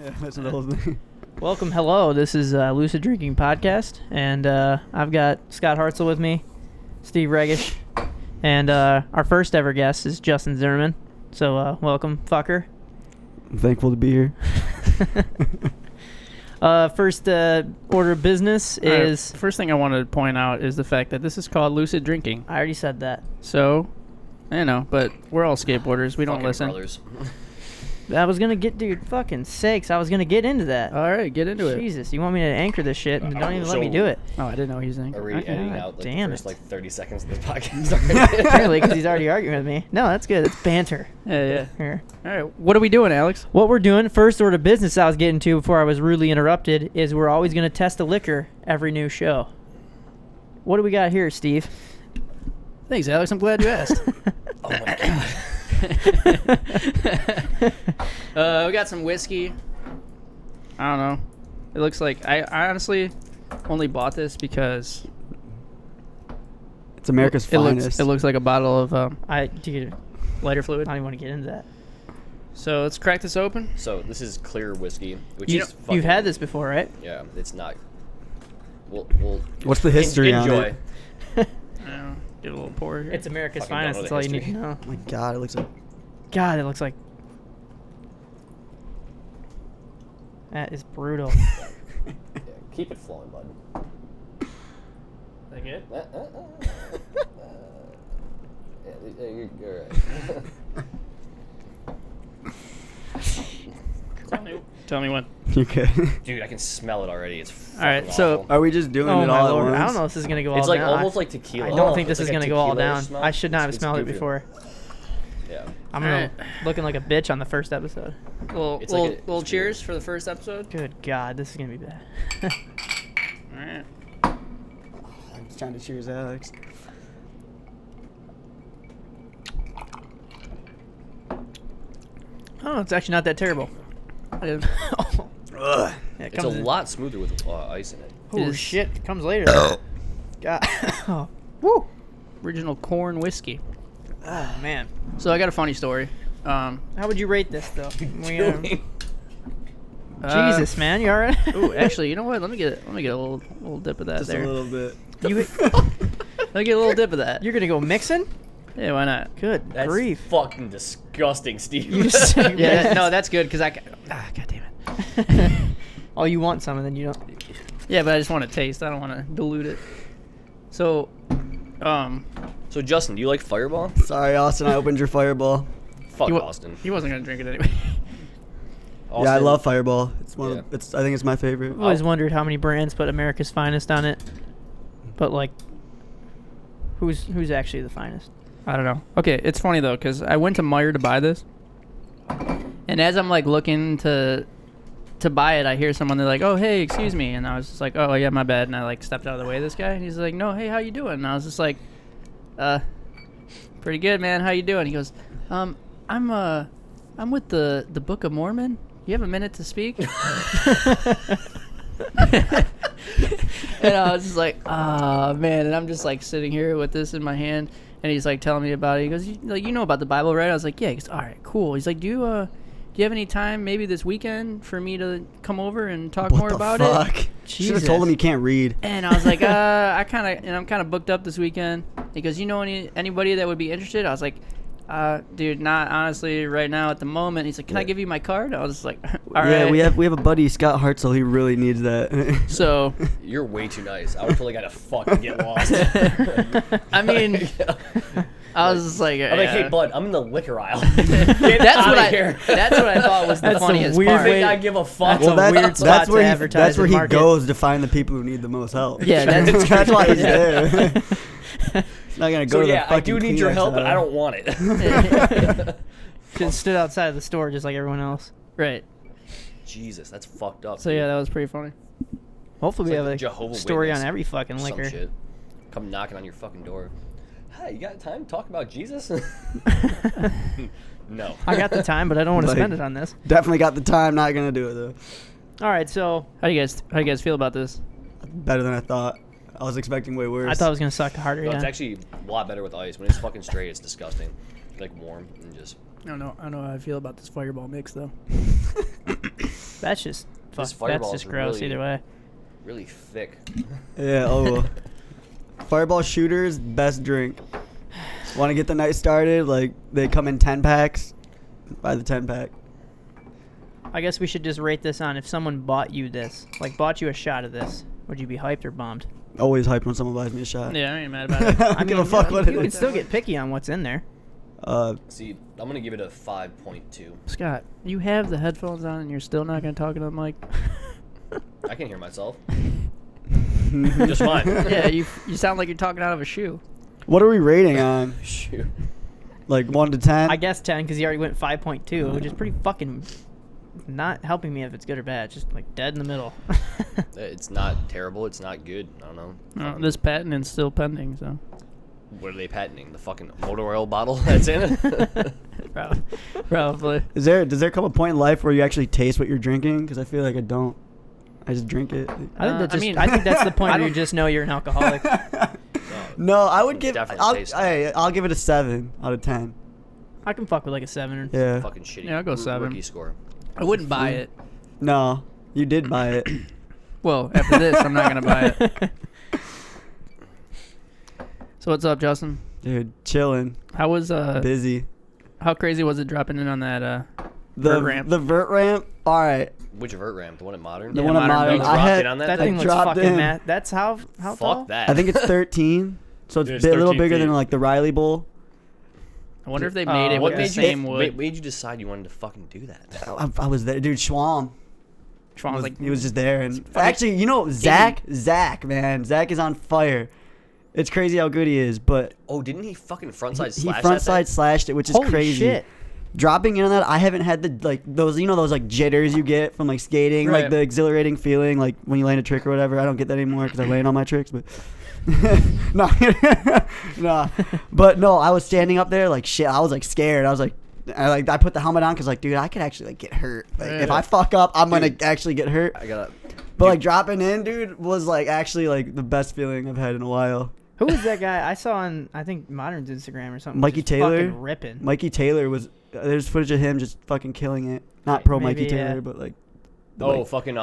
Yeah, that's the whole thing. Welcome, hello. This is Lucid Drinking Podcast, and I've got Scott Hartzell with me, Steve Regish, and our first ever guest is Justin Zimmerman. So welcome, fucker. I'm thankful to be here. First order of business is... First thing I wanted to point out is the fact that this is called Lucid Drinking. I already said that. So, I know, but we're all skateboarders. We don't Fucking listen. Brothers. I was going to get... Dude, fucking sakes. I was going to get into that. All right, get into it. Jesus, you want me to anchor this shit and don't even let me do it. Oh, I didn't know he was in. Are we Okay, editing God out like damn the first it. 30 seconds of this podcast already? Apparently, because he's already arguing with me. No, that's good. It's banter. Yeah. Here. All right, what are we doing, Alex? What we're doing, first order of business I was getting to before I was rudely interrupted, is we're always going to test a liquor every new show. What do we got here, Steve? Thanks, Alex. I'm glad you asked. Oh my god. We got some whiskey. I don't know. It looks like... I honestly only bought this because... It's America's finest. It looks like a bottle of... Dude, lighter fluid. I don't even want to get into that. So let's crack this open. So this is clear whiskey, which You is you've fucking, had this before, right? Yeah, it's not. We'll What's the history on enjoy. it? Get a little pour here. It's America's Fucking finest. don't That's know all the you need to history. know. Oh my god, it looks like... God, it looks like... That is brutal. Yeah, keep it flowing, bud. Is that good? Yeah, you're right. Tell me when. Okay. Dude, I can smell it already. It's fucking All right, so- awful. Are we just doing Oh it my all lord. at once? I don't know if this is going to go all It's like down. almost like tequila. I don't think this It's is like going a to go all tequila down. smell. I should not have It's smelled it goofy. before. Yeah. I'm Alright. looking like a bitch on the first episode. It's like Little it's cheers weird. for the first episode. Good God, this is going to be bad. All right. I'm just trying to cheers, Alex. Oh, it's actually not that terrible. Ugh. Yeah, it It's a comes in- lot smoother with ice in it. Oh It is- shit, it comes later. though. God. Oh. Woo. Original corn whiskey. Oh man. So I got a funny story. How would you rate this though? Doing- Jesus, man, you alright? Ooh, actually, you know what? Let me get a little dip of that Just there. a little bit. You, Let me get a little dip of that. you're gonna go mixing? Yeah, why not? Good That's grief. fucking disgusting, Steve. You sick Yeah, bitch. no, that's good because I. God damn it. Oh, you want some and then you don't. Yeah, but I just want to taste. I don't want to dilute it. So, So Justin, do you like Fireball? Sorry, Austin, I opened your Fireball. Fuck He wa- Austin. he wasn't gonna drink it anyway. Austin. Yeah, I love Fireball. It's one Yeah. of it's I think it's my favorite. I've always wondered how many brands put America's Finest on it. But like, who's actually the finest? I don't know. Okay, it's funny though because I went to Meijer to buy this, and as I'm like looking to buy it, I hear someone. They're like, "Oh, hey, excuse me," and I was just like, "Oh, yeah, my bad." And I like stepped out of the way of this guy, and he's like, "No, hey, how you doing?" And I was just like, pretty good, man. How you doing?" He goes, I'm with the Book of Mormon. You have a minute to speak?" And I was just like, "Ah, man." And I'm just like sitting here with this in my hand, and he's like telling me about it. He goes, "You know about the Bible, right?" I was like, "Yeah." He goes, "All right, cool." He's like, "Do you have any time maybe this weekend for me to come over and talk more about it?" Should Jesus. have told him you can't read. And I was like, I'm kind of booked up this weekend. He goes, "You know anybody that would be interested?" I was like, dude, not honestly right now at the moment. He's like, "Can I give you my card?" I was just like, all right. Yeah, we have a buddy, Scott Hartzell. He really needs that. So, You're way too nice. I would totally gotta fucking get lost. I mean, I was just like, I'm like, yeah. hey, bud, I'm in the liquor aisle. That's what here. That's what I thought was the That's the funniest weird part. I think way- I give a fuck. That's a weird spot that's to where advertise that's where and he market. goes to find the people who need the most help. Yeah, that's that's why he's there. He's not gonna go So to the yeah, I fucking do need your Kleenex help, but I aisle. don't want it. Just stood outside of the store just like everyone else. right. Jesus, that's fucked up. So dude. yeah, that was pretty funny. Hopefully It's we like have the a Jehovah's story Witness. on every fucking Some liquor. shit. Come knocking on your fucking door. Hi, you got time to talk about Jesus? No. I got the time, but I don't want to Like- spend it on this. Definitely got the time. Not gonna do it though. All right, so How do you guys feel about this? Better than I thought. I was expecting way worse. I thought it was gonna suck harder. No, Yeah. it's actually a lot better with ice. When it's fucking straight, it's disgusting. Like warm and just. I don't know how I feel about this Fireball mix though. That's just This that's Fireball just is gross really- either way. Really thick. Yeah. Oh. Fireball shooters, best drink. Want to get the night started? Like they come in 10 packs. Buy the 10 pack. I guess we should just rate this on if someone bought you this, like bought you a shot of this, would you be hyped or bummed? Always hyped when someone buys me a shot. Yeah, I ain't mad about it. I don't give a fuck what it You can is. still get picky on what's in there. See, I'm gonna give it a 5.2. Scott, you have the headphones on and you're still not gonna talk into the mic. I can hear myself. Just fine. Yeah, you sound like you're talking out of a shoe. What are we rating on? Shoot. Like 1 to 10? I guess 10 because you already went 5.2, which is pretty fucking not helping me if it's good or bad. It's just like dead in the middle. It's not terrible. It's not good. I don't know. This patent is still pending, so. What are they patenting? The fucking motor oil bottle that's in it? Probably. Does there come a point in life where you actually taste what you're drinking? Because I feel like I don't. I just drink it. I think I mean- I think that's the point I where you don't- just know you're an alcoholic. No, I would give. Definitely taste that. I'll give it a 7 out of 10. I can fuck with like a 7 or Yeah. Fucking shitty. Yeah, I'll go 7. Rookie score. I wouldn't buy it. No, you did buy it. Well, after this, I'm not gonna buy it. So what's up, Justin? Dude, chilling, How was busy. how crazy was it dropping in on that The vert ramp? The vert ramp. All right. Which vert ramp? The one at Modern? The Yeah, one at Modern Modern. Beach. I Dropped had. in on that That thing? thing looks dropped fucking in. mad. That's how tall? Fuck that. I think it's 13. So it's Dude, a it's little 13 bigger feet. than like the Riley Bowl. I wonder if they made it what with the made you- same wood. What made you decide you wanted to fucking do that? I was there, dude. Schwam. Schwan was like, He was just there, and funny. actually, you know, Zach, man, Zach is on fire. It's crazy how good he is, but Oh, didn't he fucking frontside he slash front that side thing? slashed it, which is Holy crazy. shit. Dropping in on that, I haven't had the like those, you know, those like jitters you get from like skating, Right. like the exhilarating feeling, like when you land a trick or whatever. I don't get that anymore because I land on my tricks, but no, no. But no, I was standing up there like shit. I was like scared. I was like. I put the helmet on because like, dude, I could actually like get hurt. Like, if I fuck up, I'm gonna actually get hurt. I gotta. But like dropping in, dude, was like actually like the best feeling I've had in a while. Who was that guy? I saw on, I think, Modern's Instagram or something. Mikey just Taylor? fucking ripping. Mikey Taylor was. There's footage of him just fucking killing it. Not pro Maybe, Mikey Taylor, yeah. but like. Oh, like- fucking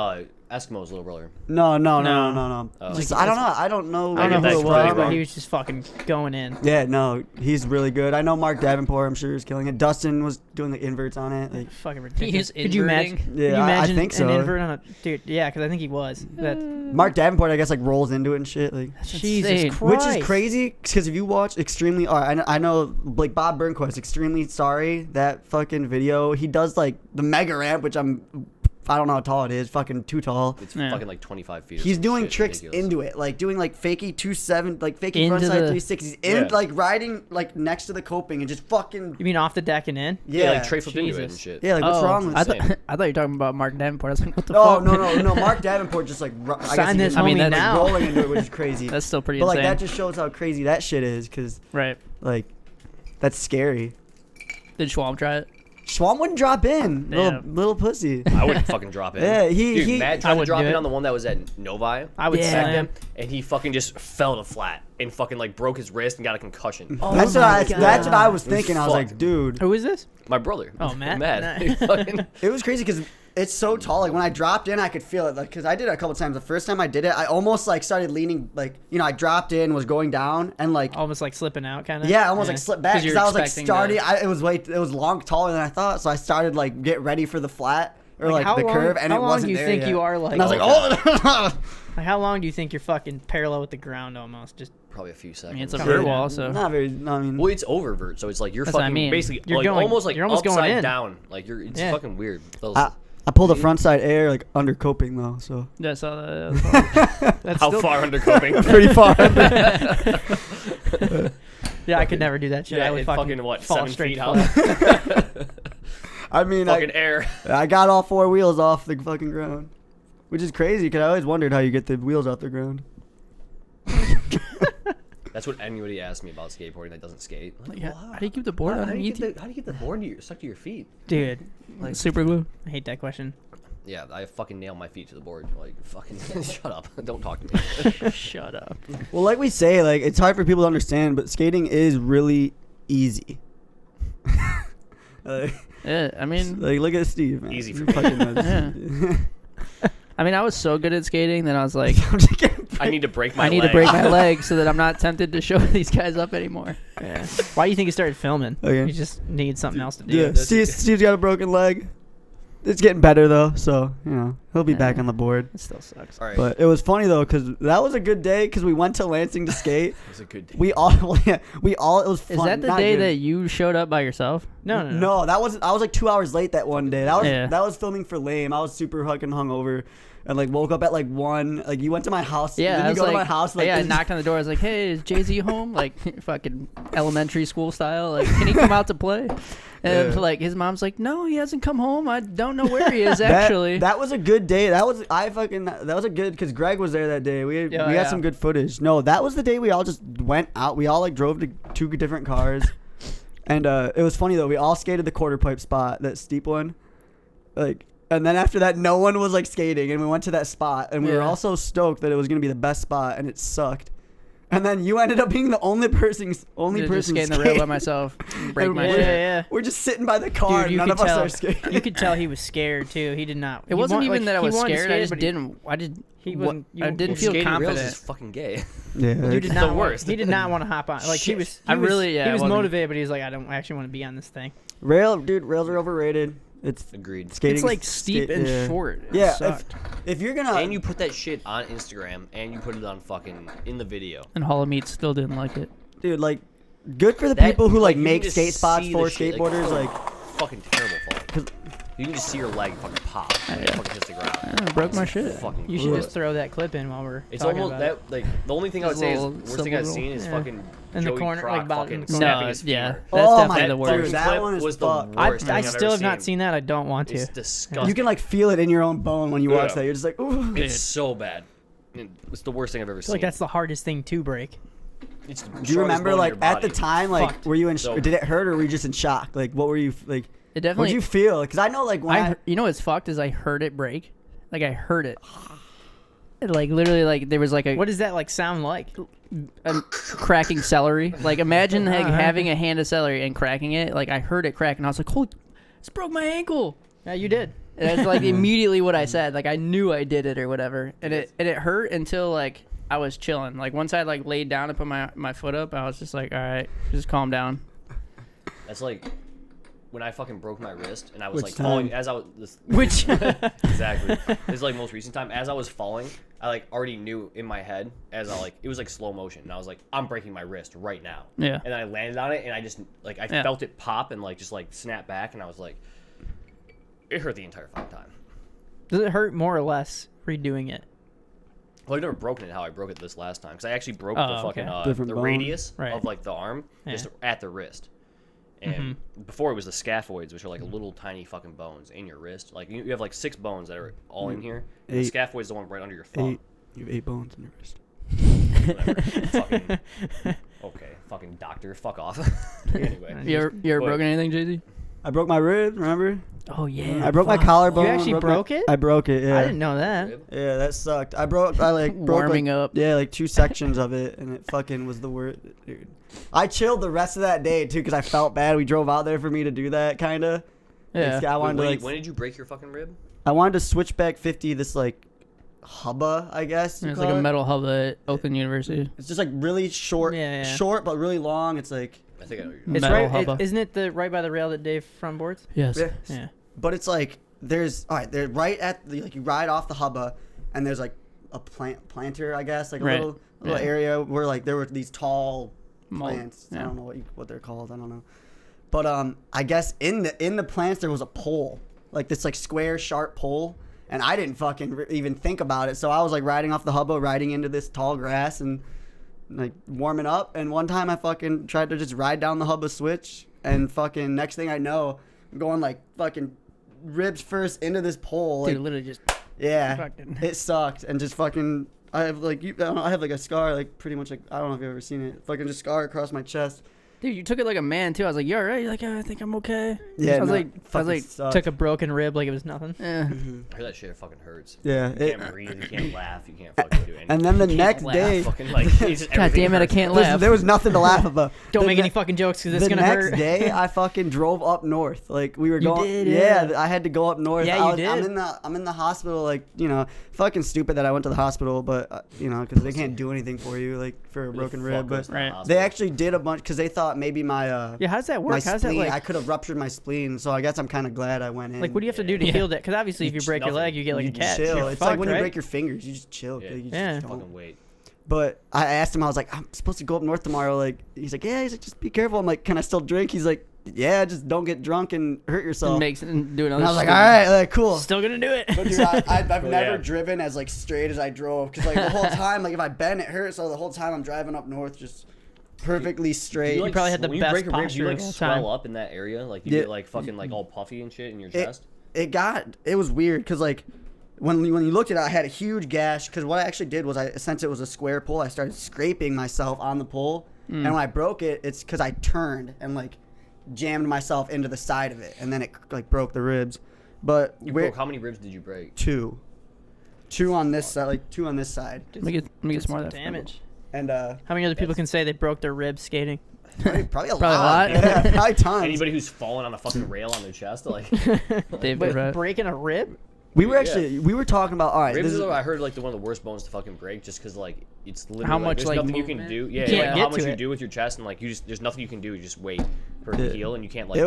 Eskimo's little brother. No. No. Oh. Just, Like, I don't know. I don't know. I don't know get who it that was, completely but wrong. he was just fucking going in. Yeah, no, he's really good. I know Mark Davenport. I'm sure is killing it. Dustin was doing the inverts on it. Like, Fucking ridiculous. He's Could you imagine? inverting? Could you Yeah, I imagine think so. an invert on a dude? Yeah, because I think he was. That Mark Davenport, I guess, like rolls into it and shit. Like, Jesus insane. Christ. which is crazy because if you watch Extremely, I know like Bob Burnquist, Extremely Sorry, that fucking video, he does like the mega ramp, which I don't know how tall it is, fucking too tall. It's Yeah. fucking like 25 feet. or He's some doing shit tricks ridiculous. into it, like doing like fakey 2.7, like fakie Into frontside the- 360s, Yeah. like riding like next to the coping and just fucking You mean off the deck and in? Yeah, yeah, like Trey flipped into it and Jesus. shit. yeah, like what's Oh, wrong with I that? thought I thought you were talking about Mark Davenport. I was like, what the Oh fuck? no, Mark Davenport just like I guess Sign he this just, I mean, homie that's now. rolling into it, which is crazy. That's still pretty But like insane. that just shows how crazy that shit is, because Right. like that's scary. Did Schwab try it? Schwam wouldn't drop in, Damn. little pussy. I wouldn't fucking drop in. Yeah, Dude, Matt I tried to would drop do in it. on the one that was at Novi. I would Yeah. slam. Him, and he fucking just fell to flat and fucking like broke his wrist and got a concussion. Oh That's my that's what I was It was thinking. I was like, fucked. dude, Who is this? My brother. Oh, Matt? Matt. Nice. He fucking- it was crazy because it's so tall. Like when I dropped in, I could feel it. Like because I did it a couple times. The first time I did it, I almost like started leaning. Like I dropped in, was going down, and like Almost like slipping out, kind of. yeah, I almost like slipped back 'Cause because you're I was like expecting starting. the- It was long taller than I thought, so I started like get ready for the flat or like, how the long- curve, and how it long wasn't do you there think yet. you are, like- And I was like, oh. Like, how long do you think you're fucking parallel with the ground almost? Just Probably a few seconds. I mean, it's a Yeah. vert wall, so Not very. No, I mean, Well, it's oververt, so it's like you're That's what I fucking mean. basically You're like going- almost like you're almost going upside in. down. Like it's Yeah. fucking weird. Those- I pulled a frontside air like under coping though, so yeah, I saw that. that's How still, far under coping? pretty far. Yeah, I could never do that shit. Yeah, I would it fucking, fucking what, fall 7 straight feet to out? flat. I mean, Fucking air. I got all 4 wheels off the fucking ground, which is crazy because I always wondered how you get the wheels off the ground. That's what anybody asks me about skateboarding that doesn't skate. Like, Yeah, well, how do you keep the board how do you underneath you? get the, how do you get the board stuck to your feet? Dude, Like super glue. I hate that question. Yeah, I fucking nail my feet to the board. Like, fucking shut up. Don't talk to me. Shut up. Well, like we say, like it's hard for people to understand, but skating is really easy. Yeah, I mean, like look at Steve, man. Easy for You me. fucking know Yeah. this. I mean, I was so good at skating that I was like, I'm just kidding. I need to break my I need leg. to break my leg so that I'm not tempted to show these guys up anymore. Yeah. Why do you think you started filming? Okay. You just need something else to do. Yeah, Steve's got a broken leg. It's getting better though, so he'll be back Yeah. on the board. It still sucks. All right. But it was funny though, cause that was a good day, cause we went to Lansing to skate. It was a good day. We all it was fun. Is that the Not day good. that you showed up by yourself? No. No, that was I was like 2 hours late that one day. Yeah. That was filming for Lame. I was super fucking hungover, and like woke up at like 1. Like you went to my house. Yeah, Didn't I you was go like, to my house. Like, I knocked on the door. I was like, "Hey, is Jay-Z home?" Like fucking elementary school style. Like, can he come out to play? And Yeah. like his mom's like, "No, he hasn't come home. I don't know where he is actually." That was a good day. That was a good because Greg was there that day. We had Yeah. some good footage. No, that was the day we all just went out. We all like drove to 2 different cars, and it was funny though. We all skated the quarter pipe spot, that steep one, like. And then after that, no one was like skating, and we went to that spot, and we were Yeah. all so stoked that it was gonna be the best spot, and it sucked. And then you ended up being the only person Just skating the rail by skating. myself, break And my we're- shit. Yeah. We're just sitting by the car, Dude, you and none could of us tell. are skating. You could tell he was scared too. He did not. It wasn't even that I was he wanted to scared. I skate, just but didn't. I did. He wasn't. I didn't feel Skating rails confident. is fucking gay. Yeah, You did It's not the want, worst. He did not want to hop on. Like he Shit. was. I He was, really- yeah, He I was wasn't- motivated, but he was like, I don't actually want to be on this thing. rails are overrated. It's Agreed. skating. It's like steep and yeah. short. It Yeah, sucked. if you're gonna And you put that shit on Instagram, and you put it on fucking in the video. And Hall of Meat still didn't like it. dude, like, good for the That- people who like you make can just skate spots see for the shit, skateboarders. Like, fucking terrible falling. You can just see your leg fucking pop. When it Yeah. fucking hits the ground. I broke my shit. Fucking You should ugh. just throw that clip in while we're It's talking almost about that like the only thing I would His say is little worst thing I've silver seen is yeah. fucking In the Joey corner, Croc like, about fucking in the corner. snapping No, his yeah, femur. that's Oh definitely my the dude, worst. that clip one is was the fucked. it. worst I thing I've still ever have not seen. seen that. I don't want to. It's disgusting. you can like feel it in your own bone when you watch Yeah. that. You're just like, ooh. It's so bad. It's the worst thing I've ever I feel seen. like that's the hardest thing to break. It's the Do you strongest remember bone in like your at the body. time, like, Fucked. were you in? So- Did it hurt or were you just in shock? Like, what were you like? It What definitely. did you feel? Because I know like when you know what's fucked is I heard it break. Like I heard it. Like literally, like there was like a, What does that like sound like? a cracking celery. Like imagine like having a hand of celery and cracking it. Like I heard it crack and I was like, "Holy, this broke my ankle." Yeah, you did. And that's like immediately what I said. Like I knew I did it or whatever, and it hurt until like I was chilling. Like once I like laid down and put my foot up, I was just like, all right, just calm down. That's like when I fucking broke my wrist and I was Which like time? falling as I was Which exactly. This is like most recent time. As I was falling, I like already knew in my head as I like it was like slow motion and I was like, I'm breaking my wrist right now. Yeah. And then I landed on it and I just like I Yeah. felt it pop and like just like snap back and I was like, it hurt the entire fucking time. Does it hurt more or less redoing it? Well, I've never broken it how I broke it this last time because I actually broke Oh, the fucking okay. Different the bone. radius Right. of like the arm just Yeah. at the wrist. And before it was the scaphoids, which are like little tiny fucking bones in your wrist. Like you have like 6 bones that are all in here. The 8. scaphoid is the one right under your thumb. 8. You have 8 bones in your wrist. Whatever. Fucking, okay, fucking doctor, fuck off. Anyway, you ever What? broken anything, JD? I broke my rib. Remember? Oh yeah. I broke my collarbone. You actually my- broke it? I broke it. Yeah. I didn't know that. Rib? Yeah, that sucked. I broke like Warming up. Yeah, like 2 sections of it, and it fucking was the worst, dude. I chilled the rest of that day too because I felt bad. We drove out there for me to do that, kind of. Yeah. I wanted Wait, to like, when did you break your fucking rib? I wanted to switch back 50. This like hubba, I guess. you It's like call a it. metal hub at Oakland University. It's just like really short, Yeah, yeah. short but really long. It's like, I think I know. What It's Metal right. hubba. Isn't it the right by the rail that Dave from boards? Yes. yeah. Yeah. But it's like there's all right. They're right at the like you ride off the hubba, and there's like a planter, I guess, like a Right. little Yeah. area where like there were these tall Mold. plants. I Yeah. don't know what they're called. I don't know. But I guess in the plants there was a pole, like this like square sharp pole, and I didn't fucking even think about it. So I was like riding off the hubba, riding into this tall grass and like warming up. And one time I fucking tried to just ride down the hubba switch, and fucking next thing I know, I'm going like fucking ribs first into this pole. Like, Dude, literally just. yeah, fucking- it sucked, and just fucking. I have like I have like a scar, like pretty much like I don't know if you've ever seen it. Fucking just scar across my chest. Dude, you took it like a man too. I was like, "You all right?" You're like, I think I'm okay. Yeah, I was no, like, fucking sucked. Took a broken rib like it was nothing. eh. I heard that shit fucking hurts. Yeah, You can't breathe. You can't laugh. You can't fucking do anything. and then the Can't next laugh. day, fucking like, it's just God everything damn it, I hurts. can't listen, laugh. there was nothing to laugh about. Don't The make ne- any fucking jokes because it's The gonna next hurt. day, I fucking drove up north. Like we were You going. did, yeah, yeah. I had to go up north. Yeah, you I'm did. in the hospital. Like fucking stupid that I went to the hospital, but because they can't do anything for you, like for a Who the broken fuck rib. goes But to the Right. hospital? they actually did a bunch because they thought maybe my Yeah, how does that work? my How does spleen. that I could have ruptured my spleen, so I guess I'm kind of glad I went in. like what do you have to do to Yeah. heal that? Because obviously if you break your Nothing. leg, you get like you a cat. chill. You're It's fucked, like when right? you break your fingers, you just chill. Yeah. Like, you Yeah. just don't. Fucking wait. But I asked him, I was like, I'm supposed to go up north tomorrow. Like, he's like, yeah. He's like, just be careful. I'm like, can I still drink? He's like, yeah, just don't get drunk and hurt yourself. and do another. And I was like, stupid- all right, like, cool. Still gonna do it. But dude, I've Oh, never yeah. driven as like straight as I drove because like the whole time, like if I bend, it hurts. So the whole time I'm driving up north, just perfectly straight. You like, probably had the when best you break your ribs, posture you of like all swell time. up in that area, like you Yeah. get like fucking like all puffy and shit in your it, chest. it was weird because like when you looked at it, I had a huge gash because what I actually did was since it was a square pole, I started scraping myself on the pole, and when I broke it, it's because I turned and like jammed myself into the side of it, and then it like broke the ribs. But You we're broke, how many ribs did you break? two on this side, like two on this side, Let me get some more of that. damage. and How many other people can say they broke their ribs skating? probably a Probably a lot. lot. Yeah, probably tons. Anybody who's fallen on a fucking rail on their chest, like Dave, But right. breaking a rib? We were Yeah. actually we were talking about all right. ribs This is is, I heard like one of the worst bones to fucking break, just because like it's literally How much, there's like, nothing you can movement? do. Yeah, You can't like, get how much to you it. do with your chest, and like there's nothing you can do. You just wait for it Yeah. to heal, and you can't like. it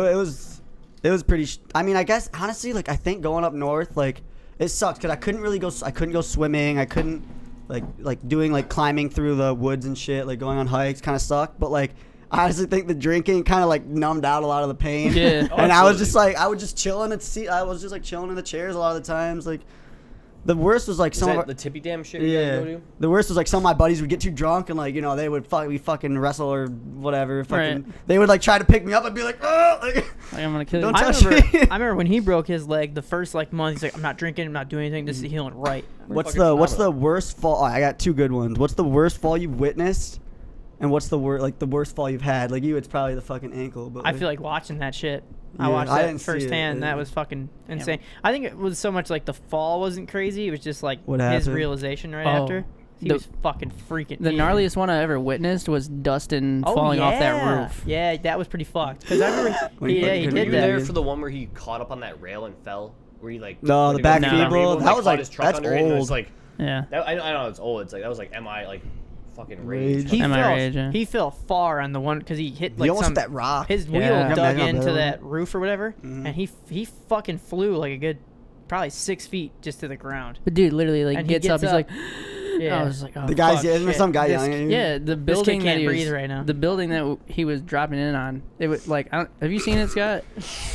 was pretty. I mean, I guess honestly, like I think going up north, like it sucked because I couldn't really go. I couldn't go swimming. I couldn't like doing like climbing through the woods and shit. Like going on hikes kind of sucked. But like I honestly think the drinking kind of like numbed out a lot of the pain. Yeah. Oh, and I was absolutely. just like I was just chilling at seat. I was just like chilling in the chairs a lot of the times. Like the worst was like is some of that our, the tippy dam shit? You yeah. guys go to? The worst was like some of my buddies would get too drunk and like they would we fucking wrestle or whatever. Fucking, Right. They would like try to pick me up and be like, oh, like, Like, I'm gonna kill you. Don't I touch remember, me. I remember when he broke his leg the first like month. He's like, I'm not drinking, I'm not doing anything. This is healing right. what's fucking the phenomenal. worst fall? Oh, I got two good ones. What's the worst fall you've witnessed, and what's the worst fall you've had? Like you, it's probably the fucking ankle. But I feel like watching that shit. I Yeah, watched I that didn't see it, firsthand. yeah. That was fucking insane. I think it was so much like the fall wasn't crazy. It was just like What his happened? realization right Oh, after. He the- was fucking freaking. The gnarliest one I ever witnessed was Dustin falling off that roof. Yeah, that was pretty fucked. Because I remember, When he he couldn't did Were you that. there for the one where he caught up on that rail and fell? Where he like No, went the to go back down feeble, rail and, that was caught like- his truck that's under it, and it was old. like Yeah. I know it's old. It's like that was like like fucking Rage. rage. He Am I fell. right, yeah? He fell far on the one because he hit he like almost some hit that rock. his wheel Yeah. dug Yeah, into yeah. that roof or whatever, Mhm. and he fucking flew like a good probably 6 feet just to the ground. But dude, literally, like And he gets up. gets He's like, Yeah. I was like, oh, the guy's fuck, yeah, isn't there shit. some guy This- yelling at you? yeah, the building kid that can't he breathe was, right now. the building that he was dropping in on, it was like, have you seen it, Scott?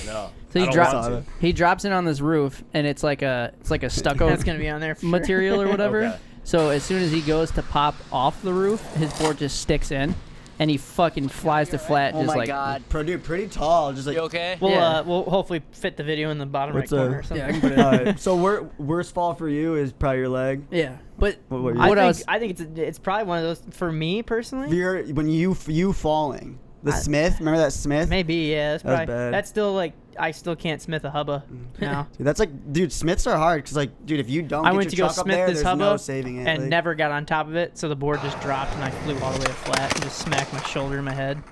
No. So I he don't drops want to. he drops in on this roof, and it's like a stucco That's gonna be on there for sure. material or whatever. Okay. So as soon as he goes to pop off the roof, his board just sticks in, and he fucking flies to flat. Oh just my like, god, dude, pretty tall. Just like okay? We'll Yeah. we'll hopefully fit the video in the bottom What's right corner or something. Yeah, I can put it. Alright, so worst fall for you is probably your leg. Yeah, but What I What think else? I think it's probably one of those for me personally. When you falling, the Smith. Remember that Smith? Maybe yeah. That's That was probably bad. that's still like I still can't smith a hubba now. Dude, that's like, dude, Smiths are hard because, like, dude, if you don't I get went to your go truck up smith there, this there's hubba no saving it. and like, never got on top of it, so the board just dropped and I flew all the way to flat and just smacked my shoulder in my head.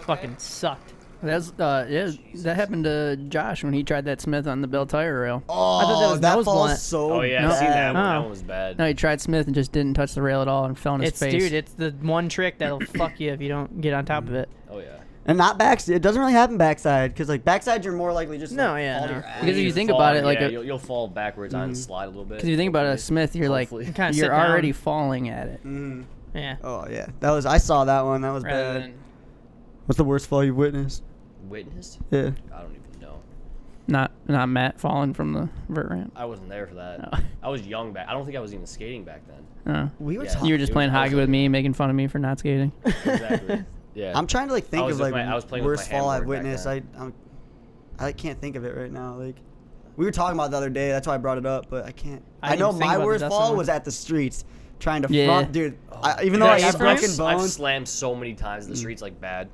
Fucking sucked. that's yeah, that happened to Josh when he tried that Smith on the Bell tire rail. Oh, I thought that was nose falls blunt. so Oh yeah, No. I've seen that one. Oh. That one was bad. No, he tried Smith and just didn't touch the rail at all and fell on his It's face. dude, it's the one trick that'll fuck you if you don't get on top of it. Oh yeah. And not backside. It doesn't really happen backside because, like, backside you're more likely just No, like, yeah, fall to no. your ass. Because if you just think fall, about it, like yeah, a- you'll fall backwards on and slide a little bit. Because if you think about a Smith, you're like, Hopefully. Kinda sit you're down. already falling at it. Mhm. Yeah. Oh yeah, I saw that one. That was Rather bad. than What's the worst fall you've witnessed? Witnessed? Yeah. I don't even know. not Matt falling from the vert ramp. I wasn't there for that. No. I was young back. I don't think I was even skating back then. We were Yeah. talking. You were just It playing was- I was hockey with like- me, making fun of me for not skating. Exactly. Yeah. I'm trying to like think was of with like my- I was playing with worst my fall I've handboard back witnessed. then. I can't think of it right now. Like we were talking about it the other day. That's why I brought it up. But I can't. I I, didn't know even think my about the worst Dustin fall one. was at the streets, trying to Yeah. front, dude. Even Dude, though I I've- have broken I've bones. slammed so many times in the streets like bad.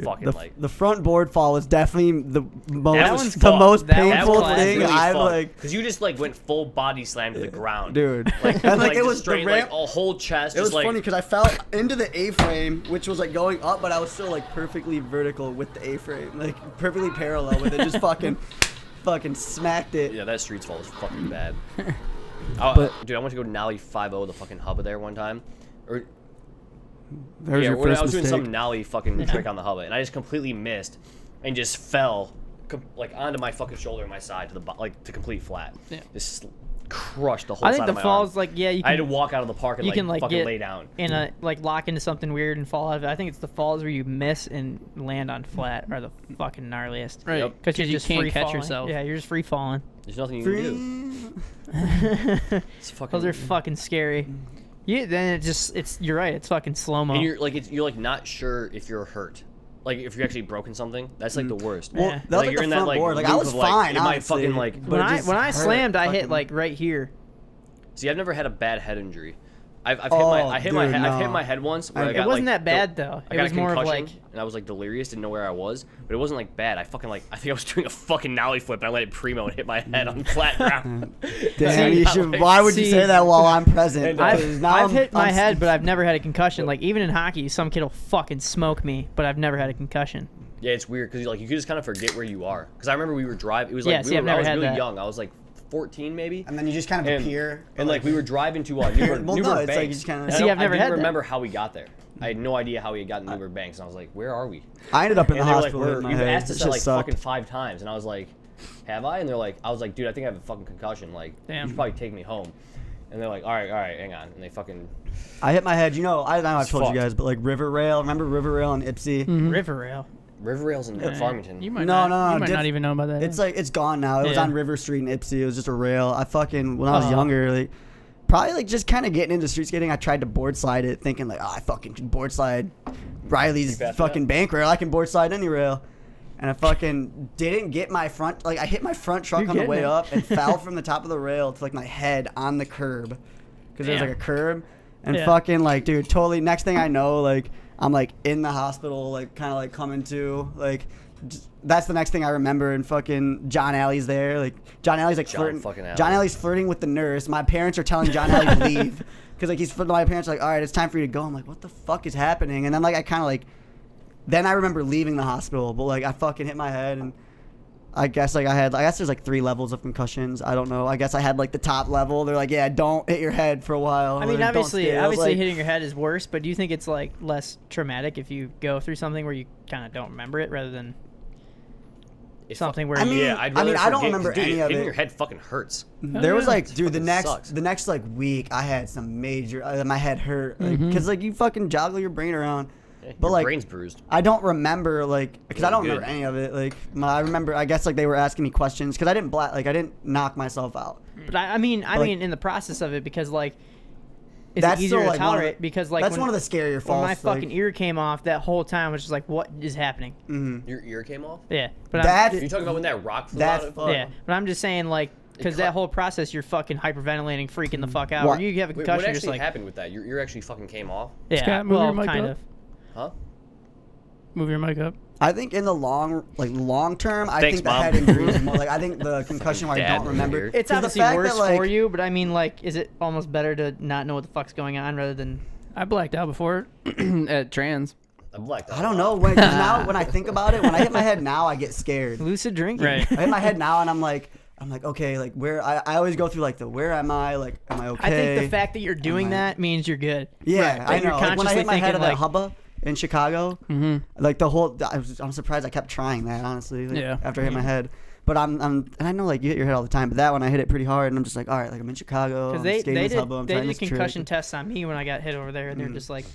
fucking The, like. the front board fall is definitely the one's most That one's painful classic. thing I've like. Because you just like went full body slam to the ground, Dude. Like, And, like it just was the straight, ramp. like a whole chest. It was just, like, funny because I fell into the A-frame, which was like going up, but I was still like perfectly vertical with the A-frame, like perfectly parallel with it. Just fucking smacked it. Yeah, that streets fall was fucking bad. Dude, I went to go nollie 5-0 the fucking hubba there one time. Or There's your when I first was doing mistake. some nollie fucking trick on the hubba, and I just completely missed, and just fell like onto my fucking shoulder and my side to the like to complete flat. Yeah. Just crushed the whole I side think the of my falls arm. like you I had to can walk out of the park and you can like fucking get lay down. in a like lock into something weird and fall out of it. I think it's the falls where you miss and land on flat are the fucking gnarliest. Right. Yep. Because you're you just can't free catch falling. yourself. Yeah, you're just free falling. There's nothing you can do. It's fucking. Those are fucking scary. Yeah, then you're right. It's fucking slow mo. And you're like not sure if you're hurt. Like if you're actually broken something, that's like the worst. Well, Yeah. that was like you're the in front that board. Like I loop was of, fine, it might honestly. fucking like. but When it I just when I hurt, slammed, I hit fucking- like right here. See, I've never had a bad head injury. I've hit Oh, my dude, I've hit no. my head once. Where I It got, wasn't like, that bad, though. I It got was a more of, concussion, like- and I was like delirious, didn't know where I was, but it wasn't like bad. I think I was doing a fucking nollie flip, and I let it primo and hit my head on flat ground. Damn, you See, should. like- Why would you see- say that while I'm present? And, Because now I've hit my I'm- head, but I've never had a concussion. Like even in hockey, some kid will fucking smoke me, but I've never had a concussion. Yeah, it's weird because like you could just kind of forget where you are. Because I remember we were driving. It was like Yeah, see, I've I never was had really that. young. I was like 14 maybe. And then you just kind of And, appear. and like we were driving to Well, Newburgh no, Banks. it's like you just kinda- And See, I I've never didn't had that. remember how we got there. I had no idea how we had gotten to Newburgh Banks, and I was like, "Where are we?" I ended up in And the they were like, hospital. with my "You've head. asked It us that just like sucked. fucking 5 times," and I was like, "Have I?" And they're like, "I was like, dude, I think I have a fucking concussion. Like, Damn. you should probably take me home." And they're like, all right, hang on." And they fucking I hit my head. You know, I don't know if It's I've told you fucked. guys, but like River Rail. Remember River Rail in Ipsy? River rail. River Rails in Farmington. You might No, not, no, you might diff- not even know about that. It's like it's gone now. It was Yeah. on River Street in Ipsy. It was just a rail. I fucking when I was Oh. younger, like probably like just kind of getting into street skating. I tried to board slide it, thinking like, oh, I fucking can board slide Riley's fast fucking enough? bank rail. I can board slide any rail. And I fucking didn't get my front. Like I hit my front truck You're on the getting way it. up and fell from the top of the rail to like my head on the curb because there was Damn. like a curb. And Yeah. fucking like, dude, totally. Next thing I know, like I'm like in the hospital, like kind of like coming to like. That's the next thing I remember. And fucking John Alley's there. Like John Alley's like John flirting. fucking Alley. John Alley's flirting with the nurse. My parents are telling John Alley to leave because like my parents are like, all right, it's time for you to go. I'm like, what the fuck is happening? And then like I kind of like, then I remember leaving the hospital, but like I fucking hit my head and. I guess there's like 3 levels of concussions. I don't know. I guess I had like the top level. They're like, yeah, don't hit your head for a while. I mean, Like, don't obviously scale. Like, hitting your head is worse, but do you think it's like less traumatic if you go through something where you kind of don't remember it rather than It's something where I you mean, yeah, I'd I mean, rather I don't forget, remember 'cause, dude, any of hitting it. your head fucking hurts. There was yeah. like, dude, the fucking next sucks. like week, I had some major. My head hurt because like you fucking joggle your brain around. Yeah, But your like, brain's bruised. I don't remember like because I don't Good. remember any of it. Like I remember, I guess like they were asking me questions because I didn't I didn't knock myself out. But I mean, like- in the process of it, because like, it's That's easier still, to like, one of the- tolerate because like that's when, one of the scarier when falls. my fucking ear came off, that whole time was just like, what is happening? Your ear came off? Yeah, but That's- Are you talking about when that rock flew That's out of fucked. yeah, but I'm just saying like because that whole process, you're fucking hyperventilating, freaking the fuck out, What? or you have a Wait, concussion, what you're just actually like, happened with that? Your ear actually fucking came off? yeah, Scott, move well, your mic kind up. of. Huh? Move your mic up. I think in the long term, I Thanks, think the Mom. head injury is more like I think the concussion where I Dad don't remember. over here. It's 'Cause the obviously fact worse that, like, for you, but I mean, like, is it almost better to not know what the fuck's going on rather than? I blacked out before at trans. I'm blacked out. I don't know. 'Cause now when I think about it, when I hit my head now, I get scared. Lucid drinking. Right. I hit my head now, and I'm like, okay, like where I always go through like the where am I? Like, am I okay? I think the fact that you're doing I- that means you're good. yeah, Right. I Like, you're know. Like, when I consciously hit my head thinking, at like- Hubba in Chicago, like the whole, I'm surprised I kept trying that honestly. Like, Yeah. After I hit my head. But and I know like you hit your head all the time, but that one I hit it pretty hard, and I'm just like, all right, like I'm in Chicago. Because I'm they skating this did Hubba, I'm they trying did this trick. concussion tests on me when I got hit over there, and they're just like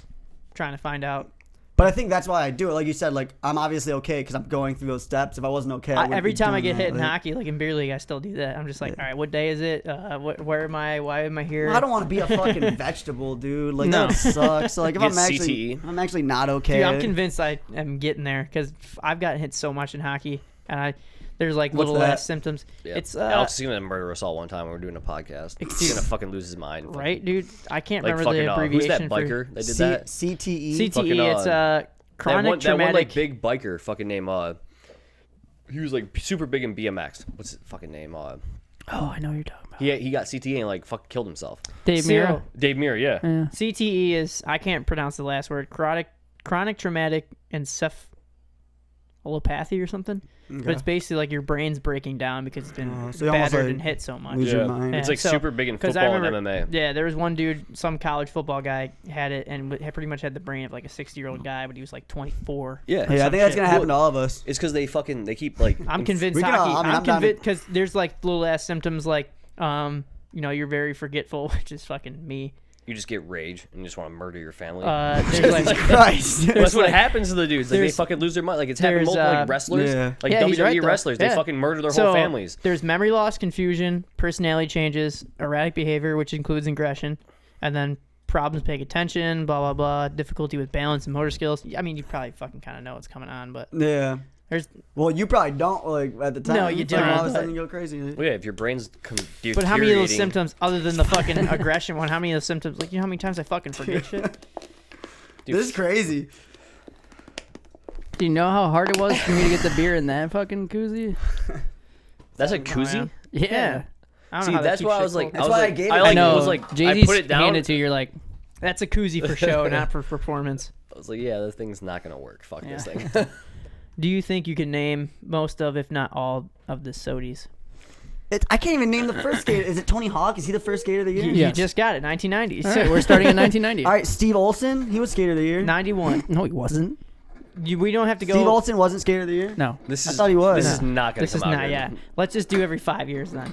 trying to find out. But I think that's why I do it. Like you said, like I'm obviously okay because I'm going through those steps. If I wasn't okay, I wouldn't Every be time I doing get hit that. in Like, hockey, like in beer league, I still do that. I'm just like, all right, what day is it? Where am I? Why am I here? I don't want to be a fucking vegetable, dude. Like No. that sucks. So, like if Get I'm actually, CTE. I'm actually not okay. Dude, I'm convinced I am getting there because I've gotten hit so much in hockey, and there's like What's little that? less symptoms. Yeah. It's Alex is gonna murder us all one time when we're doing a podcast. He's gonna fucking lose his mind. right, dude. I can't Like remember fucking the who's that abbreviation for biker that did that? CTE. CTE. Fucking, It's Chronic that one traumatic. like big biker fucking name. He was like super big in BMX. What's his fucking name? Oh, I know what you're talking about. He got CTE and like fucking killed himself. Dave Mirra. Cyril. Dave Mirra, yeah. Yeah. CTE is, I can't pronounce the last word, chronic traumatic encephalopathy or something. But it's basically like your brain's breaking down because it's been so you almost, battered like, and hit so much. lose your mind. Yeah, It's like so- super big in 'cause I football remember- and MMA. Yeah, there was one dude, some college football guy had it and pretty much had the brain of like a 60-year-old guy, but he was like 24. Yeah. Hey, I think that's gonna happen to all of us. It's because they keep like. I'm convinced We can hockey. all- I mean, I'm I'm down to- convinced because there's like little ass symptoms like you're very forgetful, which is fucking me. You just get rage and you just want to murder your family. There's like Christ. That's what like- happens to the dudes. Like they there's- fucking lose their mind. Like it's happened there's, multiple like wrestlers, Yeah. like Yeah, he's WWE right, though. wrestlers. They Yeah. fucking murder their so whole families. there's memory loss, confusion, personality changes, erratic behavior, which includes aggression, and then problems paying attention, blah blah blah, difficulty with balance and motor skills. I mean, you probably fucking kind of know what's coming on, but Yeah. there's. Well, you probably don't like at the time. No, you It's like, don't, all of a but- sudden you go crazy. Well, yeah, if your brain's But how many of those deteriorating- symptoms, other than the fucking aggression one, how many of those symptoms? Like, you know how many times I fucking forget shit? Dude, This is crazy. Do you know how hard it was for me to get the beer in that fucking koozie? That's a Oh, koozie. Yeah. I don't See, know how they that's keep why I shit was like, cold. That's I was why I like, gave it I to like I know. was like, I Jay-Z's put it down. handed to you. You're like, That's a koozie for show, not for performance. I was like, yeah, this thing's not gonna work. Fuck this Yeah. thing. Do you think you can name most of, if not all, of the Sodies? I can't even name the first skater. Is it Tony Hawk? Is he the first skater of the year? You Yes. just got it, 1990s. all right, we're starting in 1990. All right, Steve Olson. He was skater of the year. 91. No, he wasn't. We don't have to go. Steve Olson wasn't skater of the year. No. This I is. thought he was. This is not gonna This come is out not good. yet. Let's just do every 5 years then.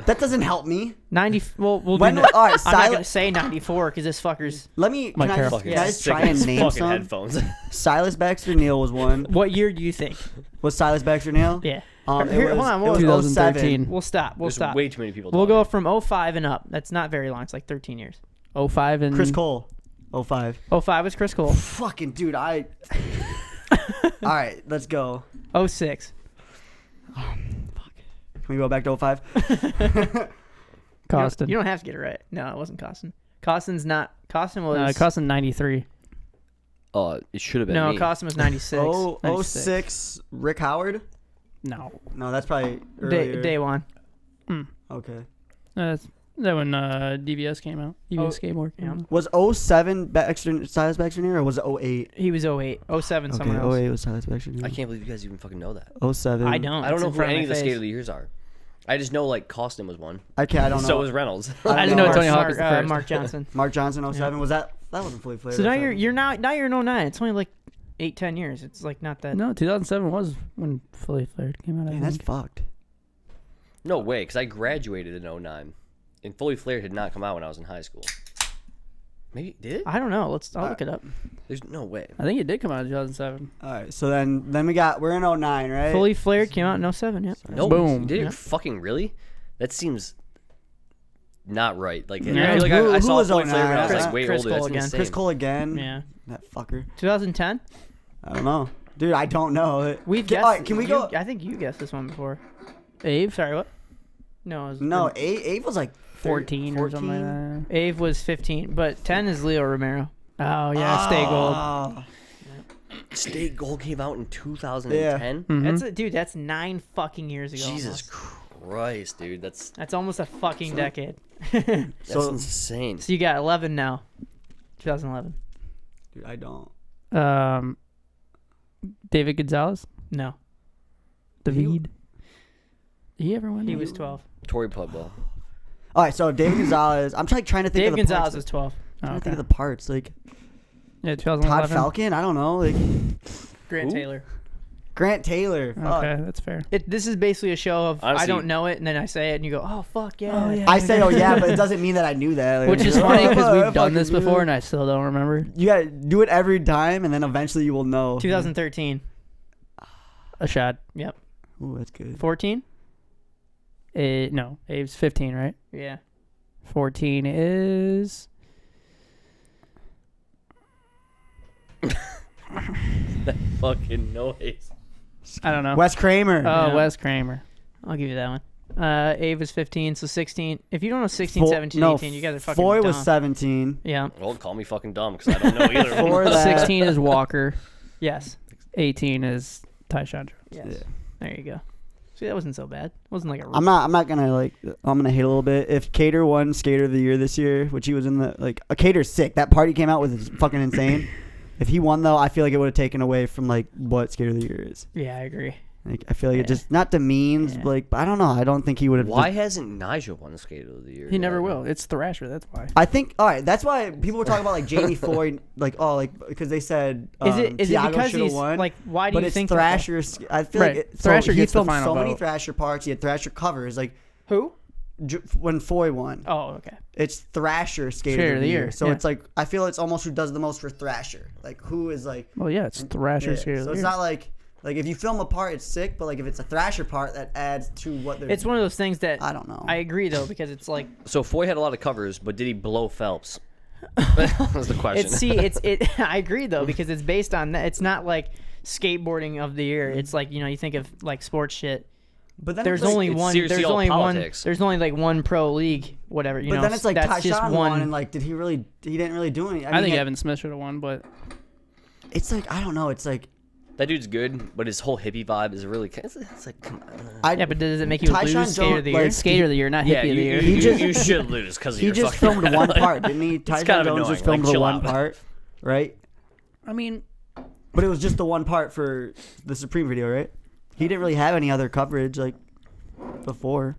That doesn't help me. 90. Well, we'll When do. all right, I'm not gonna Silas. say 94 because this fucker's. Let me. My Can I, car just, fucking can I just Sick try of and his name fucking some? headphones. Silas Baxter Neal was one. What year do you think? Was Silas Baxter Neal? Yeah. It Here, was, hold on. it was 2013. 07. We'll stop. We'll There's stop. way too many people. We'll talking. go from 05 and up. That's not very long. It's like 13 years. 05 and Chris Cole. 05. 05 was Chris Cole. Fucking dude, All right, let's go. 06. Can we go back to 05? Costin. You don't have to get it right. No, it wasn't Costin. Costin was. Costin 93. It should have been no, me. Costin was 96. 06, Rick Howard? No. No, that's probably earlier. Day one. Okay. That's that when DVS came out. DVS skateboard. yeah. Was 07 Silas Baxter Neal or was it 08? He was 08. 07, Okay, someone else. 08 was Silas Baxter Neal. I can't believe you guys even fucking know that. 07. I don't. I don't It's know in who front any my of the face. skate of the years are. I just know like Costin was one. I don't know. So was Reynolds. I didn't know Mark- Tony Hawk was the Mark, first. Mark Johnson. Mark Johnson 07. Was that wasn't fully flared. So now 07. you're in 09. It's only like 8-10 years. It's like not that. No, 2007 was when Fully Flared came out. I Man, that's think. fucked. No way, because I graduated in 09. And Fully Flared had not come out when I was in high school. Maybe did it? I don't know. I'll look it up. There's no way. I think it did come out in 2007. All right, so then we're in 09, right? Fully Flared came out in 07. Yeah. No, Boom. Did it Yeah. fucking really? That seems not right. Like Yeah. I feel like Who I saw was Fully Flared when I was 09? like way Chris older. Cole That's again. insane. Chris Cole again. Yeah. That fucker. 2010. I don't know, dude. I don't know. We've Can, guessed. all right, can we go? I think you guessed this one before. Ave? Sorry, what? No, it was No, Abe was like 14 or something like that. Ave was 15, but 10 is Leo Romero. Oh yeah, Stay Gold. Oh, State Gold came out in 2010. Mhm. That's a, dude. That's 9 fucking years ago. Jesus almost. Christ, dude, that's That's almost a fucking decade. So- insane. So you got 11 now. 2011. dude, I don't. David Gonzalez? No, David? Did he ever win? he it? was 12. Tory Pueblo. All right, so David Gonzalez. I'm trying to think Dave of the Gonzalez parts. was 12. Oh, I'm trying to okay. think of the parts, like Yeah, Todd 2011. Falcon. I don't know, like Grant Who? Taylor. Grant Taylor. Fuck. Okay, that's fair. This is basically a show of I Honestly- don't know it, and then I say it, and you go, oh fuck yeah. Oh, yeah. I say, oh yeah, but it doesn't mean that I knew that. Like, Which is oh, funny because I we've done this fucking knew before that. and I still don't remember. You gotta do it every time, and then eventually you will know. 2013. A shot. Yep. Ooh, that's good. 14. No, Ave's 15, right? Yeah. 14 is... That fucking noise. I don't know. Wes Kramer. Oh, Yeah. Wes Kramer. I'll give you that one. Ave is 15, so 16. If you don't know 16, Four- 17, no, 18, you guys are fucking Foy dumb. was 17. Yeah. Well, call me fucking dumb because I don't know either. Four that. 16 is Walker. Yes. 18 is Tyshawn Jones. Yes. Yeah. There you go. See, that wasn't so bad. It wasn't like a. I'm not gonna I'm gonna hate a little bit. If Cater won Skater of the Year this year, which he was in the Cater's sick. That part he came out with is fucking insane. If he won though, I feel like it would have taken away from what Skater of the Year is. Yeah, I agree. I feel like it just not demeans, Yeah. but I don't know. I don't think he would have. Why hasn't Nigel won Skater of the Year? He never yet? will. It's Thrasher. That's why. I think all right. That's why people were talking about Jamie Foy, because they said Is it Thiago because shoulda he's won, why do but you it's think Thrasher? I feel Right. like Thrasher he gets the filmed final so many vote. Thrasher parts. He had Thrasher covers. Who? When Foy won, Oh, okay. it's Thrasher Skater of the Year. So yeah. it's I feel it's almost who does the most for Thrasher. Who is Well, yeah, it's Thrasher. yeah. Skater of So the it's Year. not like if you film a part, it's sick. But if it's a Thrasher part, that adds to what they're. It's one of those things that I don't know. I agree though because it's like So Foy had a lot of covers, but did he blow Phelps? That was the question. I agree though because it's based on that. It's not like skateboarding of the year. It's you think of sports shit. But then There's it's only it's one. seriously There's all only politics. one. There's only one pro league, whatever. But then it's that's just Tyshawn one. won, and did he really? He didn't really do anything. I think Evan Smith should have won, but It's I don't know. It's that dude's good, but his whole hippie vibe is really. It's come on. Yeah, but does it make you Tyshawn lose Skater of the Jones, year? Skater of the Year, not Yeah, Hippie of the Year. you should lose because of he your just fucking. filmed one part, didn't he? Tyshawn kind of Jones just annoying, filmed the chill one out. part, right? I mean, But it was just the one part for the Supreme video, right? He didn't really have any other coverage before.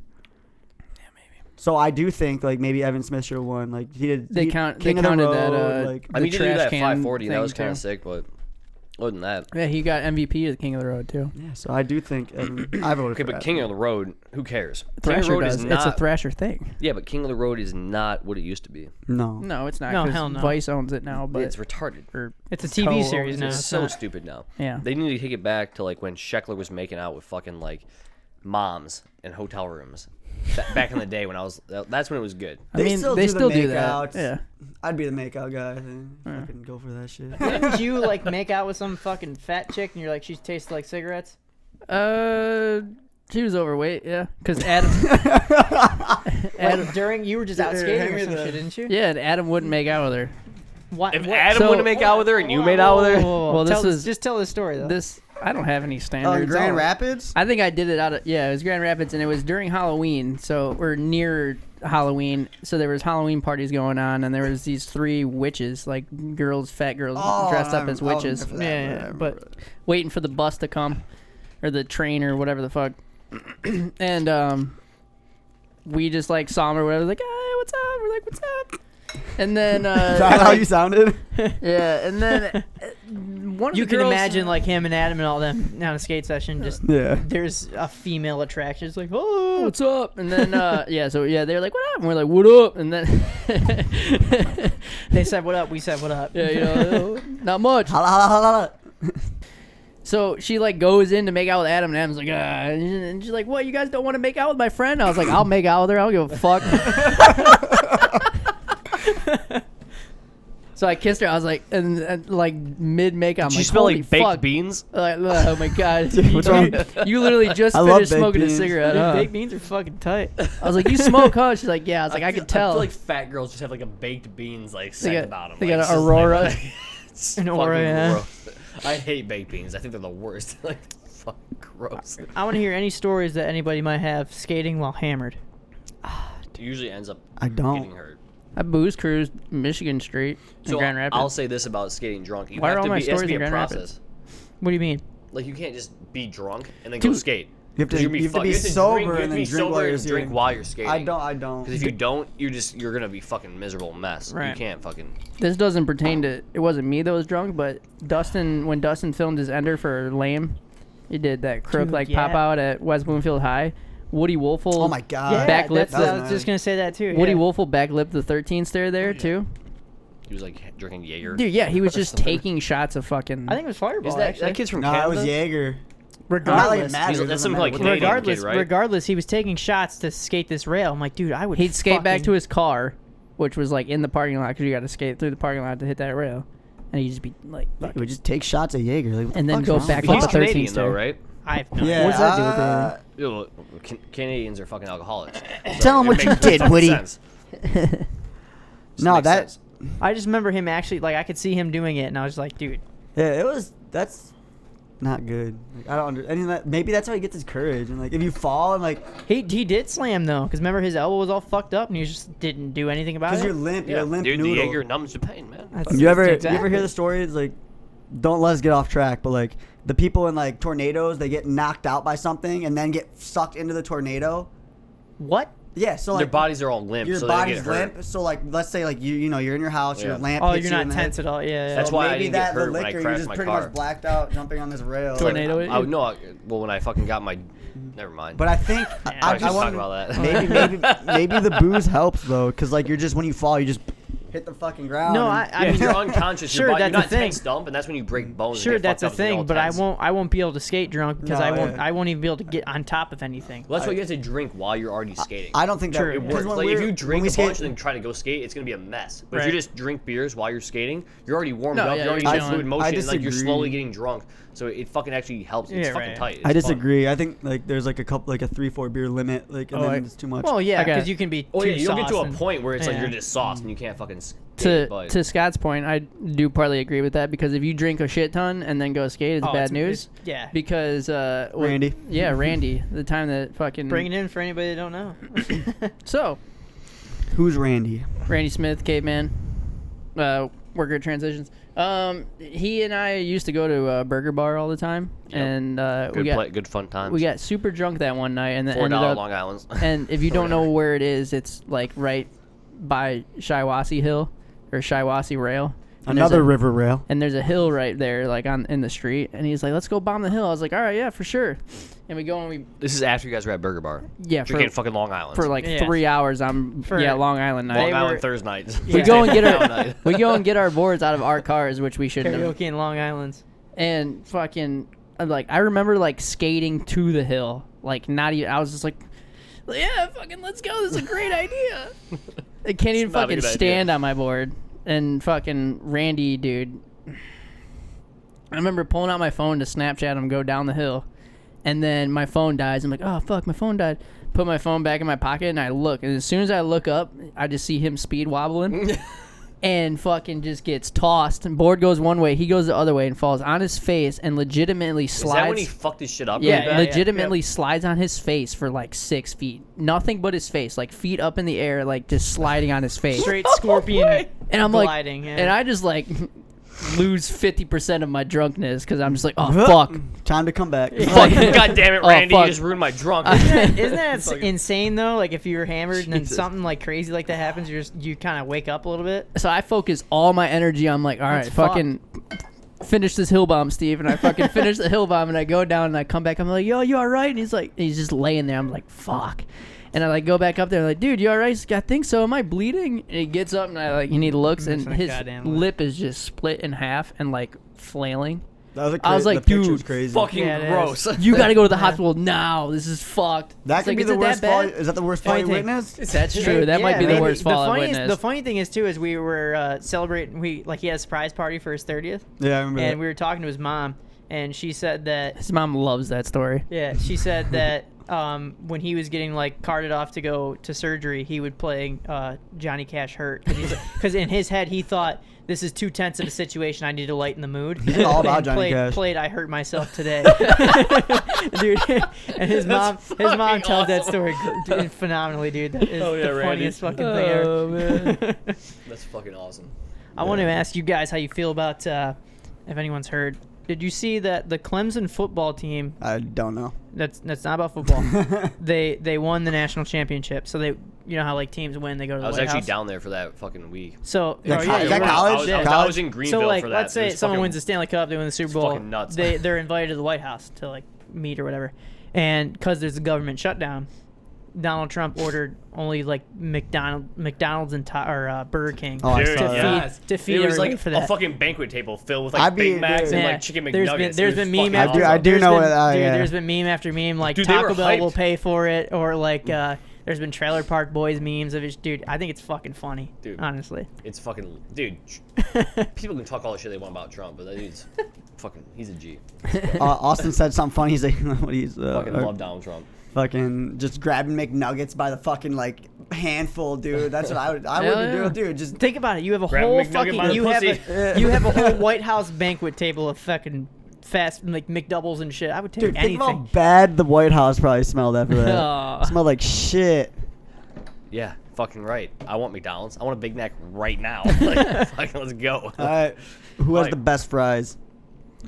Yeah, maybe. So I do think maybe Evan Smith should have won. He did. They he- counted King of the that. Road, I mean, he did trash that can 540. That thing, was kind too. of sick, but other than that. Yeah, he got MVP of the King of the Road too. yeah. So I do think I voted Okay, for but that. King of the Road, who cares? King of the Thrasher Road does. is It's a not. Thrasher thing. Yeah, but King of the Road is not what it used to be. No. No, it's not. No, 'cause hell no. Vice owns it now, but It's retarded. or It's a TV series now. It's It's so not- stupid now. yeah. They need to take it back to when Sheckler was making out with fucking moms in hotel rooms. Back in the day when that's when it was good. I mean, still they do the still do that. makeouts. Yeah. I'd be the makeout guy. I think. Fucking go for that shit. Didn't you make out with some fucking fat chick and you're like she tastes like cigarettes? She was overweight. Yeah, because Adam. During you were just out Here, skating hand or me some the- shit, didn't you? Yeah, and Adam wouldn't make out with her. What? If what- Adam So- wouldn't make out with her and you made out with her, Well, this is just tell the story though. this. I don't have any Oh, standards. in Grand Rapids. I think I did it out of it was Grand Rapids, and it was during Halloween, so we're near Halloween, so there was Halloween parties going on, and there was these 3 witches, fat girls dressed up as witches, but waiting for the bus to come, or the train, or whatever the fuck, and we just saw them or whatever, hey, what's up? We're like, what's up? And then Is that how you sounded? yeah, and then one of you the can girls, imagine him and Adam and all them on a skate session. Just Yeah. there's a female attraction. It's oh, what's up? And then they're like, what up? And we're like, what up? And then they said what up. We said what up. yeah, not much. Holla, holla, holla, holla. So she goes in to make out with Adam, and Adam's like, and she's like, what? You guys don't want to make out with my friend? I was like, I'll make out with her. I don't give a fuck. So I kissed her. I was like, and mid make out, I'm she like, smell holy like baked fuck. beans. Oh my god, What's wrong? You literally just I love finished baked smoking beans. a cigarette. Dude, huh? baked beans are fucking tight. I was like, you smoke, huh? She's like, yeah. I was like, I could tell. I feel like fat girls just have a baked beans set got- about them. they got an Aurora. It's An fucking Aurora, yeah. gross. I hate baked beans. I think they're the worst. Fucking gross. I want to hear any stories that anybody might have skating while hammered. It usually ends up I don't. getting hurt. I booze cruised Michigan Street in So Grand Rapids. I'll say this about skating drunk. You Why are have all to my be, it has to stories be in a Grand process. Rapids? What do you mean? You can't just be drunk and then go Dude, skate. You have to, 'Cause you're you have to fu- be you have to sober drink, you have and to then be drink sober while you're and drink skating. while you're skating. I don't. Because if you don't, you're gonna be fucking miserable mess. Right. You can't fucking. This doesn't pertain to. It wasn't me that was drunk, but when Dustin filmed his ender for Lame, he did that crook Dude, pop yeah. out at West Bloomfield High. Woody Wolfel. Oh my god. Yeah, Backlip. I was nice. just gonna say that too. Woody yeah. Wolfel backlipped the 13 stair there too. He was drinking Jaeger. Dude, yeah, he was Or just something. taking shots of fucking. I think it was Fireball. Is that actually. that kid's from No, Canada? it was Jaeger. Regardless, Not like it That's matters, some, doesn't matter. Canadian regardless, kid, right? regardless, he was taking shots to skate this rail. I'm like, dude, I would. he'd skate back fucking- to his car, which was in the parking lot because you got to skate through the parking lot to hit that rail, and he'd just be He would just take shots at Jaeger. What the And then fuck's go wrong back with up He's the 13 Canadian though, stair. right? I have no you? idea. Yeah. What does that do with anything? Ew, Canadians are fucking alcoholics. Tell him it what you makes did, fucking Woody. sense. Just No, makes that. sense. I just remember him actually, I could see him doing it, and I was like, dude, Yeah, it was. that's not good. Like, I don't understand. Maybe that's how he gets his courage. And like, if you fall and like, He did slam though, because remember his elbow was all fucked up and he just didn't do anything about because it. you're limp, Yeah, you're a limp dude, noodle. the Jaeger numbs the pain, man. That's- You ever exactly. hear the stories like? Don't let us get off track, but like the people in like tornadoes, they get knocked out by something and then get sucked into the tornado. What? Yeah, so like Their bodies are all limp, your so they body's get hurt. limp. So like, let's say like you're in your house, your Yeah. lamp. Oh, hits you're you not in the tense head. at all. Yeah, yeah. That's So why I maybe didn't get that the hurt when I liquor, you crashed just my pretty car. much blacked out jumping on this rail. Tornado. Well, when I fucking got my, never mind. But I think Yeah. I I was just wonder, talking about that. maybe the booze helps though, because like you're just when you fall, you just hit the fucking ground. No, and- I If mean, you're unconscious, sure, you're that's not the thing. tense dump, and that's when you break bones. and sure, get that's fucked a up and you're thing, all but tense. I won't be able to skate drunk because No, I won't even be able to get on top of anything. Well, that's why you have to drink while you're already skating. I don't think that True. It because works. when Like if we're- you when drink we a bunch skate- and then try to go skate, it's gonna be a mess. But if Right. you just drink beers while you're skating, you're already warmed No, up. yeah, You're already you're in chilling. fluid motion. I And, like you're disagree. slowly getting drunk, so it fucking actually helps. It's Yeah, fucking right. tight. I It's fun. disagree. I think like there's like a couple like a 3-4 beer limit, like and Oh, then it's too much. Well, yeah, I got because it. you can be Oh too yeah, you'll get to sauced a and- point where it's like yeah. you're just sauced and you can't fucking skate. But To Scott's point, I do partly agree with that because if you drink a shit ton and then go skate, it's Oh, bad news. Yeah. Because Randy. Yeah, Randy. The time that fucking Bring it in for anybody that don't know. So Who's Randy? Randy Smith, caveman, worker at Transitions. He and I used to go to a burger bar all the time, Yep. and good fun times. we got super drunk that one night, and then $4 ended up. Long Island's. And if you don't know Whatever. where it is, it's like right by Shiawassee Hill or Shiawassee Rail. And there's Another a- river rail. And there's a hill right there, like in the street. And he's like, "Let's go bomb the hill." I was like, "All right, yeah, for sure." And we go and we This is after you guys were at Burger Bar. yeah Drinking fucking Long Island. for like Yeah. 3 hours. I'm For- Long Island night. Long They Island were- Thursday nights. We go and get Down our night. we go and get our boards out of our cars, which we shouldn't have. Karaoke in Long Island's. And fucking like I remember like skating to the hill, like not even. I was just like, yeah, fucking let's go. This is a great idea. I can't even It's not a fucking good idea. stand on my board. And fucking Randy, dude. I remember pulling out my phone to Snapchat him go down the hill, and then my phone dies. I'm like, oh fuck, my phone died. Put my phone back in my pocket and I look, and as soon as I look up, I just see him speed wobbling. And fucking just gets tossed. And board goes one way, he goes the other way, and falls on his face and legitimately Is slides. that when he fucked his shit up? Yeah, really bad? legitimately slides on his face for like 6 feet. Nothing but his face, like feet up in the air, like just sliding on his face. Straight scorpion And I'm gliding. like, yeah. and I just like lose 50% of my drunkenness because I'm just like, oh fuck. Time to come back. Fucking- God damn it, Oh, Randy! fuck. You just ruined my drunk. Isn't that Fucking- insane though? Like if you're hammered and then Jesus. something like crazy like that happens, you kind of wake up a little bit. So I focus all my energy. I'm like, all right, That's fucking finish this hill bomb, Steve. And I fucking finish the hill bomb, and I go down and I come back. I'm like, yo, you all right? And he's just laying there. I'm like, fuck. And I like go back up there, like, dude, you all right? He's like, I think so. Am I bleeding? And he gets up, and he looks, and It's like, his goddamn lip. lip is just split in half and like flailing. That was I was like, the picture's dude, crazy. Fucking Yeah, it gross. You got to go to the hospital now. This is fucked. That It's could like, be is the it that worst fall. bad? Is that the worst fall you Funny thing. witnessed? That's true. That might be the maybe. worst fall I've funniest, witnessed. The funny thing is too is we were celebrating. He had a surprise party for his 30th, Yeah, I remember and that. we were talking to his mom, and she said that His mom loves that story. yeah, she said that when he was getting like carted off to go to surgery, he would play Johnny Cash Hurt because in his head he thought this is too tense of a situation. I need to lighten the mood. He's all about And Johnny Cash. Played I Hurt Myself Today, dude. And his mom fucking tells that awesome. story phenomenally, dude. That is Oh, yeah, the Randy. funniest fucking thing ever. Oh, man. That's fucking awesome. I want to ask you guys how you feel about if anyone's heard. Did you see that the Clemson football team? I don't know. That's not about football. they won the national championship. So they, you know how like teams win, they go to the I was White actually House. down there for that fucking week. So Is that oh, co- yeah, is you that were. college? I was, Yeah. I was in Greenville So like, for that. let's It say was someone fucking- wins the Stanley Cup, they win the Super It's Bowl. fucking nuts. They're invited to the White House to like meet or whatever, and because there's a government shutdown, Donald Trump ordered only like McDonald's and Burger King Oh, I Dude, saw to that. feed to feed It was everybody like for a that. fucking banquet table filled with I'd like be- Big Macs and Yeah. like chicken There's McNuggets. been- there's been meme I after do- I do there's know been- what that- dude, yeah. there's been meme after meme like Dude, they were Taco Bell will hyped. pay for it, or like there's been Trailer Park Boys memes of it. Dude, I think it's fucking funny. Dude. Honestly. It's fucking dude. People can talk all the shit they want about Trump, but that dude's fucking. He's a G. Austin said something funny. He's like, what he's Fucking love Donald Trump. fucking just grabbing McNuggets by the fucking like handful, dude. That's what I would yeah. do, dude. Just Think about it. You have a Grab whole McNugget by fucking the you have pussy. a, you have a whole White House banquet table of fucking fast like McDoubles and shit. I would take Dude, think anything. how bad the White House probably smelled after that. Aw. Smelled like shit. Yeah, fucking right. I want McDonald's. I want a Big Mac right now. Like, fucking let's go. All right, who has Like- the best fries?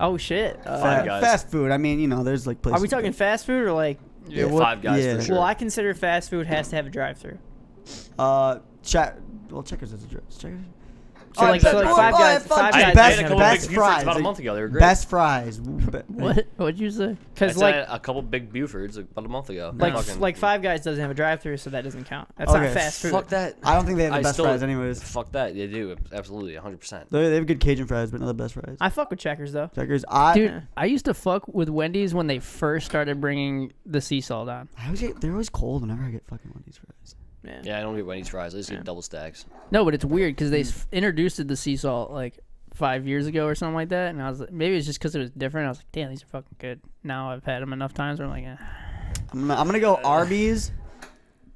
Oh shit. Five Guys. Fast food. I mean, there's like places. Are we talking fast food or like? Yeah, Five Guys yeah. for sure. Well, I consider fast food has to have a drive-through. Well, Checkers is a Checkers. So like Five Guys. Five I Guys. had best- a couple best big fries. Bufords about a month ago. They were great. Best fries. What? What'd you say? I Because said like a couple big Bufords about a month ago. like Five Guys doesn't have a drive-through, so that doesn't count. That's not Okay, fast food. Fuck that. I don't think they have the I best still- fries anyways. Fuck that. They do. Absolutely. 100%. They have good Cajun fries, but not the best fries. I fuck with Checkers though. Checkers. Dude, I used to fuck with Wendy's when they first started bringing the sea salt on. They're always cold whenever I get fucking Wendy's fries. Yeah, I don't get Wendy's fries. I just get double stacks. No, but it's weird because they introduced the sea salt like 5 years ago or something like that, and I was like, maybe it's just because it was different. I was like, damn, these are fucking good. Now I've had them enough times where I'm like, eh. I'm gonna go Arby's.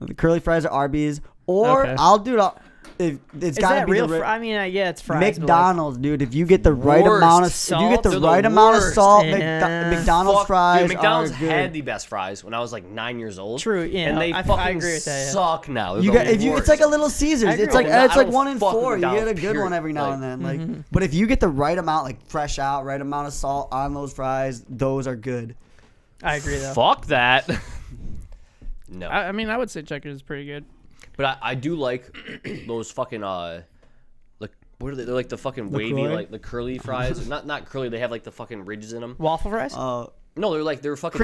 The curly fries are Arby's, or Okay. I'll do it. If it's Is gotta that be real? the I mean, yeah, it's fries. but, like, McDonald's, dude. If you get the right Worst. amount of Salt? if you get the They're the right amount of worst. salt, Yeah. McDonald's Fuck, fries dude, McDonald's are good. had the best fries when I was like 9 years old. True, yeah, And they I fucking agree with that, yeah. suck now. They're You the got if you it's worst. like a Little Caesars. agree It's like with that. it's I like don't 1 in fuck with 4. You get a McDonald's, good one period. every now Like- and then. Like, but if you get the right amount, like fresh out, right amount of salt on those fries, those are good. I agree though. Fuck that. No. I mean, I would say Checkers is pretty good. But I do like those fucking like what are they? They're like the fucking wavy, LaCroix? like the curly fries. not curly. They have like the fucking ridges in them. Waffle fries? No, they're fucking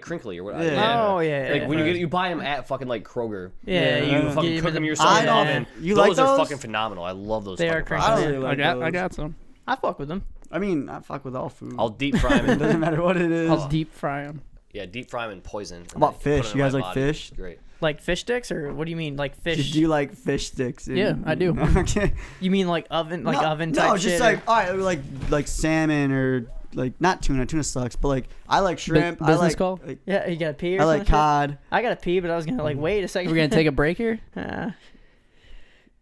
crinkly or whatever. Yeah. Oh yeah. Like yeah. when you buy them at fucking like Kroger. Yeah, you you fucking give cook me them the- yourself in the I oven. you those like are those? fucking phenomenal. I love those. They are fucking crinkly. I fries. don't really like I those. got some. I fuck with them. I mean, I fuck with all food. I'll deep fry it them. doesn't matter what it is. I'll deep fry them. Yeah, deep fry them in poison. and about then put fish? it in You guys my like body. fish? It's great. Like fish sticks, or what do you mean? Like fish? Do you like fish sticks? Yeah, I do. Okay. You mean like oven, no, oven type No, shit? just like all right, like salmon or like not tuna. Tuna sucks, but like I like shrimp. I business like, call? like yeah, you got to pee or I like something? cod. I got to pee, but I was gonna like wait a second. We're gonna take a break here.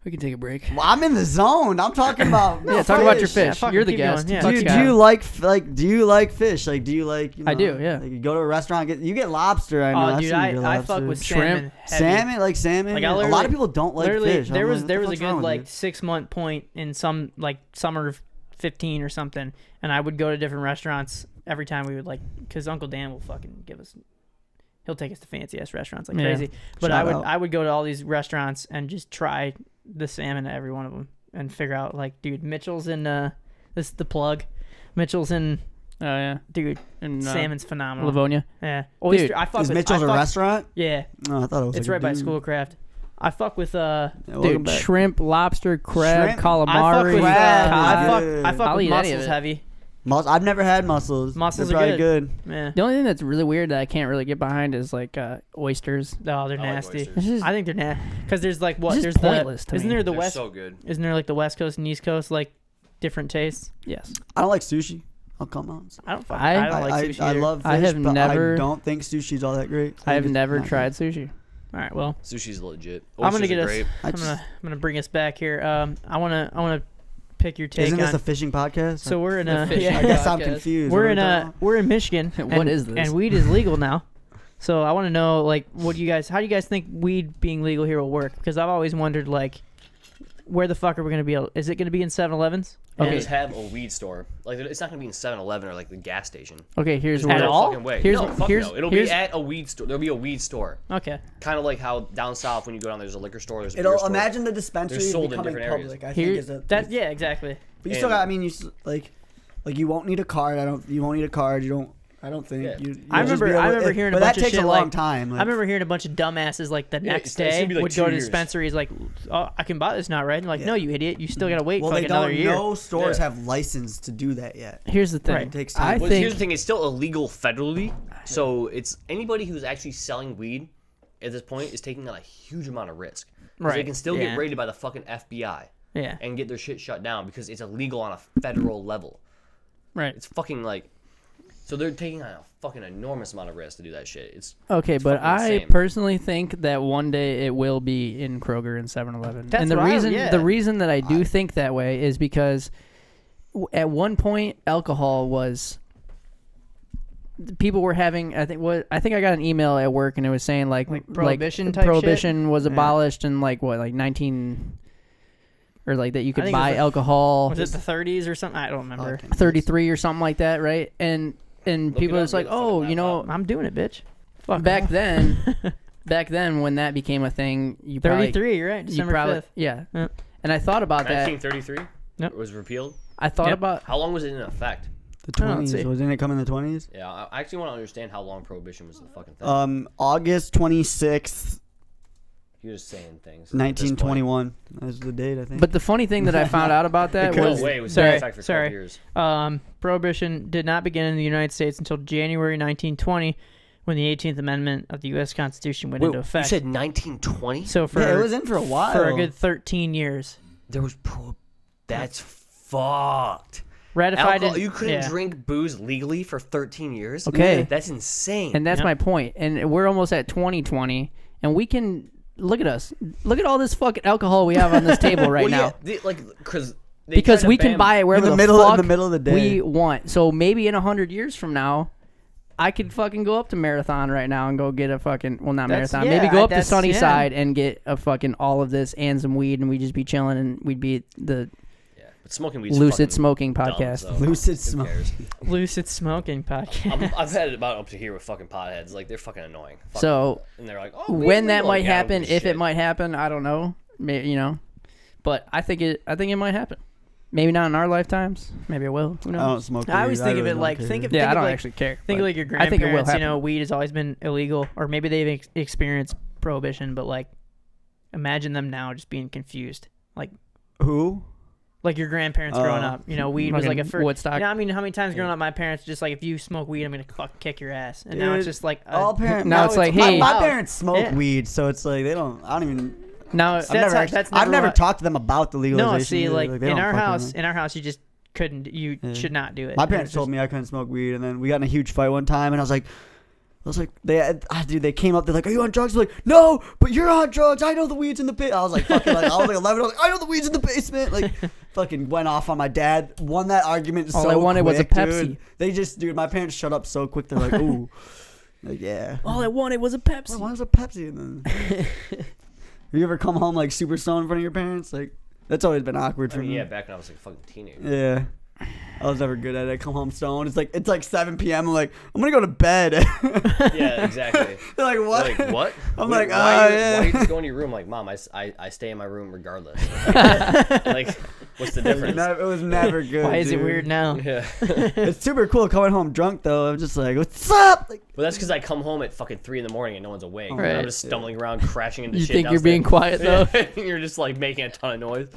We can take a break. Well, I'm in the zone. I'm talking about Yeah, talk about your fish. fish. fucking You're the keep guest. going, yeah. Fuck Do Scott. you like do you like fish? Like do you like? I do, yeah. Like, you go to a restaurant, you get lobster. I know. Oh, I've dude, seen you get I lobster. fuck with Shrimp. salmon. Heavy. Salmon, like salmon. Like, I a lot literally- of people don't like Literally, fish. there I'm was like, there what was the a fuck's wrong good with like you? 6-month point in some like summer of 15 or something, and I would go to different restaurants every time we would like, because Uncle Dan will fucking give us. He'll take us to fancy ass restaurants like Yeah. crazy. But Shout out. I would go to all these restaurants and just try the salmon at every one of them and figure out like, dude, Mitchell's in this is the plug. Mitchell's in Oh yeah. dude. In Salmon's phenomenal. Livonia. Yeah. Oyster. Dude, I fuck Is with. Mitchell's I a fuck, restaurant? Yeah. No, I thought it was. It's like right a by dude. Schoolcraft. I fuck with Yeah, welcome Dude, back. shrimp, lobster, crab, Shrimp? calamari. I fuck with crab I is fuck good. I fuck I'll with eat any of mussels it. heavy. I've never had mussels. Mussels They're are probably good. Yeah. The only thing that's really weird that I can't really get behind is like oysters. Oh, they're I like nasty. oysters. It's just, I think they're nasty because there's like what It's there's just pointless the to isn't me. there the They're west so good. isn't there like the West Coast and East Coast like different tastes? yes. I don't like sushi. I'll come on. I don't fuck, I- I don't like sushi. I either. love fish, I have but never- I don't think sushi's all that great. I have think it's never not tried sushi. All right, well, Sushi's legit. I'm gonna Oysters get are us. great. I I'm just- gonna bring us back here. I wanna pick your good. take Isn't on. this a fishing podcast? So we're in The a fishing yeah. I guess I'm podcast. confused. we're What in are we a talking we're in Michigan. What and, is this? And weed is legal now. So I want to know like how do you guys think weed being legal here will work? Because I've always wondered like where the fuck are we gonna be able, is it gonna be in 7-Elevens? They And- just have a weed store. Like it's not gonna be in 7-Eleven or like the gas station. Okay, here's There's At where no all? fucking way. Here's- no, fuck here's- no. It'll here's- be at a weed store. There'll be a weed store. Okay. Kind of like how down south when you go down there's a liquor store. There's a beer It'll store. imagine the dispensary They're sold in becoming different areas. public. I Here- think is a That yeah, exactly. But you still and- got. I mean, like you won't need a card. You won't need a card. You don't. I don't think. Yeah. I remember hearing a but bunch that of takes shit a long like- time. Like, I remember hearing a bunch of dumbasses like the next it's gonna day be like would 2 go to years. dispensaries like, oh, I can buy this now, right? And like, Yeah. no, you idiot, you still gotta wait well, for like they another don't. year. No stores Yeah. have license to do that yet. here's the thing. Right. It takes I time. Well, think here's the thing: it's still illegal federally, so it's anybody who's actually selling weed at this point is taking on a huge amount of risk. 'Cause They Right. can still Yeah. get raided by the fucking FBI Yeah. and get their shit shut down because it's illegal on a federal level. right. It's fucking like, so they're taking on a fucking enormous amount of risk to do that shit. It's Okay, but fucking I insane. personally think that one day it will be in Kroger and 7-Eleven. That's And the what reason yeah. the reason that I do think that way is because at one point alcohol was. People were having. I think I got an email at work and it was saying like prohibition type prohibition was abolished in like 19 or like that you could buy alcohol. Was it the 30s or something? I don't remember. 33 or something like that, right? And people are just like, oh, I'm doing it, bitch. Fuck back then when that became a thing, you 33, right? December 5th. Yeah. And I thought about that. 1933. It was repealed. I thought about how long was it in effect? The 20s. Wasn't it come in the 20s? Yeah, I actually want to understand how long prohibition was the fucking thing. August 26th. You're just saying things. 1921. That's the date, I think. But the funny thing that I found out about that was... No way, it was in effect for 12 years. Prohibition did not begin in the United States until January 1920, when the 18th Amendment of the U.S. Constitution went into effect. You said 1920? So it was in for a while. For a good 13 years. There was... That's fucked. Ratified you couldn't drink booze legally for 13 years? Okay. That's insane. And that's my point. And we're almost at 2020, and we can... Look at us. Look at all this fucking alcohol we have on this table right now. Because we can buy it wherever in the middle of the day we want. So maybe in 100 years from now, I could fucking go up to Marathon right now and go get a fucking... Well, not Marathon. Maybe go up to Sunnyside and get a fucking all of this and some weed, and we'd just be chilling, and we'd be the... Smoking weed's Lucid Smoking Podcast. Dumb, so Lucid Smoking. Lucid Smoking Podcast. I've had it about up to here with fucking potheads. Like, they're fucking annoying. And they're like, oh, when that might happen, if it might happen, I don't know. Maybe, but I think it might happen. Maybe not in our lifetimes. Maybe it will. Who knows? I don't smoke weed. I always think of it like I don't actually care. Think of like your grandparents. Weed has always been illegal, or maybe they've experienced prohibition, but like, imagine them now just being confused. Like who? Like your grandparents growing up, weed was like a first. Woodstock. I mean, how many times growing up, my parents just like, if you smoke weed, I'm gonna fucking kick your ass. And now it's just like all parents. Now it's like, hey, my parents smoke weed, so it's like they don't. I don't even. Now I've never talked to them about the legalization. No, see, like in our house, you just couldn't. You should not do it. My parents told me I couldn't smoke weed, and then we got in a huge fight one time, and I was like, they came up, they're like, are you on drugs? I'm like, no, but you're on drugs. I know the weed's in the pit. I was like, fucking, like, I was like 11. I was like, I know the weed's in the basement. Like, fucking went off on my dad. Won that argument so quick. All I wanted was a Pepsi. Dude. They just, my parents shut up so quick. They're like, ooh. Like, yeah. All I wanted was a Pepsi. All I wanted was a Pepsi. And then, have you ever come home, like, super stoned in front of your parents? Like, that's always been awkward for me. Yeah, back when I was, like, a fucking teenager. Yeah. I was never good at it. I come home stoned. It's like 7 p.m. I'm like, I'm gonna go to bed. Yeah, exactly. They're like, what? They're like, what? I'm like, yeah. Why you just go in your room? Like, Mom, I stay in my room regardless. Like, what's the difference? It was never good. Why is it weird now? Yeah. It's super cool coming home drunk though. I'm just like, what's up? Like, well, that's because I come home at fucking 3 a.m. and no one's awake. Right. I'm just stumbling around, crashing into you shit. You think downstairs. you're being quiet though? You're just like making a ton of noise.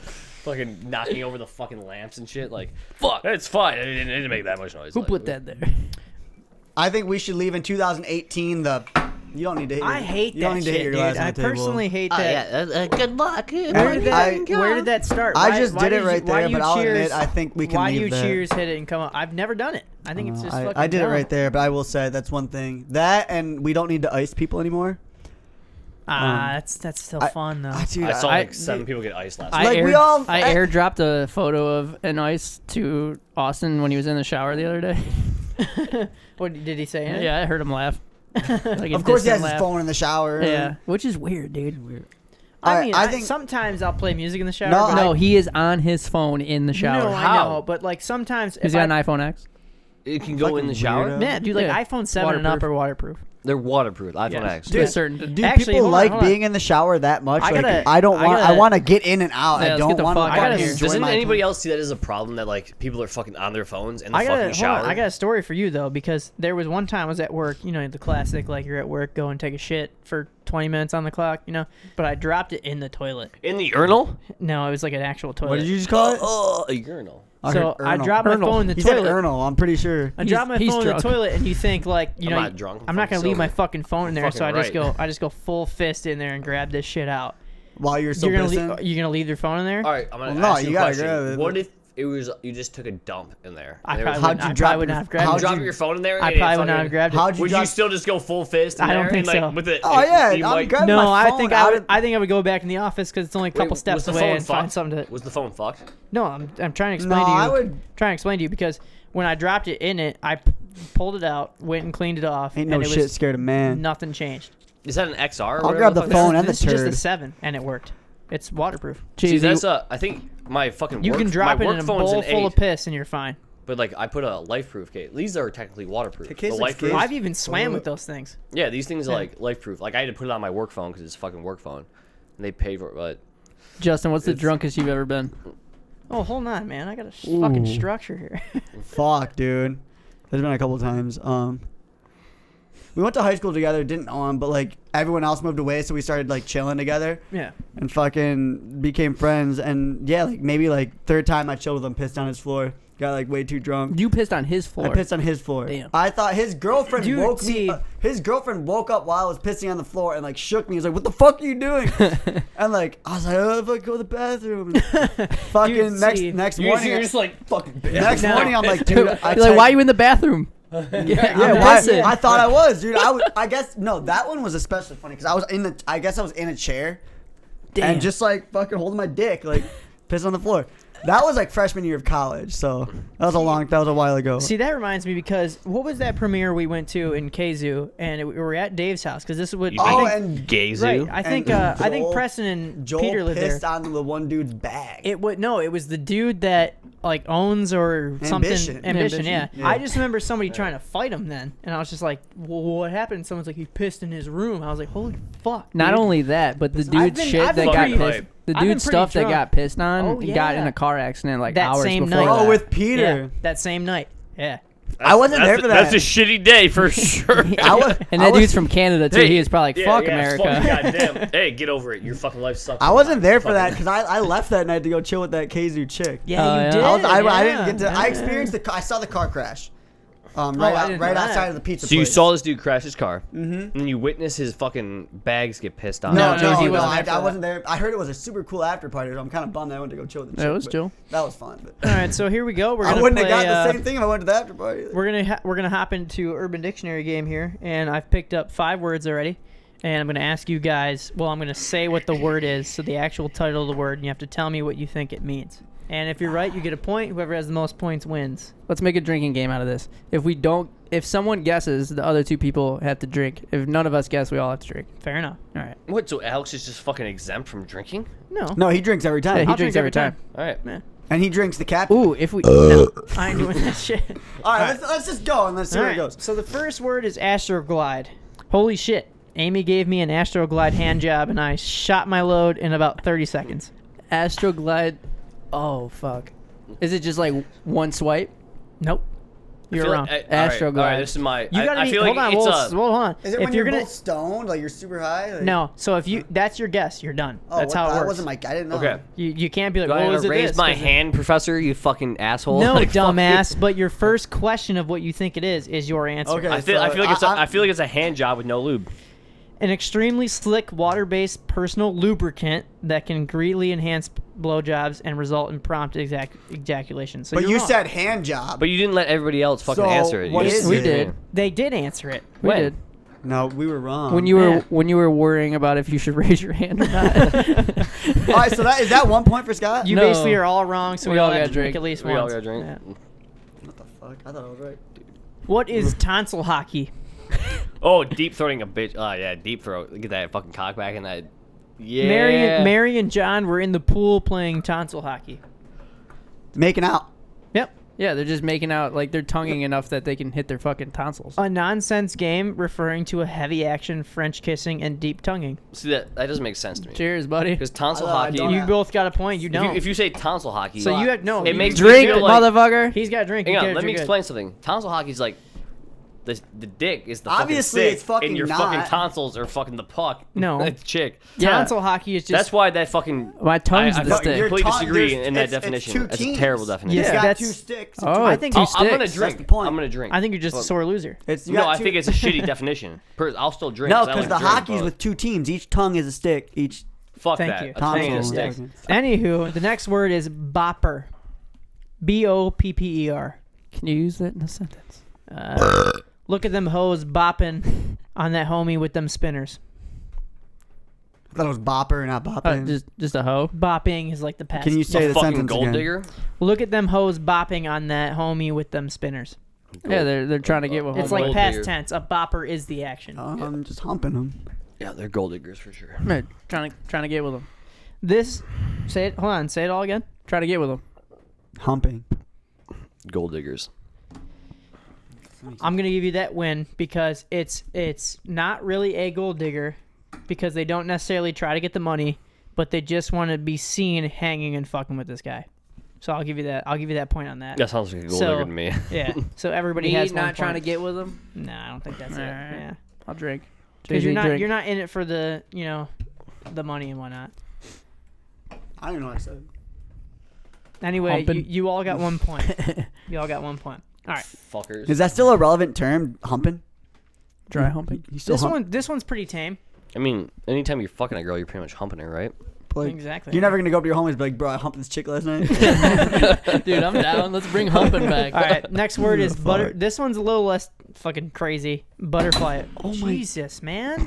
Fucking knocking over the fucking lamps and shit. Like, fuck, it's fine. It didn't make that much noise. Who put that there? I think we should leave in 2018. You don't need to hit. I hate that. You don't need to hit your glass on the table. I personally hate that. Yeah, good luck. Where did that start? I just did it right there, but I'll admit, I think we can Why leave do you cheers, hit it, and come up? I've never done it. I think it's just fucking I did dumb. it right there, but I will say that's one thing. That, and we don't need to ice people anymore. That's still fun though. Dude, I saw like 7 people get iced last night. I airdropped a photo of an ice to Austin when he was in the shower the other day. What did he say? Yeah, I heard him laugh. Like of course, he has his phone in the shower. Yeah, which is weird, dude. Weird. I think sometimes I'll play music in the shower. No, he is on his phone in the shower. No, I know, but like sometimes he's got an iPhone X. It can go in the shower. Yeah, dude, like iPhone 7 and up are waterproof. They're waterproof. iPhone X. Dude, people like being in the shower that much? I want to get in and out. Yeah, I don't want to. Doesn't anybody else see that as a problem that like people are fucking on their phones in the fucking shower? I got a story for you though, because there was one time I was at work. The classic, like you're at work, go and take a shit for 20 minutes on the clock. But I dropped it in the toilet. In the urinal? No, it was like an actual toilet. What did you just call it? A urinal. So I dropped my phone in the toilet. He said urinal, I'm pretty sure. I dropped my phone in the toilet, and you think like, I'm not drunk. I'm not gonna leave my fucking phone in there, so I just go full fist in there and grab this shit out. While you're still pissing? You're gonna leave your phone in there? All right, I'm gonna ask you a question. What if It was you just took a dump in there. I And there probably was- wouldn't- I probably wouldn't have grabbed you it. drop your phone in there. I and it probably would not fucking- have grabbed it. How'd you Would you drop? still just go full fist? In I don't there think and, like, so. With the, Oh yeah, you I'm might- grabbing No, my I phone think out of- I think I would go back in the office because it's only a couple Wait, steps was the away phone and find fucked? something to. Was the phone fucked? No, I'm trying to explain No, to you. I would- trying to explain to you because when I dropped it in it, I pulled it out, went and cleaned it off, Ain't no and it shit was scared of man. nothing changed. Is that an XR? or I'll whatever grab the fuck phone that and the This is just a turd. 7, and it worked. It's waterproof. is? See, Jeez, that's I think my fucking. You work, can drop my it work in a phone's bowl an full of 8, piss, and you're fine. But like I put a life-proof case. These are technically waterproof. The case The looks life-proof. good. I've even swam with those things. Yeah, these things are Yeah. like life-proof. Like I had to put it on my work phone because it's a fucking work phone, and they pay for it. But Justin, what's the drunkest you've ever been? Oh, hold on, man. I got a fucking structure here. Fuck, dude. There's been a couple times. We went to high school together, didn't know him, but like everyone else moved away, so we started like chilling together Yeah. and fucking became friends. And yeah, like maybe like third time I chilled with him, pissed on his floor, got like way too drunk. You pissed on his floor. I pissed on his floor. Damn. I thought his girlfriend Dude, woke see- me up. His girlfriend woke up while I was pissing on the floor and like shook me. He was like, "What the fuck are you doing?" And like I was like, "Oh, fuck, go to the bathroom." And fucking Dude, see- next you're morning, just like fucking. next No. morning I'm like, dude, You're like, why are you in the bathroom? Yeah, I'm why- pissing. I thought I was, dude. I guess no. That one was especially funny because I guess I was in a chair, Damn. and just like fucking holding my dick, like piss on the floor. That was like freshman year of college, so that was a while ago. See, that reminds me because what was that premiere we went to in Kazoo, and we were at Dave's house because this is what. You Oh, I think, and Gazu. right. I think and I think Joel- Preston and Joel Peter lived there. pissed on the one dude's bag. It would no. It was the dude that like owns or something. Ambition. Ambition. Yeah. Yeah. I just remember somebody trying to fight him then, and I was just like, well, "What happened?" Someone's like, "He pissed in his room." I was like, "Holy fuck!" Not dude. only that, but the dude's been- shit I've that been got pretty- pissed. The I've been dude's pretty stuff that drunk. got pissed on Oh, got in yeah. a car accident like That hours same before night. Oh, that. with Peter. Yeah, that same night. Yeah. I wasn't there for that. That's a shitty day for sure. I was, And I that was- dude's from Canada too. Hey, He is probably like, yeah, "Fuck yeah, America." Fuck, goddamn. Hey, get over it. Your fucking life sucks. I wasn't there for that because I left that night to go chill with that Kazoo chick. Yeah, Oh, you yeah. did. I didn't get to. yeah. I experienced I saw the car crash. I Right, didn't know right that. outside of the pizza So you place. saw this dude crash his car, and you witnessed his fucking bags get pissed on. No, No, he no, wasn't there for I that. wasn't there. I heard it was a super cool after party. So I'm kind of bummed that I went to go chill with the chick. It was but chill. That was fun. But All right, so here we go. We're I gonna wouldn't play, have got the same thing if I went to the after party. We're gonna hop into Urban Dictionary game here, and I've picked up 5 words already, and I'm gonna ask you guys. Well, I'm gonna say what the word is, so the actual title of the word, and you have to tell me what you think it means. And if you're right, you get a point. Whoever has the most points wins. Let's make a drinking game out of this. If someone guesses, the other 2 people have to drink. If none of us guess, we all have to drink. Fair enough. All right. What? So Alex is just fucking exempt from drinking? No. No, he drinks every time. Yeah, he I'll drinks drink every time. All right. And he drinks the captain. Ooh, if we No, I ain't doing that shit. All right, let's just go and let's see All where right, it goes. so the first word is Astroglide. Holy shit. Amy gave me an Astroglide hand job, and I shot my load in about 30 seconds. Astroglide. Oh fuck. Is it just like one swipe? Nope. You're wrong. Astroglide. All right, this is my. You gotta I be. feel Hold like on. it's Hold on. Is it if when you're you're gonna both stoned, like you're super high? Like, no. So if you that's your guess, you're done. Oh, That's what how the- it that works. wasn't my. I didn't know. Okay. You can't be like, Do I well, have is to it raise this? my 'Cause hand, professor? You fucking asshole. No, Like, fuck dumbass. But your first question of what you think it is your answer. Okay. I feel like So, I feel like it's a hand job with no lube. An extremely slick, water-based personal lubricant that can greatly enhance blowjobs and result in prompt ejaculation. So But you're you wrong. said hand job. But you didn't let everybody else fucking So, answer it. what You is just- We it? did. They did answer it. We When? did. No, we were wrong. When you were Yeah. when you were worrying about if you should raise your hand or not. All right, so is that 1 point for Scott? You No. basically are all wrong, so We we all all have gotta to drink drink. at least We all once. gotta drink. Yeah. What the fuck? I thought I was right. What is tonsil hockey? Oh, deep throating a bitch. Oh yeah, deep throat. Get that fucking cock back in that. Yeah. Mary and John were in the pool playing tonsil hockey. Making out. Yep. Yeah, they're just making out like they're tonguing enough that they can hit their fucking tonsils. A nonsense game referring to a heavy action French kissing and deep tonguing. See that doesn't make sense to me. Cheers, buddy. Because tonsil I hockey. don't You know. both got a point. You If don't. if you say tonsil hockey, so you have no. it you- makes Drink, me feel like, motherfucker. He's got a drink. Hang You on, gotta let me drink it. explain something. Tonsil hockey's like the dick is the Obviously, fucking stick, it's fucking and your not. fucking tonsils are fucking the puck. No. That's chick. Yeah. Tonsil hockey is just. That's why that fucking. My tongue's I the fucking stick. Your completely tongue- disagree there's- in that it's definition. two That's a teams. terrible definition. Yeah, It's got that's- 2 sticks. Oh, I think. two I'm gonna sticks. drink. the point. I'm gonna drink. I think you're just a But- sore loser. It's you No, got I two- think it's a shitty definition. I'll still drink. No, 'cause I because like the to drink, hockey's but with 2 teams. Each tongue is a stick. Each Fuck Thank that. you. A tongue tonsil is a is stick. different. Anywho, the next word is bopper. Bopper. Can you use that in a sentence? Look at them hoes bopping on that homie with them spinners. I thought it was bopper, not bopping. Just a hoe. Bopping is like the past. Can you say A the fucking sentence gold again? digger. Look at them hoes bopping on that homie with them spinners. Yeah, they're trying to get with It's homeboy. like gold past digger. tense. A bopper is the action. I'm just humping them. Yeah, they're gold diggers for sure. Man, trying to get with them. This, say it. Hold on. Say it all again. Trying to get with them. Humping. Gold diggers. I'm gonna give you that win because it's not really a gold digger because they don't necessarily try to get the money, but they just want to be seen hanging and fucking with this guy. So I'll give you that. I'll give you that point on that. That sounds like a gold So- digger to me. Yeah. So everybody Me has not one trying to point. get with them. Nah, I don't think that's it. Alright. Yeah. I'll drink. Because JJ, drink. you're not in it for the the money and whatnot. I don't even know what I said. Anyway, Humping. you all got 1 point. You all got 1 point. All right. Fuckers. Is that still a relevant term? Humping? Dry humping. You still This one's pretty tame. I mean, anytime you're fucking a girl, you're pretty much humping her, right? Like, Exactly. You're never gonna go up to your homies and be like, bro, I humped this chick last night. Dude, I'm down. Let's bring humping back. All right. Next word is Fuck. butter. This one's a little less fucking crazy. Butterfly. Oh my- Jesus, man.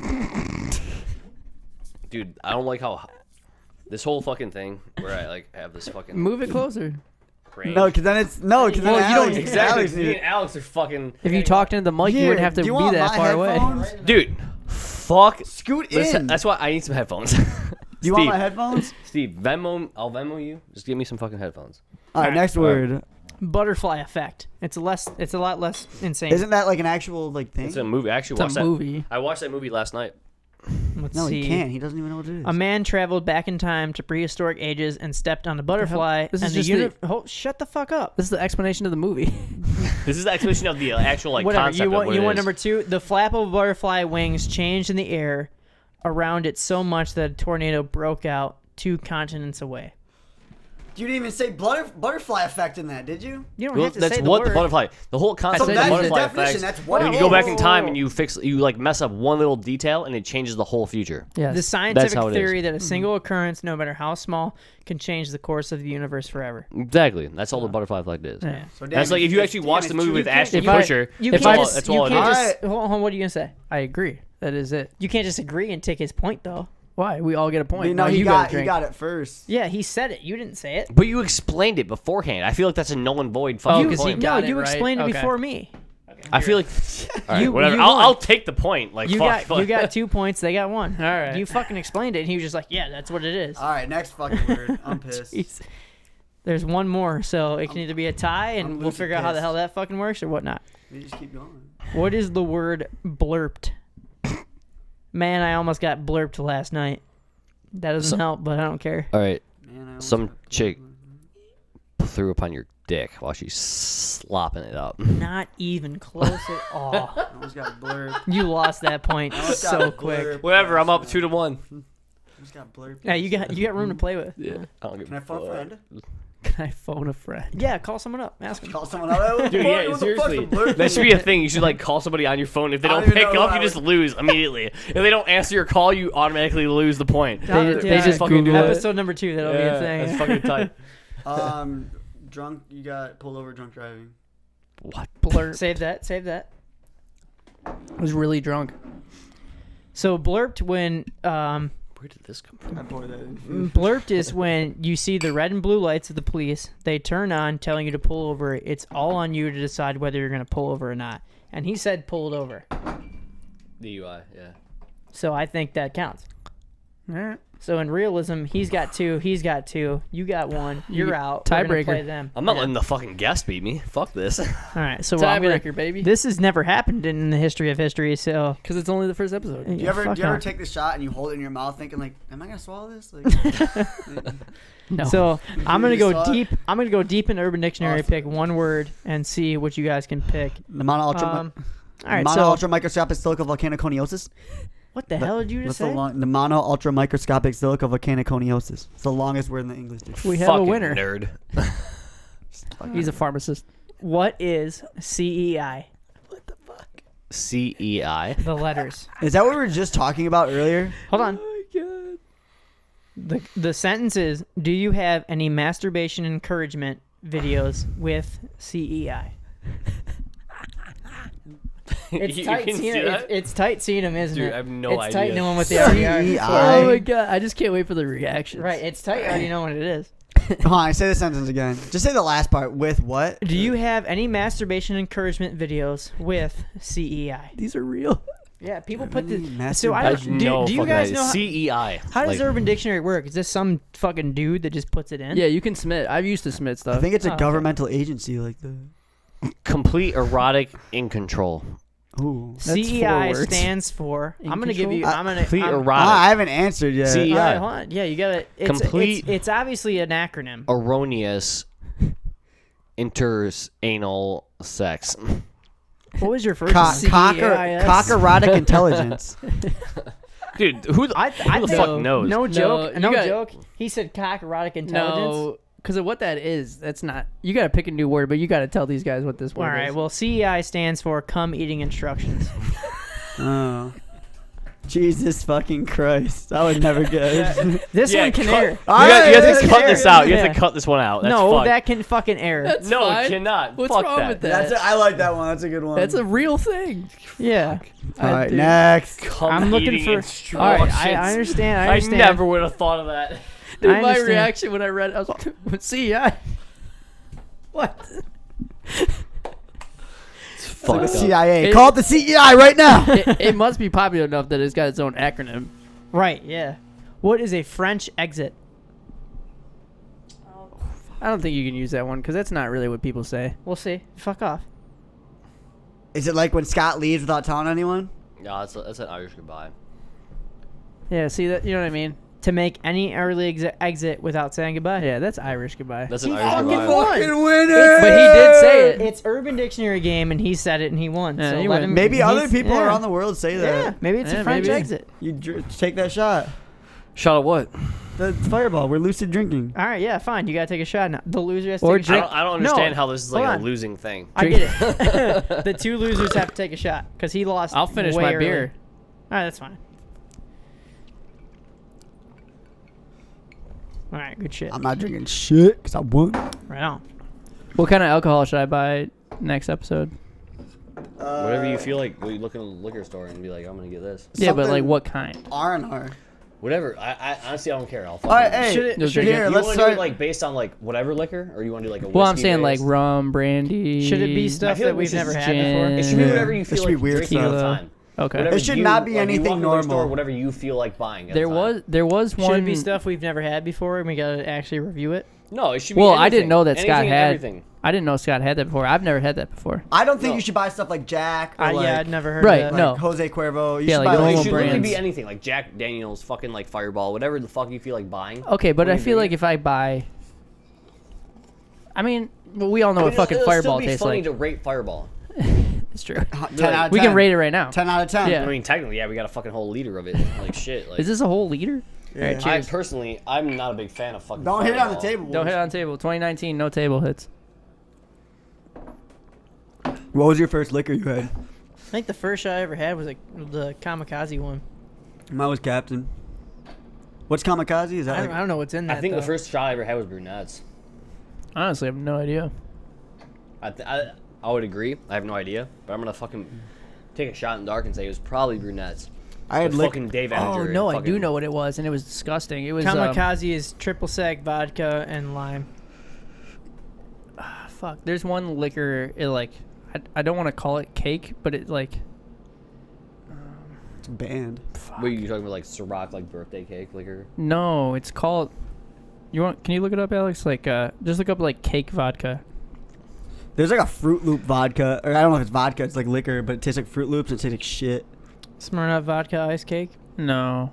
Dude, I don't like how this whole fucking thing where I like have this fucking Move it closer. range. No, because then it's Well, then you don't Alex- exactly. Alex Me needs- and Alex are fucking. If you talked into the mic, you Here, wouldn't have to do you be want that my far away. headphones? Dude, fuck. Scoot Listen, in. that's why I need some headphones. Do you want Steve, my headphones? Steve, I'll Venmo you. Just give me some fucking headphones. All right, next word. Butterfly effect. It's a lot less insane. Isn't that like an actual like thing? It's a movie. I actually It's watched a that. movie. I watched that movie last night. Let's No, see. he can't. He doesn't even know what it is. A man traveled back in time to prehistoric ages and stepped on a butterfly. This and is the just shut the fuck up. This is the explanation of the movie. This is the explanation of the actual like Whatever. concept You of want what you it want is. number 2? The flap of a butterfly wings changed in the air around it so much that a tornado broke out 2 continents away. You didn't even say butterfly effect in that, did you? You don't Well, have to that's say the what word. the butterfly. The whole concept So of that's the the butterfly definition, effect. that's what when it you go back in is. time and you like mess up one little detail and it changes the whole future. Yes. The scientific how it is. theory that a single occurrence, no matter how small, can change the course of the universe forever. Exactly. That's all the butterfly effect is. Yeah. So That's like if you actually watch the movie with Ashton if I- Kutcher. You that's can't all- just, that's you all it can't is. just hold on, what are you gonna say? I agree. That is it. You can't just agree and take his point though. Why? We all get a point. No, Now he you got drink. it first. Yeah, he said it. You didn't say it. But you explained it beforehand. I feel like that's a null and void fucking Oh, 'cause he point. got no, it you right. explained it Okay. before me. I feel like all right, You- whatever. you I'll won. take the point. Like You fuck. got 2 points. They got 1. All right. You fucking explained it, and he was just like, "Yeah, that's what it is." All right, next fucking word. I'm pissed. Jeez. There's one more, so it can either be a tie, I'm and we'll lucid figure out how the pissed. hell that fucking works or whatnot. We just keep going. What is the word blurped? Man, I almost got blurped last night. That doesn't help, but I don't care. All right. Man, I almost Some got- chick threw upon your dick while she's slopping it up. Not even close at all. I almost got blurred. You lost that point Almost so got quick. blurred. Whatever. I'm up 2-1. Almost got blurred. Yeah, you got room to play with. Yeah. I don't give Can I a phone a fuck. friend? Can I phone a friend? Yeah, call someone up. Ask them. Call someone out. Dude, yeah, seriously. That should be a thing. You should like call somebody on your phone. If they I don't don't even pick know up, who you I just would- lose immediately. If they don't answer your call, you automatically lose the point. They just fucking do Google it. it. Episode number 2. That'll be a thing. That's fucking tight. Drunk. You got pulled over drunk driving. What? Blurp. Save that. Save that. I was really drunk. So blurped when Where did this come from? I poured that in. blurped is when you see the red and blue lights of the police. They turn on, telling you to pull over. It's all on you to decide whether you're going to pull over or not. And he said pull it over. DUI. Yeah. So I think that counts. All right. So in realism, he's got 2. He's got 2. You got 1. You're out. We're gonna Tiebreaker. play them. I'm not Yeah. letting the fucking guest beat me. Fuck this. All right. So I'm gonna, Tiebreaker, baby. this has never happened in the history of history. So Because it's only the first episode. Do you ever fuck off. take the shot and you hold it in your mouth, thinking like, "Am I gonna swallow this?" Like, No. So I'm gonna You go saw it? deep. I'm gonna go deep in Urban Dictionary, Awesome. pick one word, and see what you guys can pick. the mono ultra. All right. mono So ultra microscopic silica volcanoconiosis. what the hell did you just That's say? the mono ultra microscopic silica volcanoconiosis. It's the longest word in the English dictionary. we have a Fucking winner. nerd. He's a pharmacist. What is CEI? CEI. The letters. Is that what we were just talking about earlier? Hold on. The sentence is: do you have any masturbation encouragement videos with CEI. It's tight can seeing see him. that? It's tight seeing him, isn't Dude, it? I have no it's tight idea. knowing what they already are. CEI. Oh my god! I just can't wait for the reaction. Right, it's tight already knowing what it is. Hold on, say the sentence again. Just say the last part. With what? Do you have any masturbation encouragement videos with CEI? These are real. Yeah, people put the. Masturbation. So I I don't. have Do, no do you fucking guys idea. know CEI. how does Like, Urban Dictionary work? Is this some fucking dude that just puts it in? Yeah, you can submit. I've used to submit I stuff. think it's a okay. governmental agency like the. complete erotic in control. Ooh. That's 4 CEI words. stands for. In I'm gonna give you. control? I'm gonna. Complete I'm, erotic. I haven't answered yet. CEI. All right, hold on. Yeah, you got it. Complete- It's obviously an acronym. Erroneous interanal sex. What was your first CEIS. Cock-erotic intelligence. Dude, who the, I who the think- fuck knows? No joke. you No got- joke. He said cock erotic intelligence. No, because of what that is. That's not. You got to pick a new word, but you got to tell these guys what this All word right. is. Well, CEI stands for come eating instructions. Oh. Jesus fucking Christ. I would never guess. This Yeah, one can cut- air. You, All got, right, you have that's to cut this out. You Yeah. have to cut this one out. That's No, fucked. that can fucking air. That's no, fine. it cannot. What's Fuck wrong that. with that? I like that one. That's a good one. That's a real thing. Yeah. All right, dude. next. Come I'm looking eating for. instructions. All right, I understand. I I understand. never would have thought of that. Dude, I my understand. reaction when I read it, I was like, CEI. What? It's like the Fucked up. CIA. It- Call it the CEI right now. It must be popular enough that it's got its own acronym. Right. Yeah. What is a French exit? I don't think you can use that one because that's not really what people say. We'll see. Fuck off. Is it like when Scott leaves without telling anyone? No, that's an Irish goodbye. Yeah, see that? You know what I mean? To make any early exit without saying goodbye. Yeah, that's Irish goodbye. That's an He Irish fucking goodbye. won. Fucking winner. But he did say it. It's Urban Dictionary game, and he said it, and he won. Yeah, so he let won. him. Maybe he's- other people yeah. around the world say that. Yeah, maybe it's Yeah, a French maybe. exit. You take that shot. Shot of what? The fireball. We're lucid drinking. All right, yeah, fine. You gotta take a shot now. The loser has to Or take a drink- shot. I don't understand No, how this is hold like on. a losing thing. I get it. The two losers have to take a shot because he lost. I'll finish way my early. beer. All right, that's fine. All right, good shit. I'm not drinking shit because I won. Right on. What kind of alcohol should I buy next episode? Whatever you feel like, you look in a liquor store and be like, I'm gonna get this. Yeah, but like Something- what kind? R&R. Whatever. I honestly I don't care. I'll fucking. All right, hey, Should it- No should drinking. here, You let's want to do start. it like based on like whatever liquor, or you want to do like a Well, I'm whiskey saying like based? rum, brandy. Should it be I stuff feel that like we've this never is had gin. before? It should be Yeah. whatever you This feel should be like weird drinking at the stuff. time. Okay. Whatever It should you- not be like, you anything walk into the store, normal. whatever you feel like buying. At There the time. was one. Should it be stuff we've never had before, and we gotta actually review it? No, it should be. Well, anything. I didn't know that Scott Anything and had. everything. I didn't know Scott had that before. I've never had that before. I don't think No. you should buy stuff like Jack or like, Yeah, I'd never heard Right, of that. no. like Jose Cuervo. You Yeah, should like buy It normal should literally brands. be anything like Jack Daniels, fucking like Fireball, whatever the fuck you feel like buying. Okay, but What I do you feel do? like if I buy, I mean, well, we all know what fucking it'll Fireball still be tastes funny like. to rate Fireball. It's true. 10 out of 10. We can rate it right now. 10 out of 10. Yeah. I mean, technically, yeah, we got a fucking whole liter of it. Like shit. Like, Is this a whole liter? Yeah. All right, I cheers. personally, I'm not a big fan of fucking. Don't hit it on the Fireball. table. Don't hit on table. 2019, no table hits. What was your first liquor you had? I think the first shot I ever had was like the kamikaze one. Mine was Captain. What's kamikaze? Is that I like, don't know what's in that. I think though. the first shot I ever had was brunettes. Honestly, I have no idea. I would agree. I have no idea, but I'm gonna fucking take a shot in the dark and say it was probably brunettes. I had With liquor. fucking Dave Oh Ettinger. no, and I do fucking- know what it was, and it was disgusting. It was kamikaze is triple sec vodka and lime. fuck. There's one liquor. It like I don't want to call it cake, but it like It's banned. What are you talking about, like Ciroc, like birthday cake liquor? no, it's called. You want? Can you look it up, Alex? Like just look up like cake vodka. There's like a Fruit Loop vodka. Or I don't know if it's vodka. It's like liquor, but it tastes like Fruit Loops and it tastes like shit. Smirnoff vodka ice cake. No.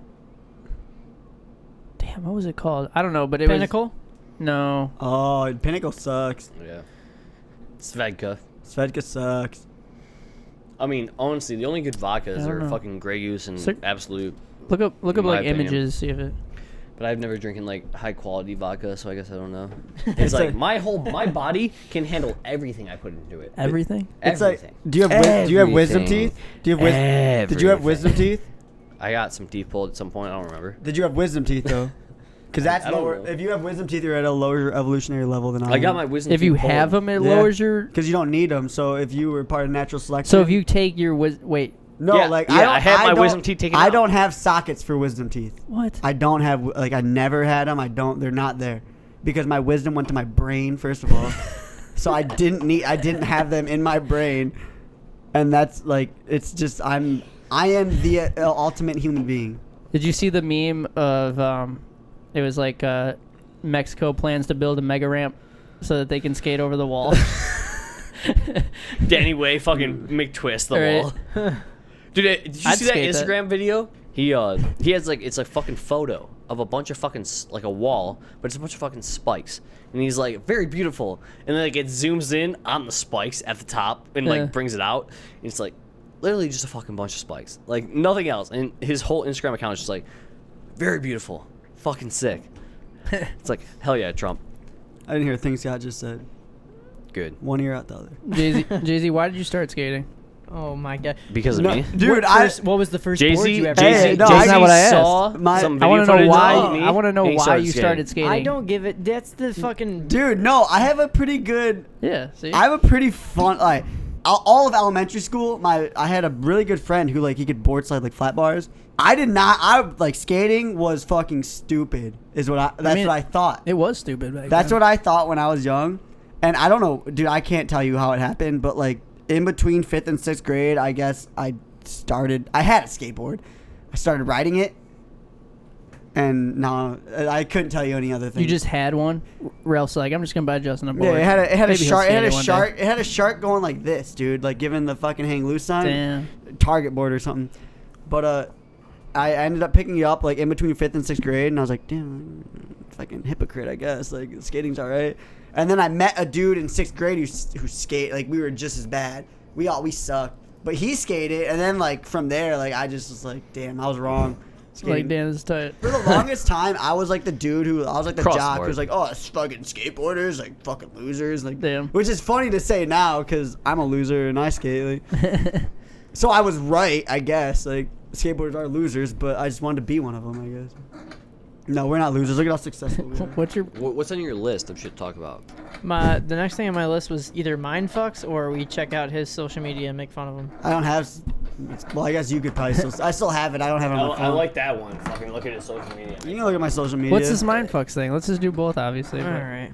Damn, what was it called? I don't know, but it Pinnacle. was no. Oh, Pinnacle sucks. Yeah. Svedka. Svedka sucks. I mean, honestly, the only good vodkas I don't are know. fucking Grey Goose and So- Absolute. Look up In my like opinion. images, see if it. But I've never drinking like high quality vodka, so I guess I don't know. It's It's like like- my body can handle everything I put into it. Everything. It's Everything. like, do you have wisdom Everything. teeth? Do you have Did you have wisdom teeth? I got some teeth pulled at some point. I don't remember. Did you have wisdom teeth though? Because that's I don't lower. know. If you have wisdom teeth, you're at a lower evolutionary level than I am. I got my wisdom. If you teeth pulled. have them, it Yeah. lowers your. Because you don't need them. So if you were part of natural selection. So if you take your wait, No, Yeah, like yeah, I don't. I had my don't- wisdom teeth taken I out. don't have sockets for wisdom teeth. what? I don't have I never had them. I don't. They're not there because my wisdom went to my brain first of all. So I didn't have them in my brain, and that's like it's just I am the ultimate human being. Did you see the meme of it was like Mexico plans to build a mega ramp so that they can skate over the wall. Danny Way fucking McTwist the Right. wall. Dude, did you I'd see that skate that. Instagram video? He has like it's a fucking photo of a bunch of fucking like a wall, but it's a bunch of fucking spikes, and he's like very beautiful, and then like it zooms in on the spikes at the top and Yeah. like brings it out, and it's like literally just a fucking bunch of spikes, like nothing else, and his whole Instagram account is just like very beautiful, fucking sick. It's like hell yeah, Trump, I didn't hear a thing Scott just said. good One ear out the other. Jay-Z, why did you start skating? Oh my god. because of No, me. dude, What was the first board Jay-Z, you ever Hey, used? no, That's not what I saw asked. some I video want to know footage why. of me, I want to know and he why you skating. started skating. I don't give it. That's the fucking. Dude, no, I have a pretty good. Yeah. See. I have a pretty fun like all of elementary school. I had a really good friend who like he could board slide like flat bars. I did not. I like skating was fucking stupid. Is what that's mean, what I thought. it was stupid back That's then. what I thought when I was young, and I don't know, dude. I can't tell you how it happened, but like in between 5th and 6th grade, I guess I had a skateboard. I started riding it, and now I couldn't tell you any other thing. You just had one. Ralph's like, I'm just gonna buy Justin a board. yeah, it had a Maybe he'll shark. It had skate a one shark. day. It had a shark going like this, dude. Like giving the fucking hang loose sign. Damn. Target board or something. But I ended up picking it up like in between 5th and 6th grade, and I was like, damn, fucking hypocrite, I guess. Like skating's alright. And then I met a dude in 6th grade who skate like we were just as bad. We sucked, but he skated, and then like from there, like I just was like, damn, I was wrong. Skating. Like, damn, it's tight. For the longest time, I was like the dude I was like the Cross jock board. who's like, oh, it's fucking skateboarders, like fucking losers, like. Damn. Which is funny to say now because I'm a loser and I skate. Like, so I was right, I guess. Like skateboarders are losers, but I just wanted to be one of them, I guess. No, we're not losers. Look at how successful we are. What's on your list of shit to talk about? The next thing on my list was either mindfucks or we check out his social media and make fun of him. I don't have. Well, I guess you could probably still. I still have it. I don't have it on my phone. I like that one. Fucking look at his social media. You can look at my social media. What's this mindfucks thing? Let's just do both, obviously. All but- right.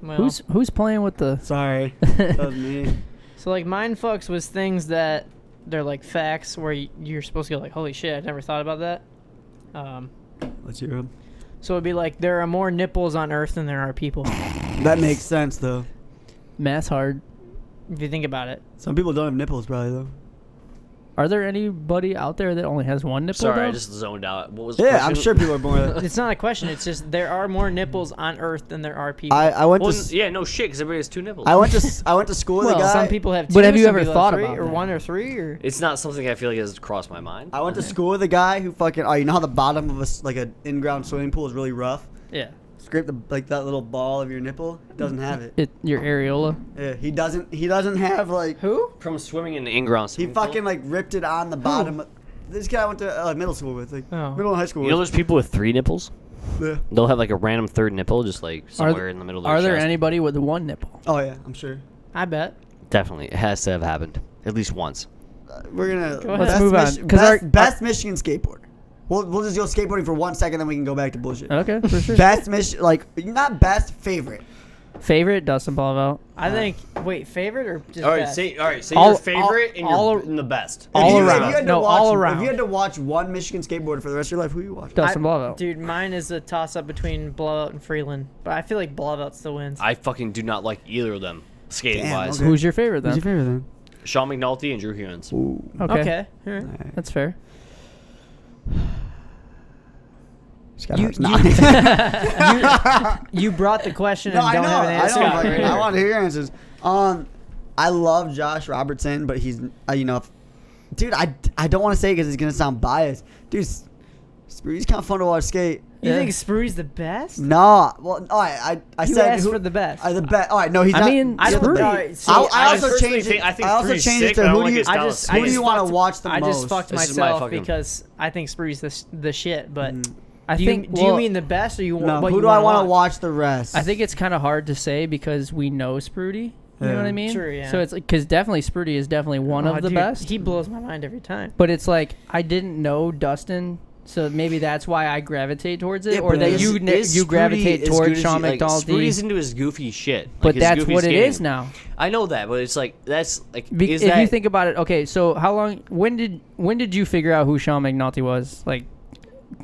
Well, Who's playing with the? Sorry, that was me. so like mindfucks was things that they're like facts where you're supposed to go like, holy shit, I never thought about that. Let's hear him. So it'd be like there are more nipples on Earth than there are people. That makes sense though. Math's hard. If you think about it. Some people don't have nipples, probably though. Are there anybody out there that only has one nipple? Sorry, though? I just zoned out. What was the Yeah, question? I'm sure people are born. It's not a question. It's just there are more nipples on Earth than there are people. I went Well, to. yeah, no shit, because everybody has two nipples. I went to school with a Well, guy. Some people have two. But have you some ever people thought have three, about or that? one or three or? It's not something I feel like has crossed my mind. I went to school with a guy who fucking. Oh, you know how the bottom of like an in-ground swimming pool is really rough. Yeah. Scrape that little ball of your nipple. Doesn't have it. Your areola. Yeah, he doesn't have like. Who? From swimming in the in-ground He swimming pool? fucking like ripped it on the bottom. This guy I went to middle school with, like Oh. middle and high school You know with. there's people with three nipples? Yeah. They'll have like a random third nipple just like somewhere in the middle of their Are there chest. anybody with one nipple? Oh yeah, I'm sure. I bet. Definitely. It has to have happened. At least once. We're gonna Go ahead. Let's move on, 'cause best Michigan skateboarder. We'll just go skateboarding for 1 second, then we can go back to bullshit. Okay, for sure. Best like not best, favorite. Favorite Dustin Paulvelt. I think. Wait, favorite or just All right, best? say All- your favorite and all- your and the best. all If you around. had to No, watch, all If around. you had to watch one Michigan skateboarder for the rest of your life, who you watch? Dustin Paulvelt. Dude, mine is a toss-up between Blowout and Freeland, but I feel like Blowout still wins. I fucking do not like either of them skating Damn, wise. okay. Who's your favorite then? Who's your favorite then? Sean McNulty and Drew Hewins. Okay. Okay. All right. That's fair. You brought the question No, and I don't know. have an answer. I want to hear your answers. I love Josh Robertson, but he's dude. I don't want to say because he's gonna sound biased, dude. He's kind of fun to watch skate. You Yeah. think Sprew's the best? No, well, all right. I You said asked for the best. The best. All right, no, he's I not. mean, I don't. Sprue. All right, see, I also personally changed think- it. I think I also Sprew's changed it sick, to but I don't who do like you? his style of Who do you skating. want to watch the I most? just fucked This is my myself fucking- because I think Sprew's the shit, but Do you mean the best, or you want? No, who do I want to watch the rest? I think it's kind of hard to say because we know Sprudy. You know what I mean? True, yeah. So it's like, because definitely Sprudy is definitely one of the best. He blows my mind every time. But it's like, I didn't know Dustin, so maybe that's why I gravitate towards it, Yeah, or but that you Sprudy gravitate as towards good as Sean like, McNulty. Sprudy's into his goofy shit. But his that's goofy what skating. it is now. I know that, but it's like that's like If you think about it, okay, so how long? When did you figure out who Sean McNulty was? Like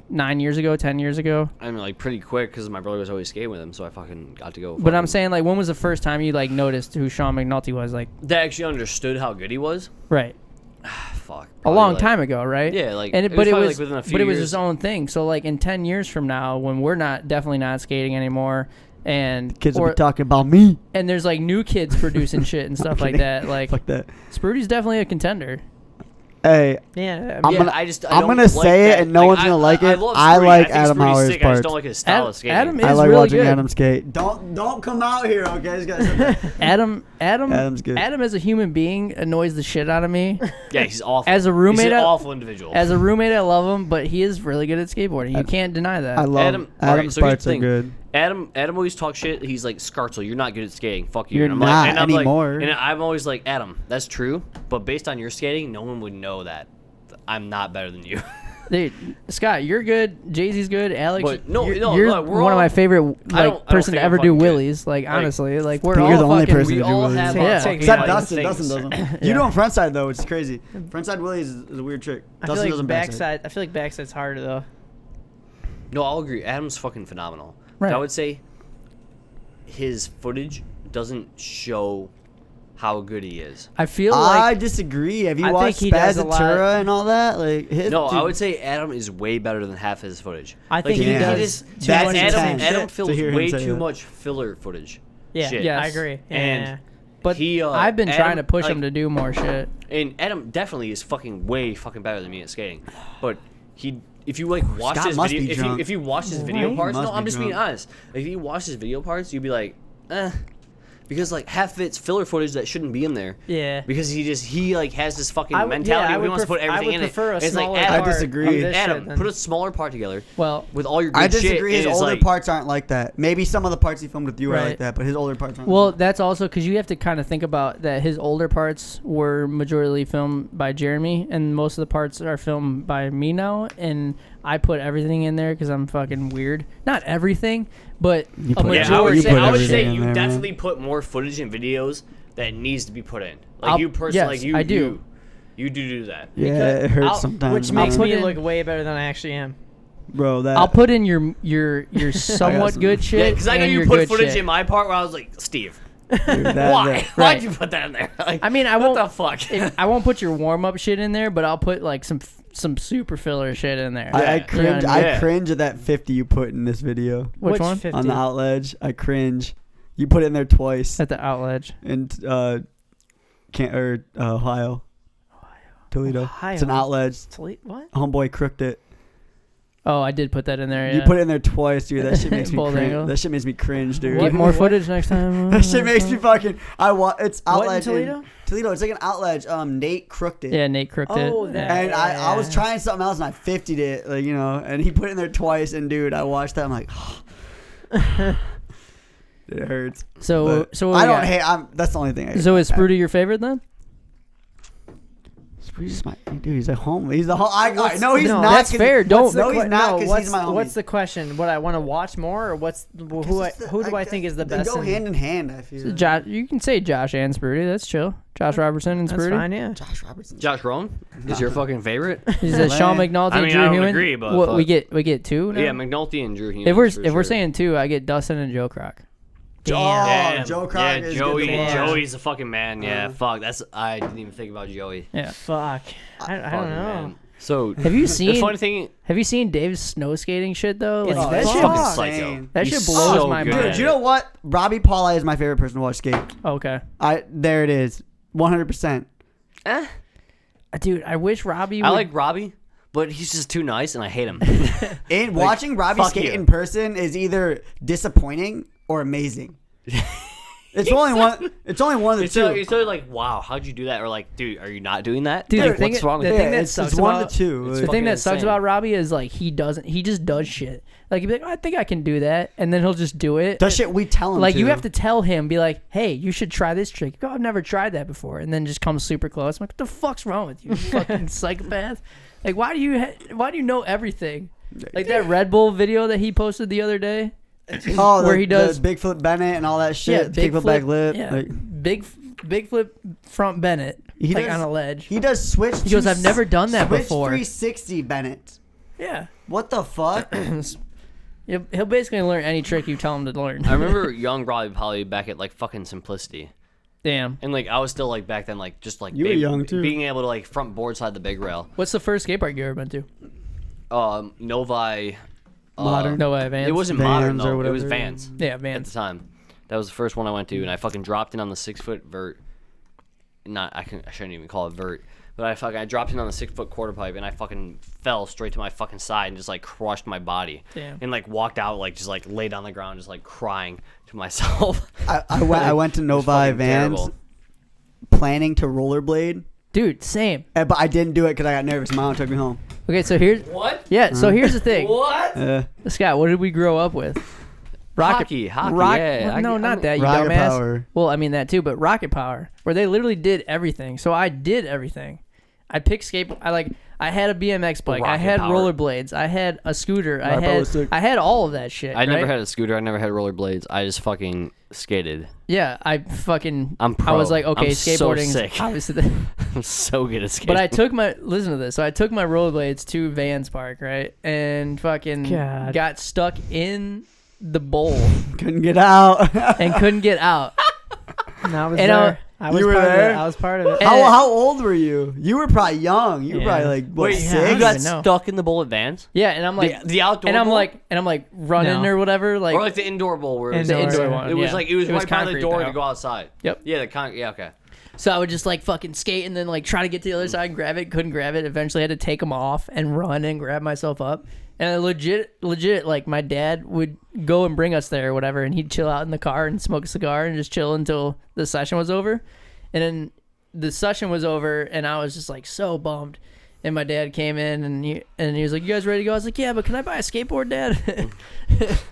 9 years ago, 10 years ago? I mean, like pretty quick because my brother was always skating with him, so I fucking got to go. But I'm saying, like, when was the first time you like noticed who Sean McNulty was? Like, they actually understood how good he was. right. Fuck. A probably, long like- time ago, right? Yeah, like and it but was it probably, was like, within a few but it was years. his own thing. So like in 10 years from now, when we're definitely not skating anymore, and kids will be talking about me. and there's like new kids producing shit and stuff like that. Like Fuck that. Sprudy's definitely a contender. Hey, Yeah, I'm Yeah, gonna- I I'm don't gonna like say it that. and no one's gonna like it. love I Sprudy. like think Adam Sprudy's Howard's sick, I just don't parts. like his style of skating. Adam I is like really watching good. Adam skate. Don't come out here, okay? This guy's Adam's good. Adam as a human being annoys the shit out of me. Yeah, he's awful. As a roommate, he's an I- awful individual. As a roommate, I love him, but he is really good at skateboarding. You can't deny that. I love Adam. Alright, Adam's so here's parts the are thing. good. Adam always talks shit. He's like, Skartzel, you're not good at skating. Fuck you. You're and I'm not like, and I'm anymore. Like, and I'm always like, Adam, that's true, but based on your skating, no one would know that I'm not better than you. Dude, Scott, you're good. Jay-Z's good. Alex, But no, you're, no, you're look, we're one of all- my favorite I don't person to think I'm ever do fucking good. willies. Like honestly, like we're But all you're the only fucking. person we to do all willies. have Yeah. our fucking Except like, Dustin. things. Dustin doesn't. You doing frontside though, which is crazy. Frontside Willies is a weird trick. I Dustin feel like doesn't backside. backside. I feel like backside's harder though. No, I'll agree. Adam's fucking phenomenal. Right. But I would say his footage doesn't show how good he is. I feel I like disagree. Have you I watched think he does a lot. Spazzatura and all that? Like his No, I dude- would say Adam is way better than half his footage. I think he does just- too That's much intense. Adam- Adam to fills hear him way say too that. much filler footage. Yeah, Shit. Yes. I agree. And- Yeah. but he, I've been Adam, trying to push like- him to do more shit. And Adam definitely is fucking way fucking better than me at skating. But if you like watch Scott his must video, be drunk. if you watch his video Right? parts, Must no, be I'm just being drunk. honest. If you watch his video parts, you'd be like, because like half of it's filler footage that shouldn't be in there. Yeah. Because he like has this fucking I would- mentality yeah, I where he would wants to put pref- I everything would in it. prefer a It's like smaller Adam, I disagree. of this Adam, shit than- put a smaller part together Well, with all your good I shit. disagree. His and it's older like, parts aren't like that. Maybe some of the parts he filmed with you are Right. like that, but his older parts aren't. well, like that's also because you have to kind of think about that. His older parts were majorly filmed by Jeremy, and most of the parts are filmed by me now. And I put everything in there because I'm fucking weird. Not everything, but You a put- Yeah, I would majority. You say, put I would say everything in you there, man. definitely put more footage and videos that needs to be put in. Like I'll- you personally, yes, like you, I do. You do that. yeah, it hurts I'll- sometimes. Which makes I'll me put in- look way better than I actually am. bro. That I'll put in your somewhat some- good Yeah, shit. because I know and you your put good footage shit. in my part where I was like, Steve, dude, why? Why'd Right. you put that in there? Like, I mean, I what won't. the fuck? I won't put your warm up shit in there, but I'll put like some super filler shit in there. I Yeah. cringe. You know what I mean? I Yeah. cringe at that 50 you put in this video Which one? 50? on the outledge. I cringe. You put it in there twice At the outledge. in Ohio, Toledo. Ohio. It's an outledge. What? Homeboy crooked it. Oh, I did put that in there. You Yeah. put it in there twice, dude. That shit makes me Bold cringe. angle. That shit makes me cringe, dude. Get more footage next time. That shit makes me fucking. It's What in outledge Toledo? Toledo. It's like an outledge. Nate crooked it. Yeah, Nate crooked Oh, it. that- Yeah. And I was trying something else and I 50'd it, like, you know, and he put it in there twice. And dude, I watched that. I'm like, it hurts. So But so what I we don't got? hate. That's the only thing. So is Sprudy your favorite then? Sprudy's my dude. He's a homie. He's a home. I no, he's no, not. that's 'cause- fair. Don't- No, he's not because he's my homie. What's the question? What I want to watch more, or who do I think is the They best? go in- hand in hand. I feel. Josh, you can say Josh and Sprudy. That's chill. Josh Robertson and That's Sprudy. fine, yeah. Josh Robertson. Josh Rohn is your fucking favorite? He's a Sean McNulty, I mean, Drew I don't Heumann. agree, but What, fuck. we get two. Now? Yeah, McNulty and Drew Heumann. If we're for if we're sure. saying two, I get Dustin and Joe Croc. Damn. Yeah, Joe Croc is Joey. good to watch. Joey's a fucking man. Yeah, fuck. I didn't even think about Joey. Yeah. Fuck. I don't Fucking know. man. So Have you the seen funny thing? Have you seen Dave's snow skating shit though? It's Like, that that shit shit. was fucking insane. psycho. That He's shit blows so my good mind. at Dude, you it. know what? Robbie Paulai is my favorite person to watch skate. Okay. There it is. 100%. Dude, I wish Robbie. I would- like Robbie, but he's just too nice, and I hate him. And watching Robbie fuck skate you. in person is either disappointing or amazing. It's only one. It's only one of the It's two. either like, wow, how'd you do that? Or like, dude, are you not doing that? Dude, like, the thing, what's wrong with the you? thing that it's sucks one about of the two. It's the thing that sucks insane. about Robbie is like he just does shit. Like he'd be like, oh, I think I can do that, and then he'll just do it. Does shit we tell him Like to. you have to tell him, be like, hey, you should try this trick. Go, I've never tried that before, and then just come super close. I'm like, what the fuck's wrong with you, you fucking psychopath? Like, why do you know everything? Like that Red Bull video that he posted the other day. Oh, where he does the Bigfoot Bennett and all that shit. big Kickflip flip, back lip. yeah, Like, big flip front Bennett, He like does- on a ledge. he does switch. He goes, I've never done that switch before. 360 Bennett. Yeah, What the fuck? he'll basically learn any trick you tell him to learn. I remember young Robbie probably back at like fucking Simplicity. Damn. And like I was still like back then like just like You were young, too. being able to like front board side the big rail. What's the first skate park you ever been to? Novi. Modern. No way, Vans. It wasn't Vans modern or though. It whatever. was Vans Yeah, at the Vans. time. That was the first one I went to, and I fucking dropped in on the 6-foot vert. I shouldn't even call it vert, but I dropped in on the 6-foot quarter pipe, and I fucking fell straight to my fucking side and just like crushed my body. Damn. And like walked out like just like laid on the ground just like crying to myself. I went to It was Novi fucking Vans terrible. planning to rollerblade, Dude, same. but I didn't do it because I got nervous. My mom took me home. Okay, so here's What? yeah. So here's the thing, What? Scott. What did we grow up with? Hockey, yeah. Well, no, not that, you Rocket dumbass. Power. Well, I mean that too, but Rocket Power, where they literally did everything. So I did everything. I picked skateboard. I had a BMX bike. I Rocket had Power. rollerblades. I had a scooter. Power stick. I had all of that shit. I never right? had a scooter. I never had rollerblades. I just fucking skated. Yeah, I I'm pro. I was like, okay, I'm so skateboarding. sick. Obviously, the, I'm so good at skating. but I took my listen to this. So I took my rollerblades to Vans Park, right, and fucking God. got stuck in the bowl Couldn't get out. and couldn't get out. And I was And, there. I was you were part of there? it. I was part of it. And- How old were you? You were probably young. You were Yeah. probably like what, Wait, I six? don't you got even know. stuck in the bowl at Vans? Yeah, and I'm like, The outdoor and I'm bowl? like running No. or whatever, like Or like the indoor bowl where it was the Indoor, indoor yeah. one. It was yeah. like it was right by the concrete, door though. to go outside. Yep. Yeah, yeah, okay. So I would just like fucking skate and then like try to get to the other side and grab it. Couldn't grab it. Eventually had to take them off and run and grab myself up. And I legit, like my dad would go and bring us there or whatever, and he'd chill out in the car and smoke a cigar and just chill until the session was over. And then the session was over, and I was just like so bummed. And my dad came in and he was like, "You guys ready to go?" I was like, "Yeah, but can I buy a skateboard, Dad?"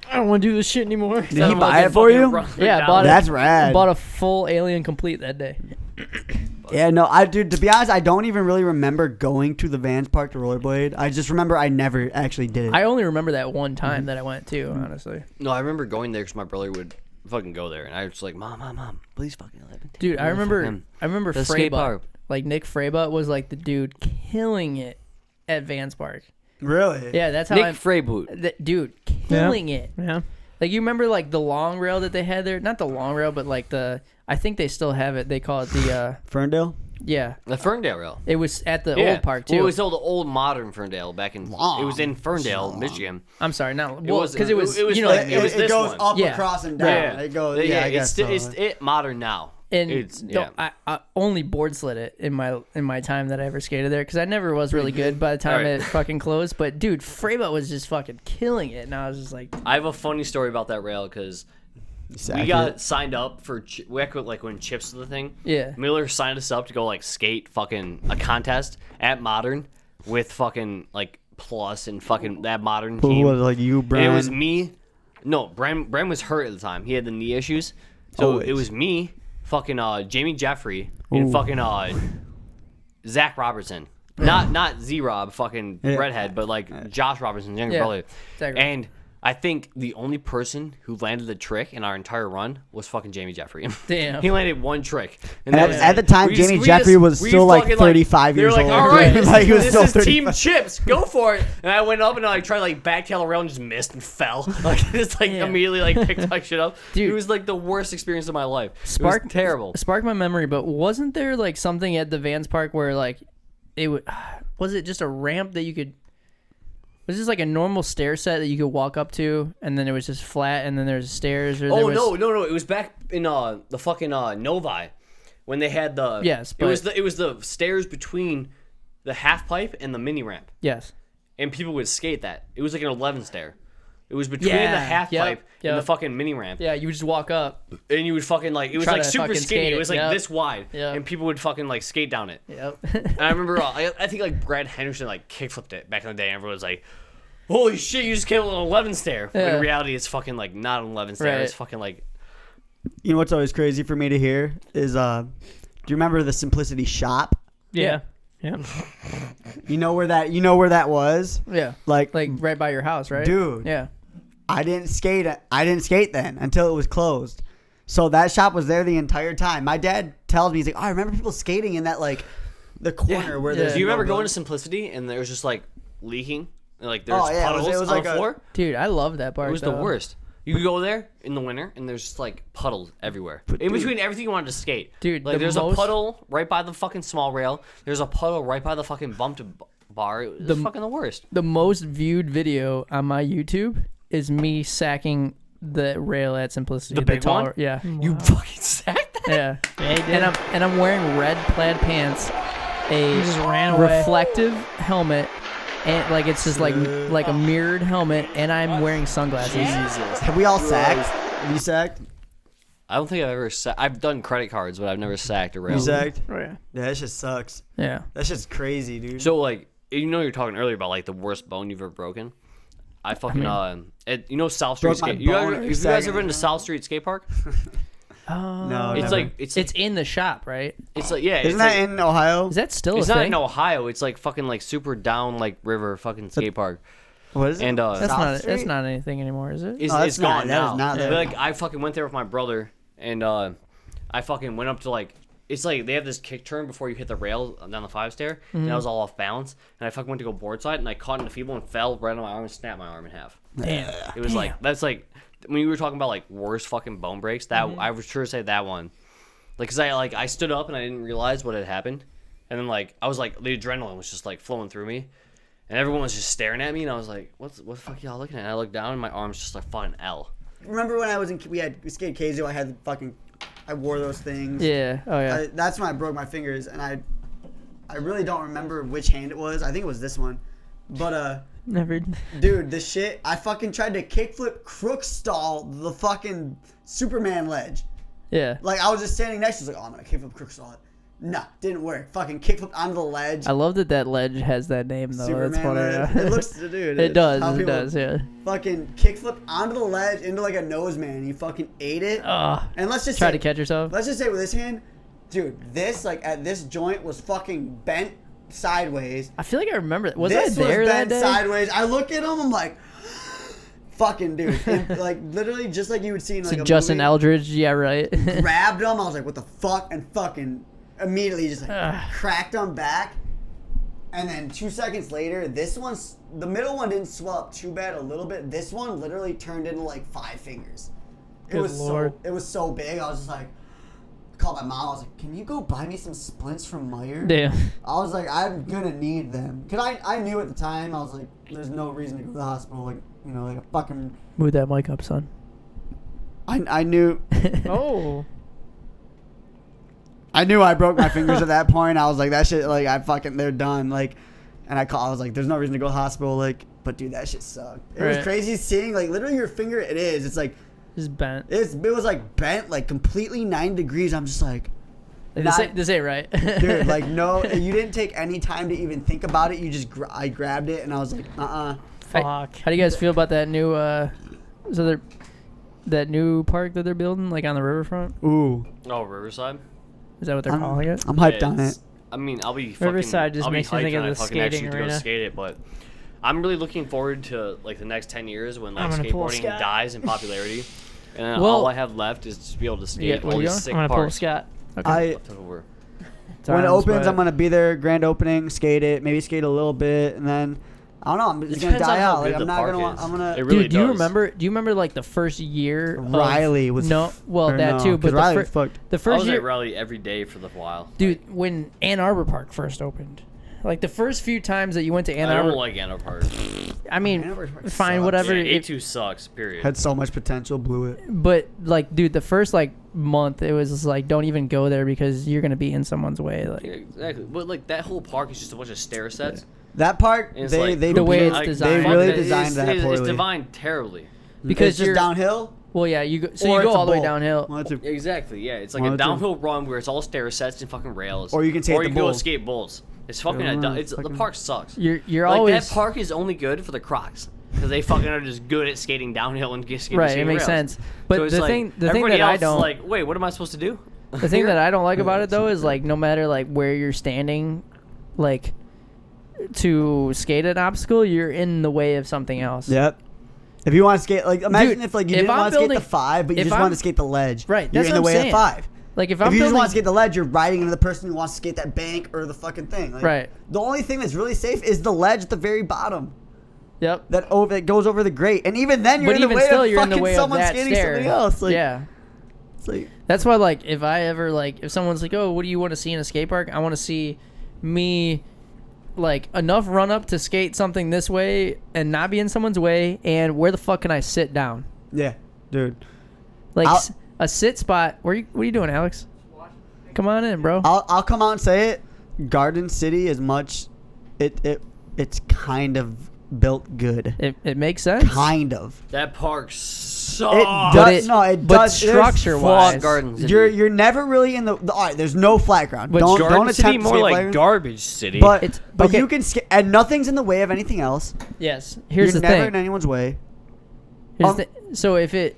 I don't want to do this shit anymore. Did he buy it for you? Yeah, I bought it. That's rad. Bought a full Alien Complete that day. Yeah, no, dude, to be honest, I don't even really remember going to the Vans Park to rollerblade. I just remember I never actually did it. I only remember that one time that I went to, honestly. No, I remember going there because my brother would fucking go there, and I was just like, Mom, please fucking let me. Dude, I remember The skate Freybutt. park. Like Nick Freybutt was like the dude killing it at Vans Park. Really? Yeah, that's how Nick I'm. Freyboot. Dude, killing it. Yeah. Like you remember like the long rail that they had there? Not the long rail, but like I think they still have it. They call it the Ferndale? yeah. The Ferndale rail. It was at the Yeah. old park too. Well, it was the old modern Ferndale back in. It was in Ferndale, Michigan. I'm sorry, not It well was- because it was it was you know like- it, it was this goes one. up Yeah. across and down. Yeah, It goes, yeah. I guess it's so. it modern now. and It's don't- I only board slid it in my time that I ever skated there because I never was really good by the time Right. it fucking closed. But dude, Freybutt was just fucking killing it, and I was just like, I have a funny story about that rail because we got signed up for like when Chips was the thing. yeah. Miller signed us up to go like skate fucking a contest at Modern with fucking like Plus and fucking that Modern Who team. was it, like you, And Brian? it was me. No, Bram was hurt at the time. He had the knee issues. So Always. it was me, fucking Jamie Jeffrey, and fucking Zach Robertson. Not Z-Rob, fucking Yeah. redhead, but like Josh Robertson's younger Yeah. brother. Zach And I think the only person who landed the trick in our entire run was fucking Jamie Jeffrey. Damn. He landed one trick. And At- that was at it. the time, We Jamie we Jeffrey was we still, like, fucking, 35 they were years like, old. all right, this, Like, he was this still is Team 35. Chips. Go for it. And I went up and I tried to like backtail around and just missed and fell. Like just like Yeah. immediately like picked my shit up. Dude. It was like the worst experience of my life. It Spark was terrible. Spark my memory, but wasn't there like something at the Vans Park where like it would was it just a ramp that you could was this like a normal stair set that you could walk up to and then it was just flat and then there's stairs or there Oh was, no! It was back in the fucking Novi when they had the Yes, It was but- the stairs between the half pipe and the mini ramp, Yes. and people would skate that. It was like an 11 stair. It was between Yeah, the half yep, pipe and the yep. fucking mini ramp. Yeah, you would just walk up. And you would fucking like, it was Try like to super fucking skinny. skate It it, was like yep. this wide. Yep. And people would fucking like skate down it. Yep. And I remember, I think like Brad Henderson like kickflipped it back in the day. And everyone was like, holy shit, you just came on an 11 stair. But Yeah. in reality, it's fucking like not an 11 stair. Right. It's fucking like, You know what's always crazy for me to hear is, do you remember the Simplicity shop? Yeah. Yeah. You know where that was? Yeah. Like Right by your house, right? dude. Yeah. I didn't skate then until it was closed. So that shop was there the entire time. My dad tells me, he's like, oh, I remember people skating in that like the corner where there's do you remember no going to building. Simplicity and there was just like leaking? And, like there's Oh, yeah, it was puddles like on the floor? Dude, I love that part. It was the worst. You could go there in the winter, and there's just like puddles everywhere. In between everything you wanted to skate. Dude, like the there's most- a puddle right by the fucking small rail. There's a puddle right by the fucking bumped bar. It was fucking the worst. The most viewed video on my YouTube is me sacking the rail at Simplicity. The big one? Yeah. You fucking sacked that? Yeah. Yeah, he did. And I'm wearing red plaid pants, a He just ran away. reflective helmet, and like it's just like a mirrored helmet, and I'm wearing sunglasses. Jesus. Have we all sacked? Have you sacked? I don't think I've ever I've done credit cards, but I've never sacked a rail. You sacked? Oh, yeah. Yeah, that shit sucks. Yeah. That shit's crazy, dude. So like, you know, you're talking earlier about like the worst bone you've ever broken. I fucking you know South Street Broke my skate. You bone guys, at you guys second. ever been to South Street skate park? no, It's never. like it's in the shop, right? yeah. Isn't it's that like, in Ohio? Is that still It's a not thing? in Ohio. It's like fucking like super down like river fucking skate park. What is it? And That's South not. Street? That's not anything anymore, is it? It's, Oh, that's it's gone not- that now. is not there. But, like I fucking went there with my brother, and I fucking went up to like it's like they have this kick turn before you hit the rail down the 5 stair, and I was all off balance, and I fucking went to go board side, and I caught in the feeble and fell right on my arm and snapped my arm in half. Damn. It was like that's like when you were talking about like worst fucking bone breaks. That I would sure say that one. Like, cause I stood up and I didn't realize what had happened, and then like I was like the adrenaline was just like flowing through me, and everyone was just staring at me, and I was like, what the fuck y'all looking at? And I looked down and my arm's just like fucking L. Remember when I was in? We skated Keizo. I wore those things. Yeah. Oh yeah. That's when I broke my fingers, and I really don't remember which hand it was. I think it was this one, but Never. dude, this shit. I fucking tried to kickflip crook stall the fucking Superman ledge. Yeah. Like I was just standing next to it, like, oh, I'm gonna kickflip crook stall it. Nah, didn't work. Fucking kickflip onto the ledge. I love that ledge has that name though. Superman That's funny. ledge. Yeah. It looks, dude. It does. how It people does. Yeah. Fucking kickflip onto the ledge into like a nose man. You fucking ate it. And let's just Try say, to catch yourself. Let's just say with this hand, dude, this like at this joint was fucking bent sideways. I feel like I remember that. Was This I there was that bent day? sideways. I look at him, I'm like, fucking dude, and, like literally just like you would see in like So a Justin movie. Eldridge. Yeah. Right. Grabbed him. I was like, what the fuck, and fucking immediately just like cracked him back. And then 2 seconds later, the middle one didn't swell up too bad, a little bit. This one literally turned into like 5 fingers. It Good was Lord. it was so big. I was just like, I called my mom. I was like, can you go buy me some splints from Meyer? Damn. I was like, I'm gonna need them. Cause I knew at the time, I was like, there's no reason to go to the hospital. Like, you know, like a fucking. Move that mic up, son. I knew. Oh. I knew I broke my fingers at that point. I was like, that shit, like, they're done. Like, and I was like, there's no reason to go to the hospital. Like, but dude, that shit sucked. It was Right. crazy seeing, like, literally your finger, it's like, Just bent. it was like bent, like completely 9 degrees. I'm just like, This ain't right. dude, like, no, you didn't take any time to even think about it. You just, I grabbed it and I was like, Fuck. How do you guys feel about that new that new park that they're building, like on the riverfront? Ooh. Oh, Riverside. Is that what they're calling it? I'm hyped on It's- it. I mean, I'll be fucking. Riverside just I'll be makes me hyped think of when I the fucking skating actually get to go arena. skate it, but I'm really looking forward to like the next 10 years when like I'm gonna pull skateboarding Scott. dies in popularity, and then Well- all I have left is to be able to skate Yeah, all where you these going? sick I'm gonna pull parks. Scott. I Left over. when it Times, opens, but- I'm gonna be there. Grand opening, skate it, maybe skate a little bit, and then I don't know. I'm just gonna depends on die how out. Like good I'm the not park gonna. is. I'm gonna. It really Dude, do you does. remember like the first year of- Riley was no, well or that no, too, 'cause but the, Riley was fucked. the I first was year, at Raleigh every day for the while. dude, when Ann Arbor Park first opened, like the first few times that you went to Ann I Arbor, don't like Ann Arbor Park. I mean, Ann Arbor Park fine, sucks. whatever. Yeah, if- A2 sucks. Period. Had so much potential, blew it. but like, dude, the first like month, it was just like, don't even go there because you're gonna be in someone's way. Like, Yeah, exactly. But like that whole park is just a bunch of stair sets. That park, And it's they like- The way it's Like, designed. They really it's- designed that It's poorly. designed terribly. Because it's just you're downhill. well, yeah, you go, so or you go it's a all the way bowl. downhill. One, two. Exactly, yeah. It's like One a or two. downhill run where it's all stair sets and fucking rails. Or you can take or the you can go bowls. escape bowls. It's fucking the fucking- park sucks. You're Like always that park is only good for the Crocs because they fucking are just good at skating downhill and skating. right. It skating makes rails. sense. But So it's the like, thing everybody that I else is don't like, wait, what am I supposed to do? the thing that I don't like about it though is like no matter like where you're standing, like to skate an obstacle, you're in the way of something else. Yep. If you want to skate, like imagine Dude, if like you if didn't I'm want to skate the building- 5, but you if just I'm- want to skate the ledge. Right, You're that's in the what way I'm of saying. 5. Like if If I'm you just building, want to skate the ledge, you're riding into the person who wants to skate that bank or the fucking thing. Like, Right. The only thing that's really safe is the ledge at the very bottom yep. that goes over the grate, and even then you're But in the even way still, of you're in the fucking way of someone that skating stair. something else. Like, Yeah. It's like, That's why, like, if I ever, like, if someone's like, oh, what do you want to see in a skate park? I want to see me, like, enough run up to skate something this way and not be in someone's way. And where the fuck can I sit down? yeah, dude. Like, I'll- a sit spot. What are you doing, Alex? Come on in, bro. I'll come out and say it. Garden City is much. It's kind of built good. It makes sense. Kind of. That park sucks. It But does. it- No, it but does. There's structure wise, Fuck Gardens. You're never really in the all right. There's no flat ground. But Don't Garden attempt City to more skate like flat ground. garbage city. But It's- but okay. you can skate and nothing's in the way of anything else. Yes. Here's You're the never thing. in anyone's way. Here's so if it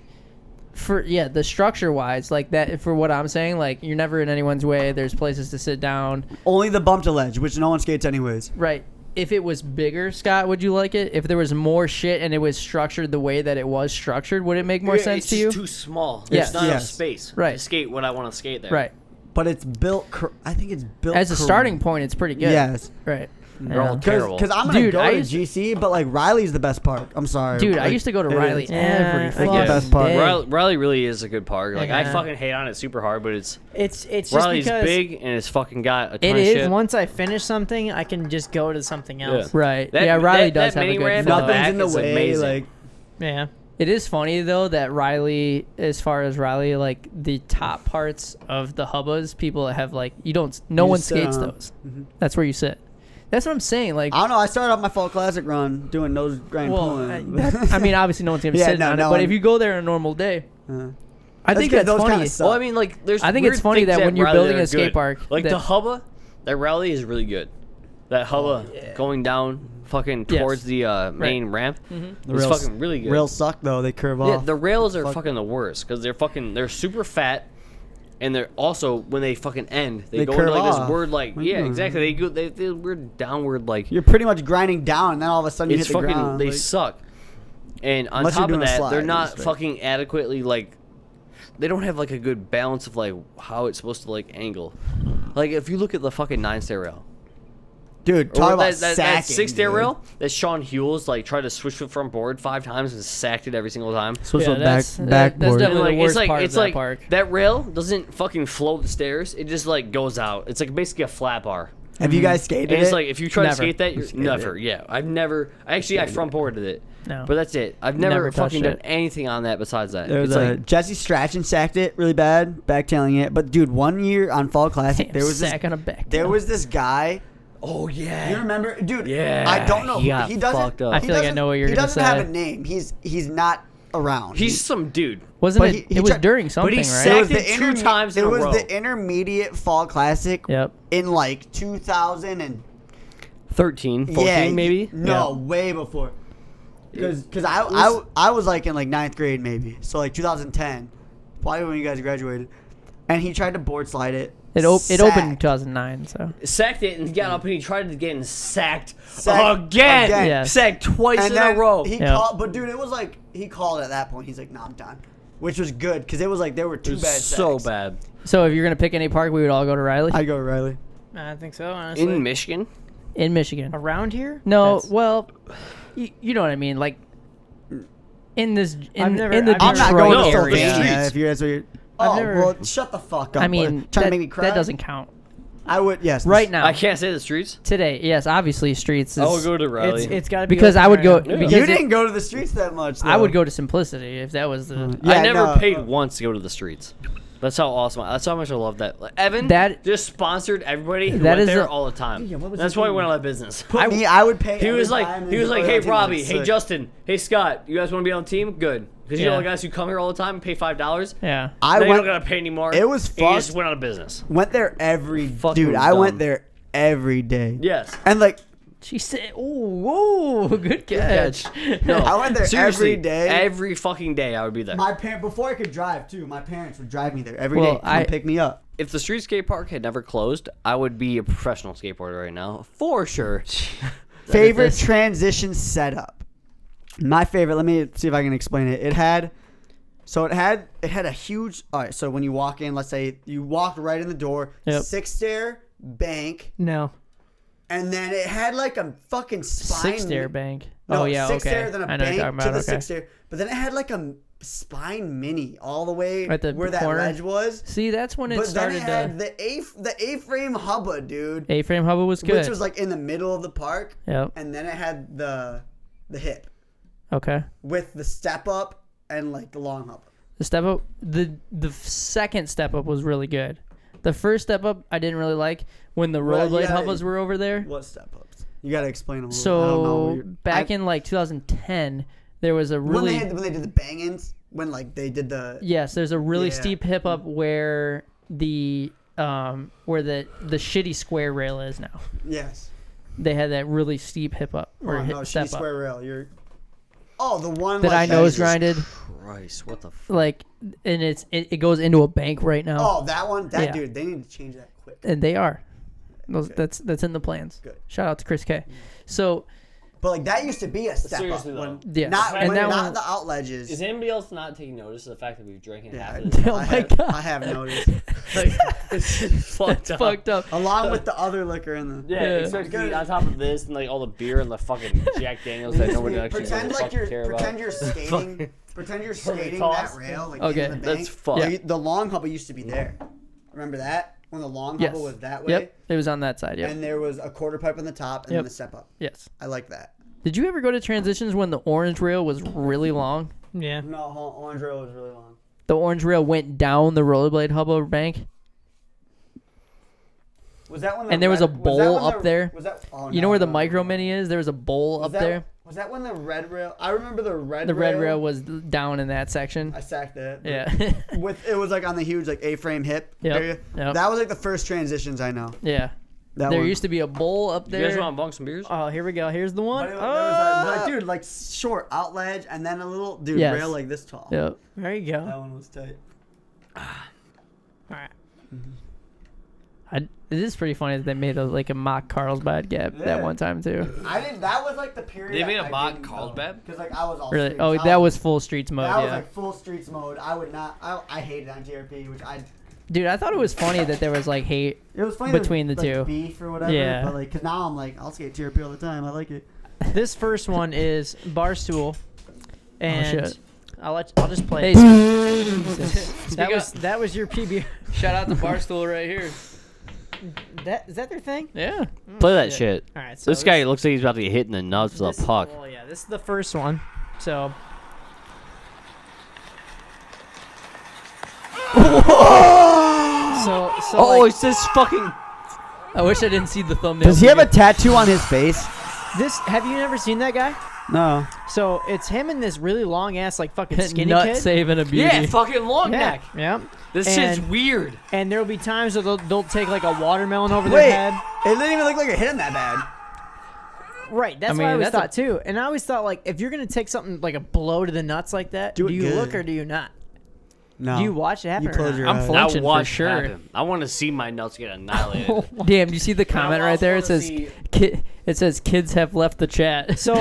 the structure wise, like that for what I'm saying, like you're never in anyone's way. There's places to sit down. Only the bump to ledge, which no one skates anyways. Right. If it was bigger, Scott, would you like it? If there was more shit and it was structured the way that it was structured, would it make more sense it's to you? just too small. Yes. There's not enough Yes. space Right. to skate what I want to skate there. Right. But it's built. I think it's built As a starting point, it's pretty good. Yes. Right. They're all Yeah. terrible. Because I'm gonna Dude, go I to used to- GC, but like Riley's the best park. I'm sorry, Dude, I Like, used to go to it Riley is. every I fucking guess. Best part. day. Riley really is a good park. Like I Yeah. fucking hate on it super hard, but it's It's just Riley's because big and it's fucking got a ton it of is. shit. Once I finish something, I can just go to something else. Right. That- yeah, Riley that- does that have a mini good ramp flow. in the Nothing's back in the is way. amazing. Like Yeah. It is funny though that Riley, as far as Riley, like the top parts of the hubbas, people have like no You one just sit skates on 'em. those. Mhm. That's where you sit. That's what I'm saying. Like, I don't know. I started off my fall classic run doing nose grind well, pulling. I mean, obviously no one's gonna be Yeah, sitting no, on no it, but one- if you go there on a normal day, I think good. that's Those funny. kinda suck. Well, I mean, like there's. I think it's weird funny things that when you're Riley building that a are skate good. park, like that- the hubba, that Rally is really good. That hubba going down fucking Yes. towards the main ramp The is rails- fucking really good. Rails suck though. They curve Yeah, off. the rails are Fuck. fucking the worst because they're super fat, and they're also when they fucking end, they They go into curve like off. this weird like What are you yeah doing? exactly they weird downward like You're pretty much grinding down, and then all of a sudden you it's hit the fucking ground. they like- suck, and on Unless you're top of doing a that slide, they're it's not straight. fucking adequately like they don't have like a good balance of like how it's supposed to like angle. Like if you look at the fucking 9-stair rail. Dude, Or talk about that sacking. 6-stair dude. rail that Sean Hughes like tried to switch foot front board 5 times and sacked it every single time. Switch Yeah, up that's- back, that's backboard. definitely- And, the worst it's like part of it's that like park. that rail doesn't fucking flow the stairs. It just like goes out. It's like basically a flat bar. Have you guys skated And it's it? like if you try Never. to skate that, you're Skated never. Yeah, I've never. Actually, I front boarded it. No. But that's it. I've never, Never touched fucking done it. anything on that besides that. There was it's a like Jesse Strachan sacked it really bad, backtailing it. But dude, one year on Fall Classic, Damn, there was sack on a back. there was this guy. oh yeah. You remember, dude? Yeah, I don't know. he got He doesn't. fucked up. I he feel like I doesn't- know what you're He gonna doesn't have say. a name. He's not around. He's some dude. Wasn't but it? he It was tried- during something, right? sacked It was the it 2 times in It a was row. the intermediate Fall Classic. Yep. In like 2000 and 13, 14 yeah, maybe. No, way before. Because I was like in like 9th grade maybe, so like 2010, probably when you guys graduated, and he tried to board slide it. It opened in Sacked. 2009, so Sacked it and got up and he tried to get sacked Sacked again. again. Yes. Sacked twice And in then a row. he Yeah. called, but dude, it was like he called at that point. He's like, "Nah, I'm done," which was good because it was like there were It 2 was bad so sacks. bad. so if you're gonna pick any park, we would all go to Riley I go Riley. I think so. Honestly, In Michigan, in Michigan. around here. No, That's- well, you know what I mean, like in this I've in, never- in the I've I'm Detroit not going No, to for area. streets. Sylvania if you guys are. I've Oh never- well, shut the fuck up. I mean, trying that, to make me cry. that doesn't count. I would yes. Right now, I can't say the streets. today, yes, obviously streets. Is, I will go to Raleigh. It's got to be because open I would right go. now. Yeah. Because You it- didn't go to the streets that much. I would though. go to Simplicity if that was the. Yeah, I never no. paid once to go to the streets. That's how awesome. That's how much I love that. Like, Evan That- just sponsored everybody who That went is there a- all the time. Yeah, what was That's his why he name? went out of business. I would pay. He every was like, time hey and Robbie, like, hey sick. Justin, hey Scott, you guys want to be on the team? Good, because you know the guys who come here all the time and pay $5. Yeah. I Now you went. don't gotta pay anymore. It was and you just fucked. went out of business. Went there every Fucking dude. I went dumb. there every day. Yes. And like She said, "Oh, whoa, good catch." No, I went there seriously, every day. Every fucking day I would be there. before I could drive too, my parents would drive me there every Well, day. Come pick me up. If the street skate park had never closed, I would be a professional skateboarder right now, for sure. Favorite this. transition setup. My favorite. Let me see if I can explain it. It had a huge. All right. So when you walk in, let's say you walked right in the door, Yep. 6-stair bank, No. and then it had like a fucking spine. 6-stair bank. No, Oh yeah, 6-stair, okay. then a I know what you're bank talking to about. the Okay. 6-stair, but then it had like a spine mini all the way At the where that corner? ledge was. See, that's when it But then started. it had the A-frame hubba, dude, A-frame hubba was good. which was like in the middle of the park, Yep. and then it had the hip Okay. with the step up and like the long hubba. The step up, the second step up was really good. The first step up I didn't really like when the Well, rollerblade yeah, hubbas were over there. What step ups? You gotta explain a little. I don't know So what you're- back in like 2010, there was a really when they did the bang-ins, when like they did the yes, there's a really Yeah. steep hip up where the shitty square rail is now. yes. They had that really steep hip up or Oh, hip no, step she's up square rail. You're the one that I like nose Jesus grinded Christ, what the fuck? like, and it goes into a bank right now. Oh, that one, Yeah. dude. They need to change that quick. And they are. Those, Okay. that's in the plans. Good. Shout out to Chris K. So But like that used to be a step Seriously, up. though. When, yes, not and when, that not one. the out ledges. Is anybody else not taking notice of the fact that we've drank Yeah, half of this? Oh I my have, God. I have noticed. Like, it's just fucked up. Fucked up. Along with the other liquor in the. Yeah, Yeah. especially on top of this and like all the beer and the fucking Jack Daniels that nobody actually Pretend really like fucking you're care about. pretend you're skating. Pretend you're skating toss. that rail like Okay, into the that's bank. fucked. Yeah, the long hubba used to be there. Remember that when the long Yes. hubba was that way, Yep. It was on that side. Yep. and there was a quarter pipe on the top and Yep. then the step up. Yes. I like that. Did you ever go to transitions when the orange rail was really long? Yeah. No, orange rail was really long. The orange rail went down the rollerblade hubba bank. Was that when? And there was a bowl up there? Was that? Oh, You know where the micro mini is? There was a bowl was up that, there. Was that when the red rail? I remember the red. The red rail was down in that section. I sacked it. Yeah. With it was like on the huge like A-frame hip Yep, area. yep. That was like the first transitions I know. Yeah. That There one. used to be a bowl up You guys there. want to bunk some beers? Oh, here we go. Here's the one. But it was like, dude, like short out ledge and then a little Yes. rail like this tall. Yep. There you go. That one was tight. All right. It is pretty funny that they made a mock Carlsbad gap Yeah. that one time too. I did. That was like the period. They made a I mock didn't Carlsbad? because like I was all Really? streets. Oh, I that was full streets mode. that was Yeah. like full streets mode. I would not. I hated on TRP, which I. Dude, I thought it was funny that there was like hate. It was funny Between there was, the like, two. beef or whatever. Yeah. But like, cause now I'm like, I'll skate TRP all the time. I like it. This first one is Barstool, and shit. I'll just play. Hey, it. that was your PB. shout out to Barstool right here. Is that their thing? Yeah. Play that shit. All right. So This guy looks like he's about to get hit in the nuts with a puck. Well, yeah, this is the first one. So. So Oh, like, it's this fucking. I wish I didn't see the thumbnail. Does he have a tattoo on his face? this. Have you never seen that guy? No. So it's him and this really long ass like fucking skinny nut kid. saving a beauty? Yeah, fucking long Yeah, neck. yeah. This And- shit's weird. And there'll be times where they'll take like a watermelon over Wait, their head. it didn't even look like it hit him that bad. Right, that's I what mean, I always that's a- thought too. And I always thought like if you're gonna take something like a blow to the nuts like that, Do do it you look good. or do you not? No. Do you watch it happen? You or close not? your I'm eyes. full- I Flinching for watch sure. it happen. I want to see my nuts get annihilated. Damn, do you see the comment right there? It says, it says kids have left the chat. So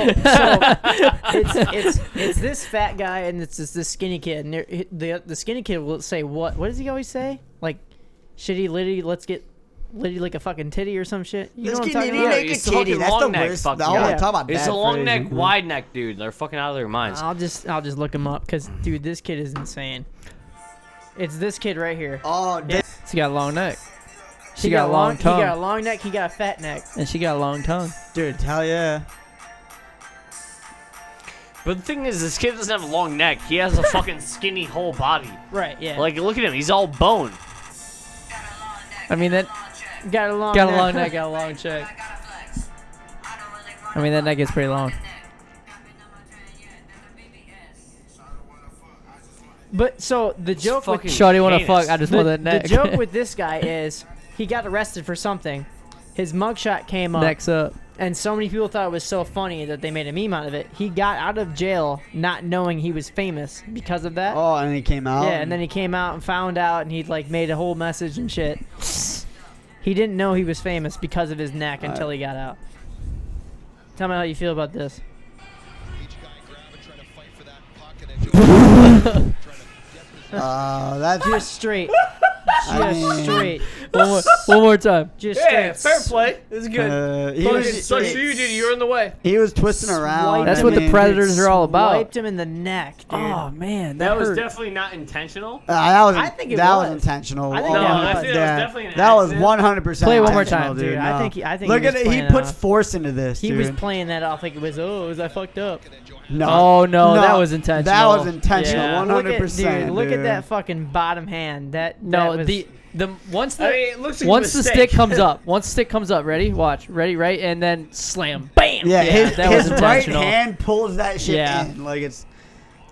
it's this fat guy and it's this skinny kid, and the skinny kid will say what does he always say? Like, shitty litty, let's get litty like a fucking titty or some shit. You know what I'm talking Yeah, about? it's a fucking kitty. That's the long neck. worst. Fucking I guy. want to talk about It's bad a long neck, phrasing. wide neck dude. They're fucking out of their minds. I'll just look him up because dude, this kid is insane. It's this kid right here. Oh, Yeah. She got a long neck. He She got a long tongue. He got a long neck. He got a fat neck. And she got a long tongue. dude, hell yeah. But the thing is, this kid doesn't have a long neck. He has a fucking skinny whole body. Right. Yeah. Like, look at him. He's all bone. I mean, that got a long. got a long neck, got a long check. I mean, that neck is pretty long. But so the joke with fucking Shawty wanna heinous. fuck? I just want that the neck. joke with this guy is he got arrested for something. His mugshot came up, Neck's up. and so many people thought it was so funny that they made a meme out of it. He got out of jail not knowing he was famous because of that. Oh, and he came out. Yeah, and then he came out and found out, and he'd like made a whole message and shit. He didn't know he was famous because of his neck until he got out. Tell me how you feel about this. That's Just straight. I Just mean- straight. One more time. Just Yeah, straight. fair play. It's good. he Fucking was sucks for you, dude. You're in the way. he was twisting around. That's I what the mean, Predators are all about. Wiped him in the neck, dude. Oh man, That was hurt. definitely not intentional. That was I think it that was was. intentional. I think Oh, that No, was. I think that was definitely an that was accident. 100%. Play it one more intentional, time, dude. No. I think he Look was at it. He playing it puts off. force into this. He dude. was playing that off like it was, was I fucked up? No. Oh, no, that was intentional. That was intentional. Yeah. 100%. Look at that fucking bottom hand. That No, was, the once the I mean, it looks like a once the mistake. stick comes up, ready, watch, ready, right, and then slam, bam. Yeah, his, that was his right intentional. hand pulls that shit Yeah. in. Like it's.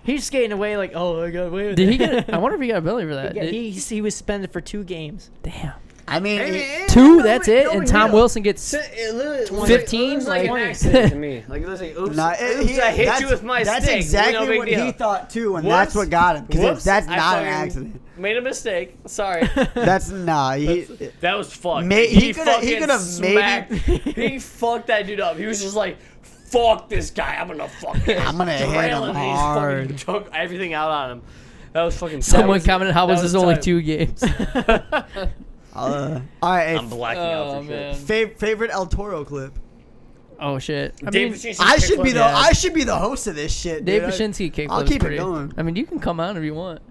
he's skating away like, oh, I got away with Did it. he get? I wonder if he got a penalty for that. He was suspended for 2 games. Damn. I mean, Two, that's it, and Tom Wilson gets. It literally 15, It looks like an like- accident to me. Like it looks like, oops, Nah, oops, I hit you with my that's stick. exactly no big what deal. he thought too, and Whoops. that's what got him. Because Whoops, that's I not an fucking accident. Made a mistake. Sorry. That's nah. That was fucked. He could've- fucking he could've smacked- maybe- he fucked that dude up. He was just like, fuck this guy. I'm gonna fucking I'm gonna hit drill him him. He hard. fucking took everything out on him. That was fucking. Someone that was, commented, "How that was this only tight. 2 games?" All right. Hey, I'm blacking out for man. favorite El Toro clip. Oh shit. I Dave mean, Baczynski's I should kickflip. be the Yeah. I should be the host of this shit. Dave dude. Baczynski kickflip. I'll keep it going. I mean, you can come on if you want.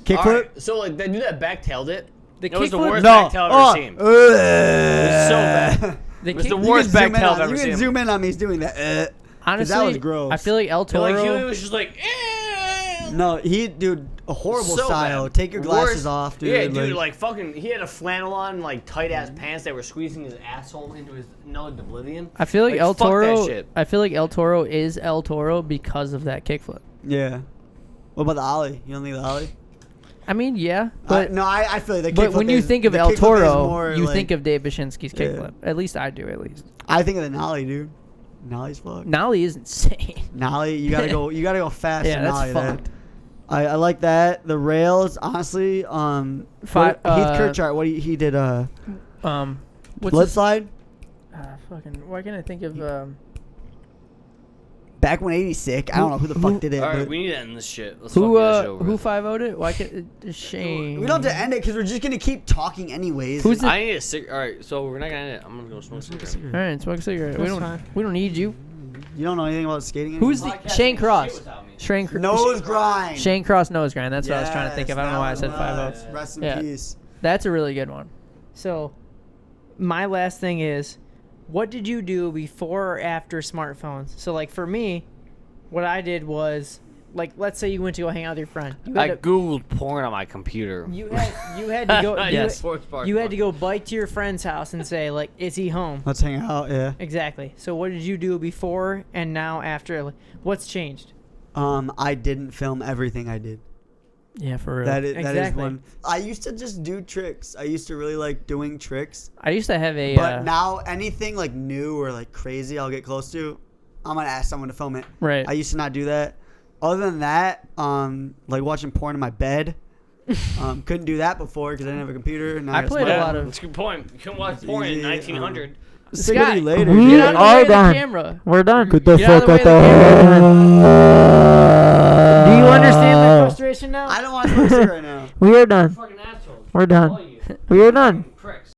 Kickflip. All right, so like they do that backtailed it. The It was the kickflip- worst No. backtail I've ever seen. It was so bad. The It was kick- the You worst can zoom in backtail I've on- ever You can seen. zoom in on me. He's doing that. Honestly, that was gross. I feel like El Like Toro. he was just like, No, dude, a horrible so style. bad. Take your glasses Worst- off, dude. Yeah, dude, like fucking, he had a flannel on, like tight ass pants that were squeezing his asshole into his oblivion. I feel like El fuck that Toro. shit. I feel like El Toro is El Toro because of that kickflip. Yeah. What about the ollie? You don't think the ollie? I mean, yeah, but no, I feel like the but kickflip when you is- think of the El kickflip is Toro, more you like- think of Dave Baczynski's Yeah. kickflip. At least I do. At least I think of the nollie, dude. Nollie's fucked. Nollie is insane. Nollie, you gotta go. You gotta go fast. Yeah, to that's nollie there. fucked. I like that. The rails, honestly. Heath Kirchart, what he did. What's Blood his, slide. fucking? Why can't I think of? Back when 86. I don't know who the fuck did it. All right, but we need to end this shit. Let's Who fucking get this over who with. 5-0'd it? Why can't Shane? we don't have to end it because we're just gonna keep talking anyways. Who's the- I need a cigarette. All right, so we're not gonna end it. I'm gonna go smoke a cigarette. All right, smoke a cigarette. That's fine. We don't need you. You don't know anything about skating? anymore? Who's the Shane Cross? Shane nose grind? Shane Cross nose grind. That's what I was trying to think of. I don't know why I said 5-0. Rest in Yeah. peace. That's a really good one. So, my last thing is, what did you do before or after smartphones? So, like for me, what I did was, like, let's say you went to go hang out with your friend. You I had to, googled porn on my computer. you had to go. Yes. You had to go bike to your friend's house and say, like, is he home? Let's hang out. Yeah. Exactly. So, what did you do before and now after? Like, what's changed? I didn't film everything I did. Yeah, for real. That is Exactly. one. I used to just do tricks. I used to really like doing tricks. I used to have a. But now anything like new or like crazy I'll get close to, I'm gonna ask someone to film it. Right. I used to not do that. Other than that, like watching porn in my bed. Couldn't do that before because I didn't have a computer. And now I got played a smartphones. lot of- That's a good point. You couldn't watch porn in Yeah, 1900. Sick of you later. Get dude. out of the way of the camera. We're done. Get the Get out of fuck the way out of the Do you understand my frustration now? I don't want to smoke a cigarette right now. We are done. Fucking assholes. We're done. All you We are done. pricks.